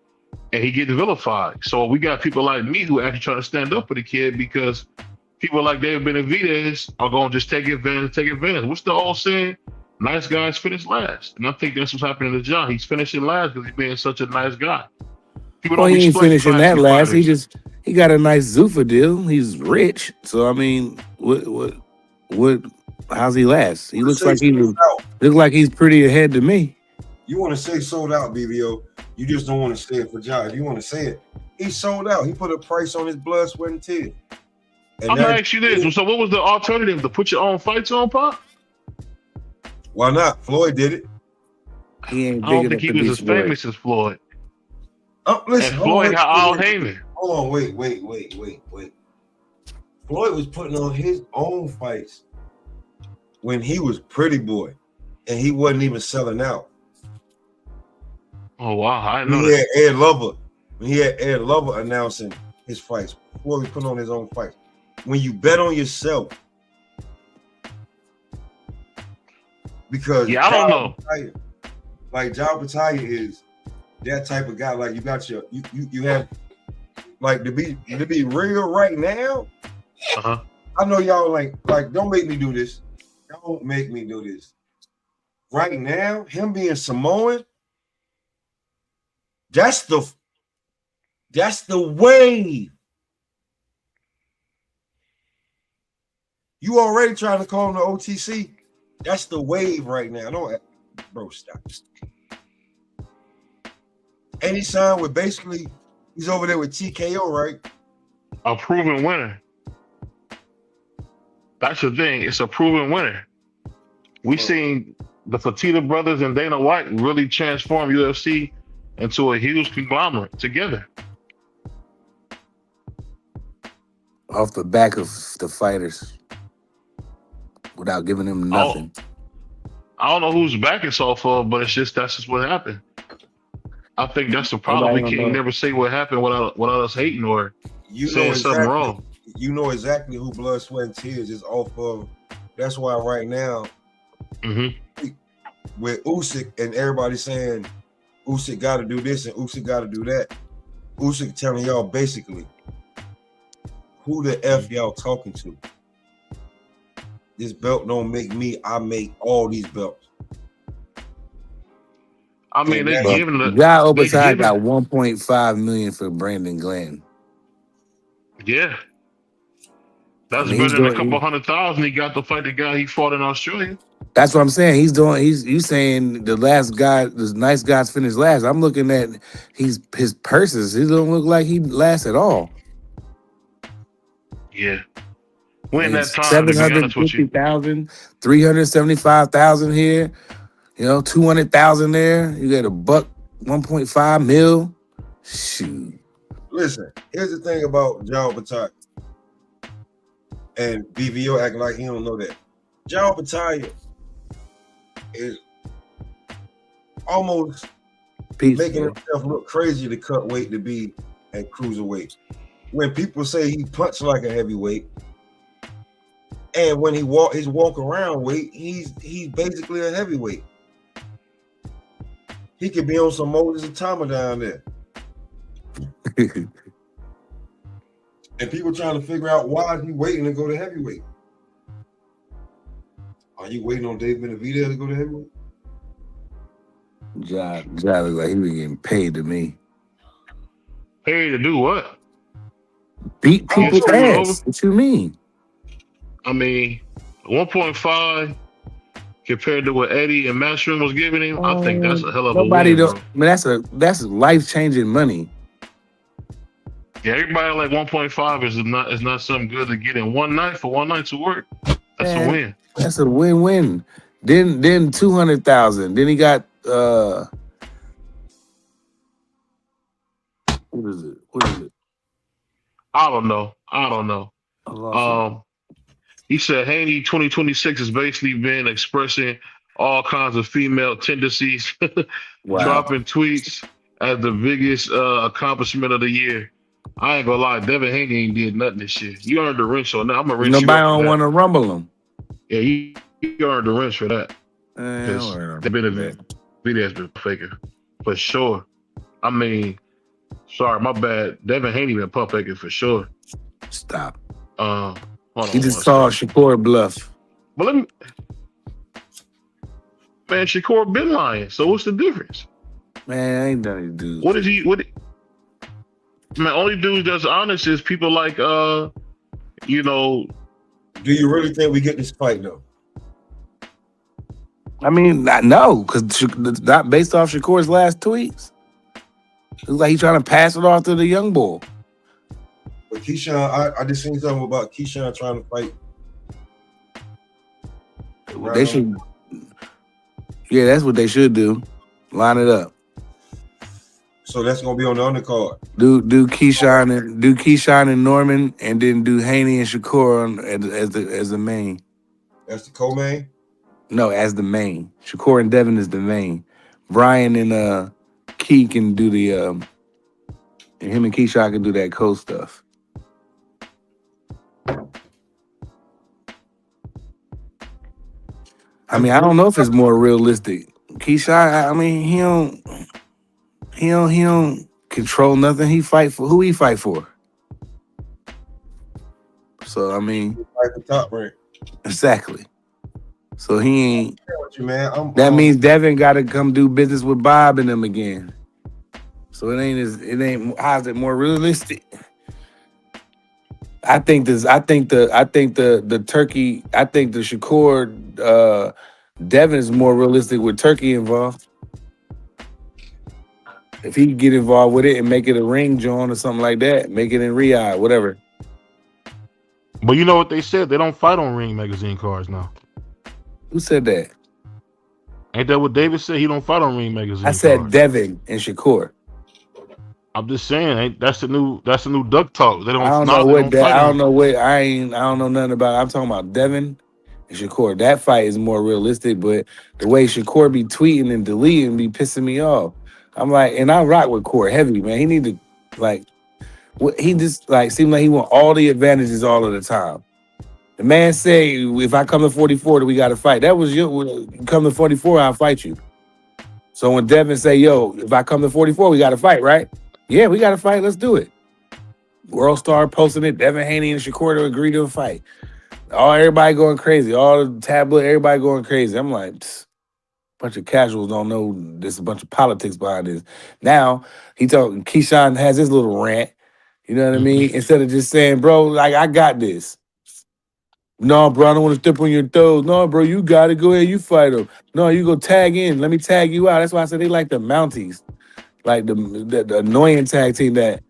[SPEAKER 5] and he gets vilified. So we got people like me who actually try to stand up for the kid because people like David Benavidez are going to just take advantage. What's the old saying? Nice guys finish last. And I think that's what's happening to John. He's finishing last because he's being such a nice guy.
[SPEAKER 1] Well, he ain't finishing that last. He got a nice Zuffa deal. He's rich. So I mean, what how's he last? He looks like he's pretty ahead to me.
[SPEAKER 6] You want to say sold out, BBO. You just don't want to say it for Jai. If you want to say it, he sold out. He put a price on his blood, sweat, and tears.
[SPEAKER 5] I'm gonna ask you this. So what was the alternative? To put your own fights on, Pop?
[SPEAKER 6] Why not? Floyd did it.
[SPEAKER 1] He ain't big
[SPEAKER 5] I don't think he was as famous as Floyd.
[SPEAKER 6] Listen,
[SPEAKER 5] and Floyd got Al Heyman.
[SPEAKER 6] Hold on, wait. Floyd was putting on his own fights when he was Pretty Boy, and he wasn't even selling out.
[SPEAKER 5] Oh wow, I didn't know that.
[SPEAKER 6] He had Ed Lover announcing his fights before he put on his own fights. When you bet on yourself, because
[SPEAKER 5] I don't know.
[SPEAKER 6] Like Jai Opetaia is that type of guy. Like you got you have like to be real right now. I know y'all like don't make me do this. Don't make me do this. Right now, him being Samoan, that's the wave. You already trying to call him the OTC. That's the wave right now. Bro, stop. And he signed with basically, he's over there with TKO, right?
[SPEAKER 5] A proven winner. That's the thing. It's a proven winner. We seen the Fertitta brothers and Dana White really transform UFC into a huge conglomerate together.
[SPEAKER 1] Off the back of the fighters. Without giving them nothing.
[SPEAKER 5] I don't know who's backing so far, but that's just what happened. I think that's the problem. We can't never say what happened without us hating or saying something wrong.
[SPEAKER 6] You know exactly who Blood, Sweat, and Tears is off of. That's why right now, with Usyk and everybody saying Usyk got to do this and Usyk got to do that, Usyk telling y'all basically, who the F y'all talking to? This belt don't make me. I make all these belts.
[SPEAKER 5] I mean, they're giving the
[SPEAKER 1] Jai Opetaia got $1.5 million for Brandon Glenn.
[SPEAKER 5] Yeah, that's better than a couple $100,000 he got to fight the guy he fought in Australia.
[SPEAKER 1] That's what I'm saying. You saying the nice guys finished last. I'm looking at his purses. He don't look like he lasts at all.
[SPEAKER 5] Yeah. When that time,
[SPEAKER 1] 750,000, 375,000 here, 200,000 there. You got $1.5 million. Shoot.
[SPEAKER 6] Listen, here's the thing about Jai Opetaia. And BVO acting like he don't know that. Jai Opetaia is almost making himself look crazy to cut weight to be at cruiserweight. When people say he punched like a heavyweight, and when his walk around weight, he's basically a heavyweight. He could be on some Moses and Tama down there. And people trying to figure out why is he waiting to go to heavyweight. Are you waiting on Dave Benavidez to go to heavyweight?
[SPEAKER 1] Jai look like he was getting paid to me.
[SPEAKER 5] Paid to do what?
[SPEAKER 1] Beat people's ass. What you mean?
[SPEAKER 5] I mean, 1.5 compared to what Eddie and Matchroom was giving him, I think that's a hell of a win.
[SPEAKER 1] Don't. I mean, that's life-changing money.
[SPEAKER 5] Yeah, everybody like 1.5 is not something good to get in one night for one night to work. That's a win.
[SPEAKER 1] That's a win-win. Then 200,000. Then he got what is it?
[SPEAKER 5] I don't know. He said Haney 2026 has basically been expressing all kinds of female tendencies, dropping tweets as the biggest accomplishment of the year. I ain't gonna lie, Devin Haney ain't did nothing this year. You earned the wrench on that. I'm gonna wrench
[SPEAKER 1] Nobody don't want to rumble him.
[SPEAKER 5] Yeah, you earned the wrench for that. Video has been faking for sure. I mean, sorry, my bad. Devin Haney been pump faking for sure.
[SPEAKER 1] Stop.
[SPEAKER 5] He
[SPEAKER 1] just saw Shakur bluff.
[SPEAKER 5] But man, Shakur been lying. So what's the difference?
[SPEAKER 1] Man, I ain't done any dudes.
[SPEAKER 5] Man, only dude that's honest is people like
[SPEAKER 6] Do you really think we get this fight though?
[SPEAKER 1] I mean, no, because not based off Shakur's last tweets. It's like he's trying to pass it off to the young boy.
[SPEAKER 6] But Keyshawn, I just seen something about Keyshawn trying to fight.
[SPEAKER 1] They should. Yeah, that's what they should do. Line it up.
[SPEAKER 6] So that's gonna be on the undercard.
[SPEAKER 1] Do Keyshawn and Norman, and then do Haney and Shakur as the main.
[SPEAKER 6] That's the co-main?
[SPEAKER 1] No, as the main. Shakur and Devin is the main. Brian and Key can do the and him and Keyshawn can do that co-stuff. I mean, I don't know if it's more realistic. Keyshawn, I mean, he don't control nothing. He fight for who he fight for. So I mean,
[SPEAKER 6] fight the top rank. Exactly.
[SPEAKER 1] So he ain't. That means Devin got to come do business with Bob and them again. So it ain't. How's it more realistic? I think the Turkey. I think the Shakur Devin is more realistic with Turkey involved. If he get involved with it and make it a ring joint or something like that, make it in Riyadh, whatever.
[SPEAKER 5] But you know what they said? They don't fight on Ring magazine cards now.
[SPEAKER 1] Who said that?
[SPEAKER 5] Ain't that what David said? He don't fight on Ring magazine.
[SPEAKER 1] I said Devin and Shakur.
[SPEAKER 5] I'm just saying, that's the new duck talk. They don't.
[SPEAKER 1] I don't know nothing about it. I'm talking about Devin and Shakur. That fight is more realistic, but the way Shakur be tweeting and deleting be pissing me off. I'm like, and I rock with Core heavy, man. He need to he just seems like he want all the advantages all of the time. The man say, if I come to 44, then we got to fight. That was come to 44, I'll fight you. So when Devin say, yo, if I come to 44, we got to fight, right? Yeah, we got to fight. Let's do it. World Star posting it. Devin Haney and Shakur to agree to a fight. Everybody going crazy. All the tablet, everybody going crazy. I'm like, bunch of casuals don't know there's a bunch of politics behind this. Now, Keyshawn has his little rant. You know what I mean? Instead of just saying, bro, I got this. No, bro, I don't want to step on your toes. No, bro, you got it. Go ahead, you fight him. No, you go tag in. Let me tag you out. That's why I said they like the Mounties. Like the annoying tag team that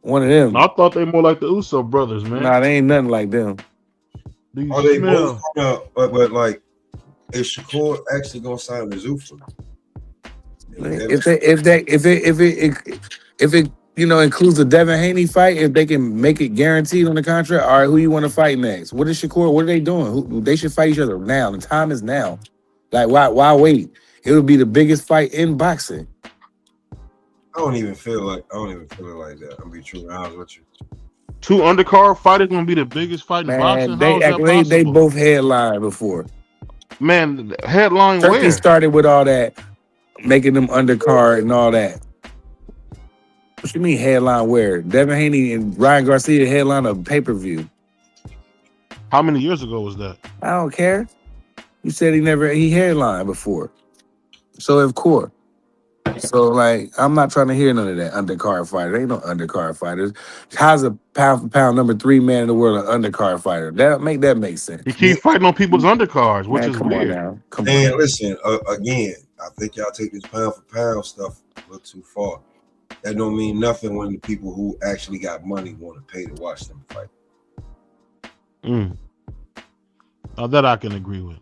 [SPEAKER 1] one of them.
[SPEAKER 5] I thought they more like the Uso brothers, man.
[SPEAKER 1] Nah, they ain't nothing like them.
[SPEAKER 6] They both but like, is Shakur actually gonna sign with Zuffa?
[SPEAKER 1] if it includes the Devin Haney fight, if they can make it guaranteed on the contract, all right, who you want to fight next? What is Shakur? What are they doing? They should fight each other now. The time is now. Like, why wait? It would be the biggest fight in boxing.
[SPEAKER 6] I don't even feel like that. I'm be true honest with you.
[SPEAKER 5] 2 undercard fighters gonna be the biggest fight in boxing. How is that possible?
[SPEAKER 1] They both headlined before.
[SPEAKER 5] Man, headline
[SPEAKER 1] Turkey
[SPEAKER 5] where?
[SPEAKER 1] started with all that, making them undercard and all that. What you mean headline where? Devin Haney and Ryan Garcia headline a pay-per-view.
[SPEAKER 5] How many years ago was that?
[SPEAKER 1] I don't care. You said he headlined before. So of course. So like I'm not trying to hear none of that undercard fighter. There ain't no undercard fighters. How's a pound for pound number 3 man in the world an undercard fighter? That make sense.
[SPEAKER 5] You keep fighting on people's undercards, which is weird.
[SPEAKER 6] Come on. Listen, again, I think y'all take this pound for pound stuff a little too far. That don't mean nothing when the people who actually got money want to pay to watch them fight.
[SPEAKER 5] Now that I can agree with.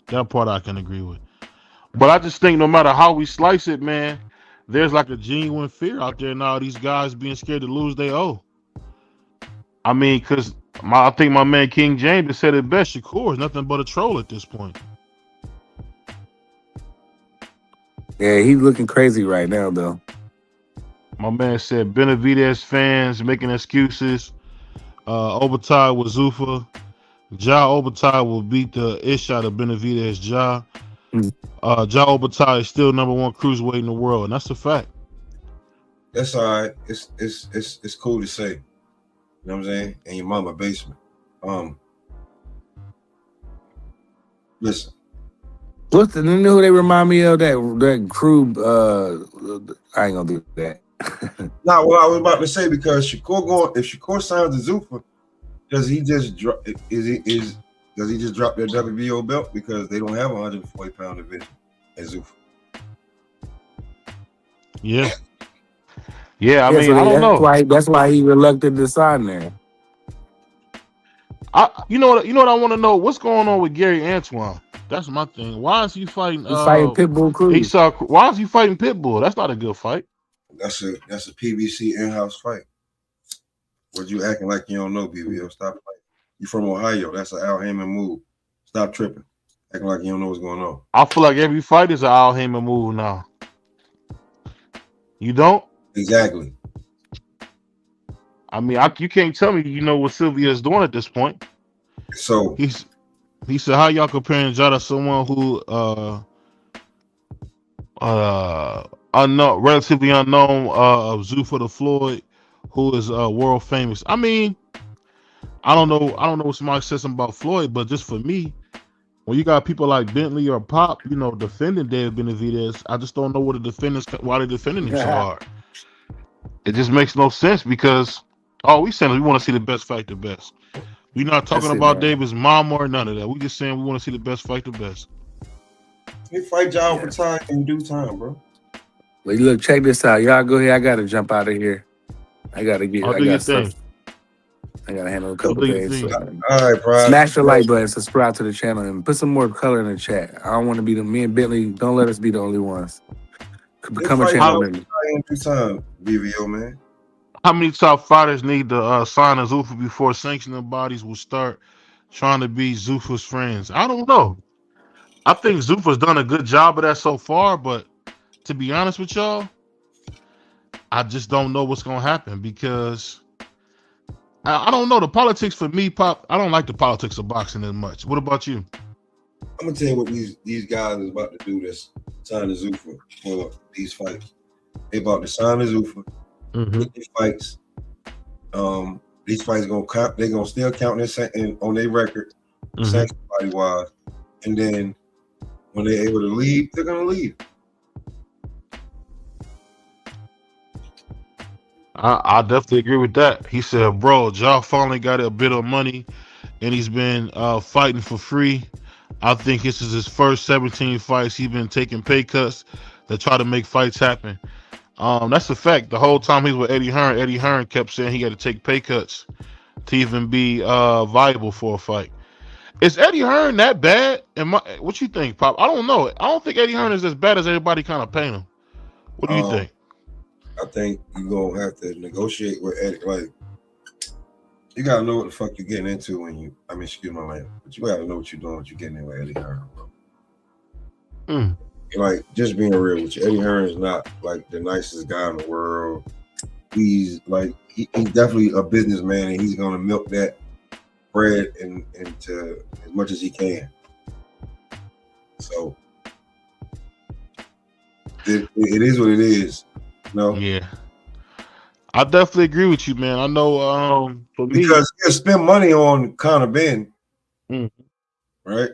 [SPEAKER 5] That part I can agree with. But I just think no matter how we slice it, man, there's like a genuine fear out there now. These guys being scared to lose they owe. I mean, because I think my man King James has said it best. Shakur is nothing but a troll at this point.
[SPEAKER 1] Yeah, he's looking crazy right now, though.
[SPEAKER 5] My man said Benavidez fans making excuses. Opetaia with Zuffa. Jai Opetaia will beat the ish out of Benavidez Jai. Jai Opetaia is still number 1 cruiserweight in the world, and that's a fact.
[SPEAKER 6] That's all right. It's cool to say. You know what I'm saying? In your mama basement. Listen.
[SPEAKER 1] What's who they remind me of? That crew. I ain't gonna do that.
[SPEAKER 6] Nah, what I was about to say, because if Shakur signs to Zuffa, does he just drop? Does he just drop their WBO belt because they don't have a 140-pound division at Zuffa?
[SPEAKER 5] Yeah. I mean,
[SPEAKER 1] so
[SPEAKER 5] I don't know.
[SPEAKER 1] That's why he reluctant to sign there.
[SPEAKER 5] You know what I want to know? What's going on with Gary Antoine? That's my thing. Why is he fighting?
[SPEAKER 1] He's fighting Pitbull Cruz.
[SPEAKER 5] Why is he fighting Pitbull? That's not a good fight.
[SPEAKER 6] That's a PBC in-house fight. What you acting like you don't know, BBO? Stop fighting. You from Ohio? That's an Al Heyman move. Stop tripping. Acting like you don't know what's going on.
[SPEAKER 5] I feel like every fight is an Al Heyman move now. You don't?
[SPEAKER 6] Exactly.
[SPEAKER 5] I mean, you can't tell me you know what Sylvia is doing at this point.
[SPEAKER 6] So
[SPEAKER 5] he said, "How y'all comparing Jai to someone who relatively unknown of Zuffa to Floyd, who is world famous?" I mean, I don't know what somebody said something about Floyd, but just for me, when you got people like Bentley or Pop, defending David Benavidez, I just don't know why they're defending him so hard. It just makes no sense because we saying we want to see the best fight the best. We're not talking about David's mom or none of that. We just saying we want to see the best fight the best.
[SPEAKER 6] They fight Jai Opetaia in due time, bro.
[SPEAKER 1] Well, look, check this out. Y'all go here. I gotta jump out of here. I gotta handle a couple things. So.
[SPEAKER 6] All right, bro.
[SPEAKER 1] Smash the like button, subscribe to the channel, and put some more color in the chat. I don't want to be me and Bentley. Don't let us be the only ones. Become a channel member.
[SPEAKER 6] In due time, BVO, man.
[SPEAKER 5] How many top fighters need to sign a Zuffa before sanctioning bodies will start trying to be Zuffa's friends? I don't know. I think Zuffa's done a good job of that so far, but to be honest with y'all, I just don't know what's going to happen because I don't know. The politics for me, Pop, I don't like the politics of boxing as much. What about you?
[SPEAKER 6] I'm going to tell you what these guys is about to do that's sign a Zuffa for these fights. They about to sign a Zuffa. These fights, gonna count. They're gonna still count this on their record, sanction body wise, and then when they're able to leave, they're gonna leave.
[SPEAKER 5] I definitely agree with that. He said, "Bro, Ja finally got a bit of money, and he's been fighting for free. I think this is his first 17 fights. He's been taking pay cuts to try to make fights happen." That's a fact. The whole time he was with Eddie Hearn kept saying he got to take pay cuts to even be viable for a fight. Is Eddie Hearn that bad? What you think, Pop? I don't know. I don't think Eddie Hearn is as bad as everybody kind of paint him. What do you think?
[SPEAKER 6] I think you're gonna have to negotiate with Eddie. Like, you gotta know what the fuck you're getting into when you. I mean, excuse my language, but you gotta know what you're doing. What you're getting in with Eddie Hearn, bro. Like, just being real with you, Eddie Hearn is not like the nicest guy in the world. He's like he's definitely a businessman, and he's gonna milk that bread into as much as he can. So it is what it is. No.
[SPEAKER 5] Yeah. I definitely agree with you, man. I know for me,
[SPEAKER 6] because he'll spend money on Conor Ben, right?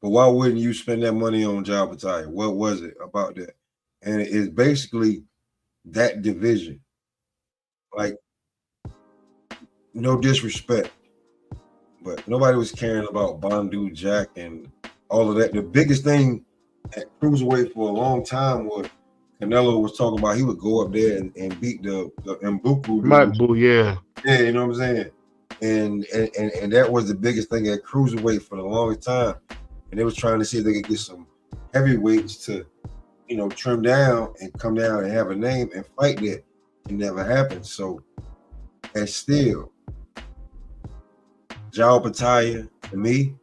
[SPEAKER 6] But why wouldn't you spend that money on Jai Opetaia? What was it about that? And it's basically that division. Like, no disrespect, but nobody was caring about Bandu, Jack, and all of that. The biggest thing at Cruiserweight for a long time was Canelo was talking about he would go up there and beat the Mbuku.
[SPEAKER 5] Yeah.
[SPEAKER 6] Yeah, you know what I'm saying? And that was the biggest thing at Cruiserweight for the longest time. And they was trying to see if they could get some heavyweights to, you know, trim down and come down and have a name and fight that. It never happened. So, and still, Jai Opetaia, to me,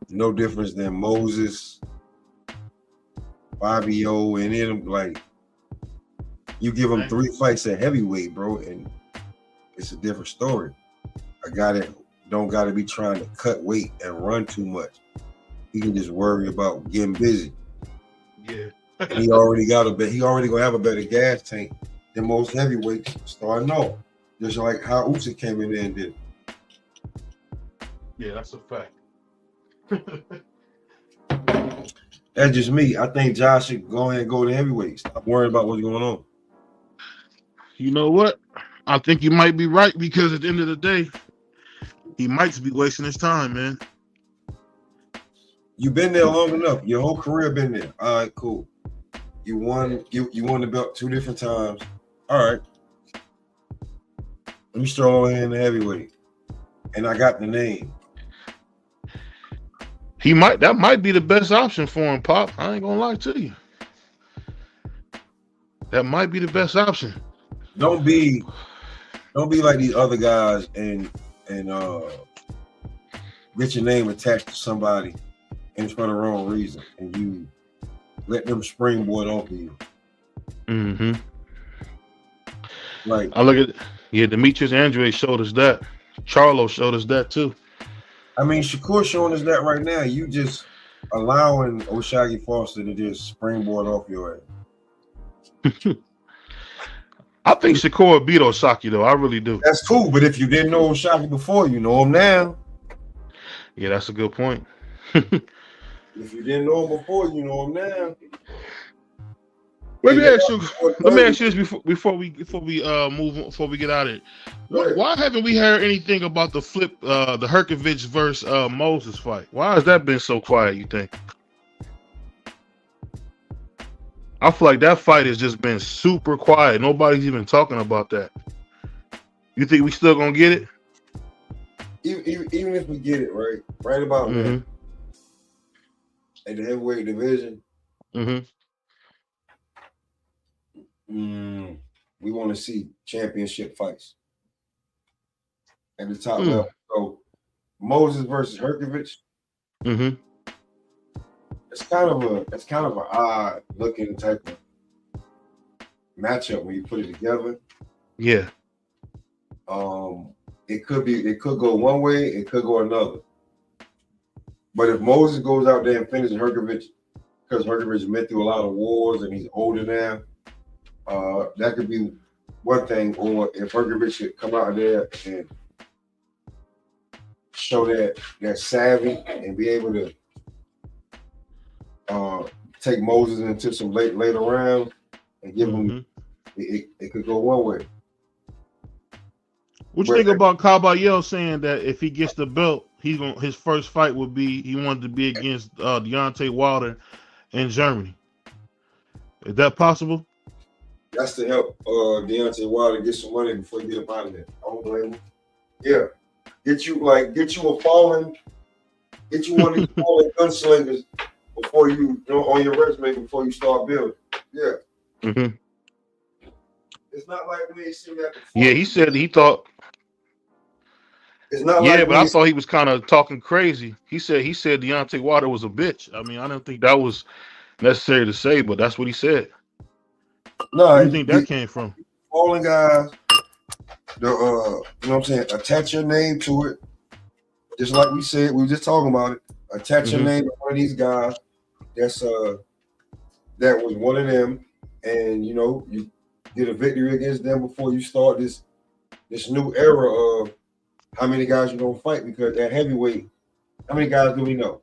[SPEAKER 6] no difference than Moses, Fabio, and then like you give them 3 fights at heavyweight, bro, and it's a different story. A guy that don't got to be trying to cut weight and run too much. He can just worry about getting busy.
[SPEAKER 5] Yeah,
[SPEAKER 6] and he already gonna have a better gas tank than most heavyweights. So I know, just like how Usyk came in there and did.
[SPEAKER 5] Yeah, that's a fact.
[SPEAKER 6] That's just me. I think Josh should go ahead and go to heavyweight. Stop worrying about what's going on.
[SPEAKER 5] You know what? I think you might be right because at the end of the day, he might be wasting his time, man.
[SPEAKER 6] You've been there long enough. Your whole career been there. All right, cool. You won. You won the belt 2 different times. All right. Let me throw in the heavyweight, and I got the name.
[SPEAKER 5] That might be the best option for him, Pop. I ain't gonna lie to you. That might be the best option.
[SPEAKER 6] Don't be like these other guys and get your name attached to somebody and for the wrong reason, and you let them springboard off of you.
[SPEAKER 5] Mm-hmm.
[SPEAKER 6] Like,
[SPEAKER 5] I look at Demetrius Andrade showed us that. Charlo showed us that too.
[SPEAKER 6] I mean, Shakur showing us that right now. You just allowing O'Shaggy Foster to just springboard off your ass.
[SPEAKER 5] I think Shakur beat Osaki though. I really do.
[SPEAKER 6] That's cool, but if you didn't know O'Shaggy before, you know him now.
[SPEAKER 5] Yeah, that's a good point.
[SPEAKER 6] If you didn't know him before, you know him now.
[SPEAKER 5] Let me ask you this before we move on, before we get out of it. Why haven't we heard anything about the Herkovich versus Moses fight? Why has that been so quiet, you think? I feel like that fight has just been super quiet. Nobody's even talking about that. You think we still gonna get it?
[SPEAKER 6] Even if we get it right about now, in the heavyweight division, we want to see championship fights at the top level. So Moses versus Herkovich, it's kind of an odd looking type of matchup when you put it together.
[SPEAKER 5] Yeah.
[SPEAKER 6] It could go one way, it could go another. But if Moses goes out there and finishes Herkovich, because Herkovich been through a lot of wars and he's older now, that could be one thing. Or if Herkovich could come out there and show that savvy and be able to take Moses into some later rounds and give him, it could go one way.
[SPEAKER 5] What you think about Caballero saying that if he gets the belt, his first fight would be he wanted to be against Deontay Wilder in Germany? Is that possible?
[SPEAKER 6] That's to help Deontay Wilder get some money before you get him out of there. I don't blame him. Yeah, get you one of these falling gunslingers before you on your resume before you start building. Yeah. It's not like we ain't seen that before.
[SPEAKER 5] Yeah, he said he thought.
[SPEAKER 6] It's not
[SPEAKER 5] Yeah,
[SPEAKER 6] like
[SPEAKER 5] but I thought he was kind of talking crazy. He said Deontay Wilder was a bitch. I mean, I didn't think that was necessary to say, but that's what he said.
[SPEAKER 6] No,
[SPEAKER 5] Where do you think that came from?
[SPEAKER 6] Fallen guys, you know what I'm saying? Attach your name to it. Just like we said, we were just talking about it. Attach your name to one of these guys. That's that was one of them, and you know, you get a victory against them before you start this new era of how many guys you're gonna fight, because at heavyweight, how many guys do we know?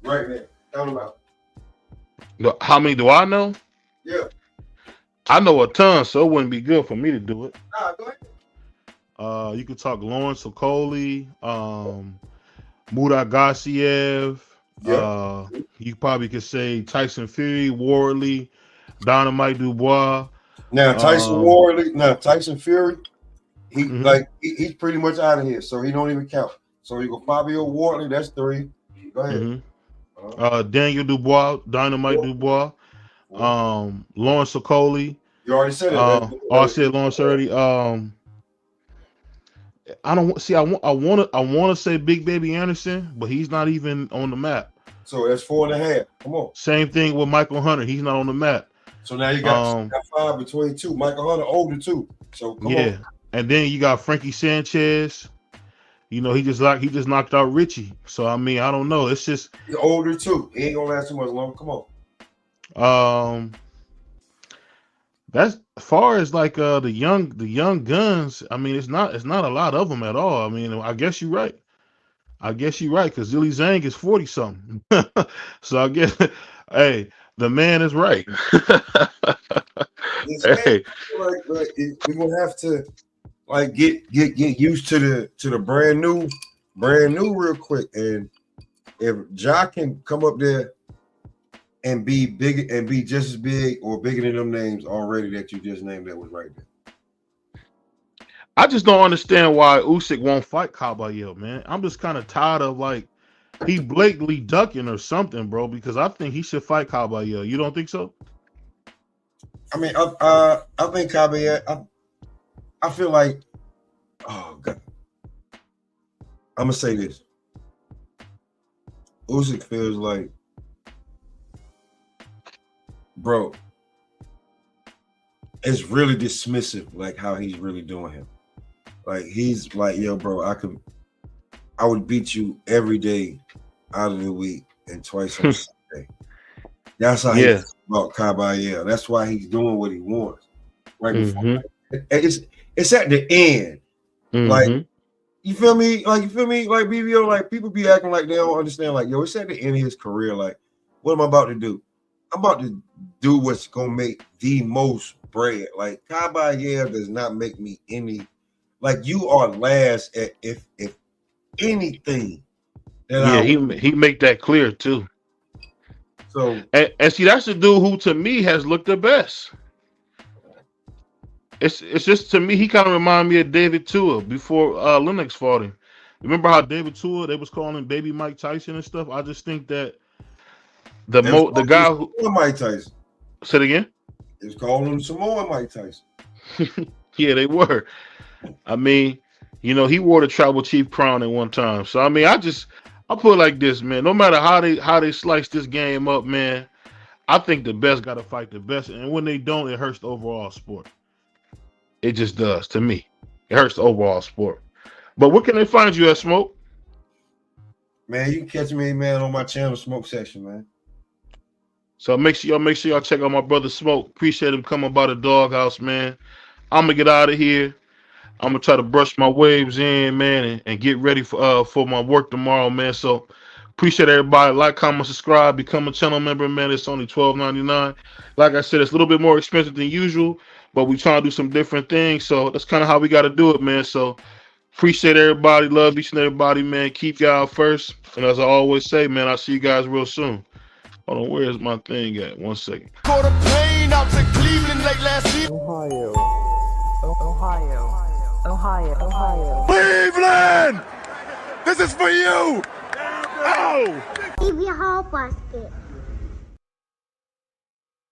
[SPEAKER 6] Right now. Count them out.
[SPEAKER 5] How many do I know?
[SPEAKER 6] Yeah.
[SPEAKER 5] I know a ton, so it wouldn't be good for me to do it.
[SPEAKER 6] Nah, go ahead.
[SPEAKER 5] You could talk Lawrence Okoli, Murat Gassiev.
[SPEAKER 6] Yeah.
[SPEAKER 5] You probably could say Tyson Fury, Wardley, Dynamite Dubois.
[SPEAKER 6] Now Tyson Fury, he's pretty much out of here, so he don't even count. So you go Fabio Wardley, that's 3. Go ahead.
[SPEAKER 5] Daniel Dubois, Dynamite Dubois, Lawrence Okoli.
[SPEAKER 6] You already said it.
[SPEAKER 5] I said Lawrence already. I don't see. I want to say Big Baby Anderson, but he's not even on the map.
[SPEAKER 6] So that's 4.5. Come on.
[SPEAKER 5] Same thing with Michael Hunter. He's not on the map.
[SPEAKER 6] So now you got 5 between 2. Michael Hunter older too. So come on.
[SPEAKER 5] And then you got Frankie Sanchez. You know, he just knocked out Richie. So I mean, I don't know. It's just
[SPEAKER 6] he's older too. He ain't gonna last too much longer. Come on.
[SPEAKER 5] That's as far as like the young guns. I mean, it's not a lot of them at all. I mean, I guess you're right. Because Zilly Zhang is 40 something. So I guess, hey, the man is right.
[SPEAKER 6] Hey, we're gonna have to like get used to the brand new real quick. And if Ja can come up there and be big and be just as big or bigger than them names already that you just named, that was right there.
[SPEAKER 5] I just don't understand why Usyk won't fight Caballero, man. I'm just kind of tired of like he blatantly ducking or something, bro. Because I think he should fight Caballero. You don't think so?
[SPEAKER 6] I mean, I think Caballero. I feel like, oh God, I'm gonna say this. Usyk feels like, bro, it's really dismissive, like how he's really doing him. Like he's like, yo, bro, I would beat you every day out of the week and twice on Sunday. That's how he feels about Caballero. That's why he's doing what he wants. Right before. It's at the end. Like, you feel me? Like BBO, like people be acting like they don't understand. Like, yo, it's at the end of his career. Like, what am I about to do? I'm about to do what's gonna make the most bread. Like, Caballero does not make me any. Like, you are last at if anything.
[SPEAKER 5] He make that clear too.
[SPEAKER 6] So
[SPEAKER 5] and see, that's the dude who to me has looked the best. It's just to me, he kind of remind me of David Tua before Lennox fought him. Remember how David Tua, they was calling him Baby Mike Tyson and stuff? I just think that the guy who
[SPEAKER 6] Mike Tyson.
[SPEAKER 5] Say it again.
[SPEAKER 6] It was calling him Samoa Mike Tyson.
[SPEAKER 5] Yeah, they were. I mean, you know, he wore the tribal chief crown at one time. So I mean, I put it like this, man. No matter how they slice this game up, man, I think the best got to fight the best, and when they don't, it hurts the overall sport. It just does to me. It hurts the overall sport. But where can they find you at, Smoke?
[SPEAKER 6] Man, you can catch me, man, on my channel, Smoke Section, man.
[SPEAKER 5] So make sure y'all check out my brother Smoke. Appreciate him coming by the Doghouse, man. I'm gonna get out of here. I'm gonna try to brush my waves in, man, and get ready for my work tomorrow, man. So appreciate everybody. Like, comment, subscribe, become a channel member, man. It's only $12.99. Like I said, it's a little bit more expensive than usual, but we trying to do some different things. So that's kind of how we got to do it, man. So appreciate everybody. Love each and everybody, man. Keep y'all first. And as I always say, man, I'll see you guys real soon. Hold on, where's my thing at? 1 second.
[SPEAKER 7] Caught a plane out to Cleveland late last year. Ohio. Cleveland! This is for you! Oh!
[SPEAKER 8] Leave your whole basket.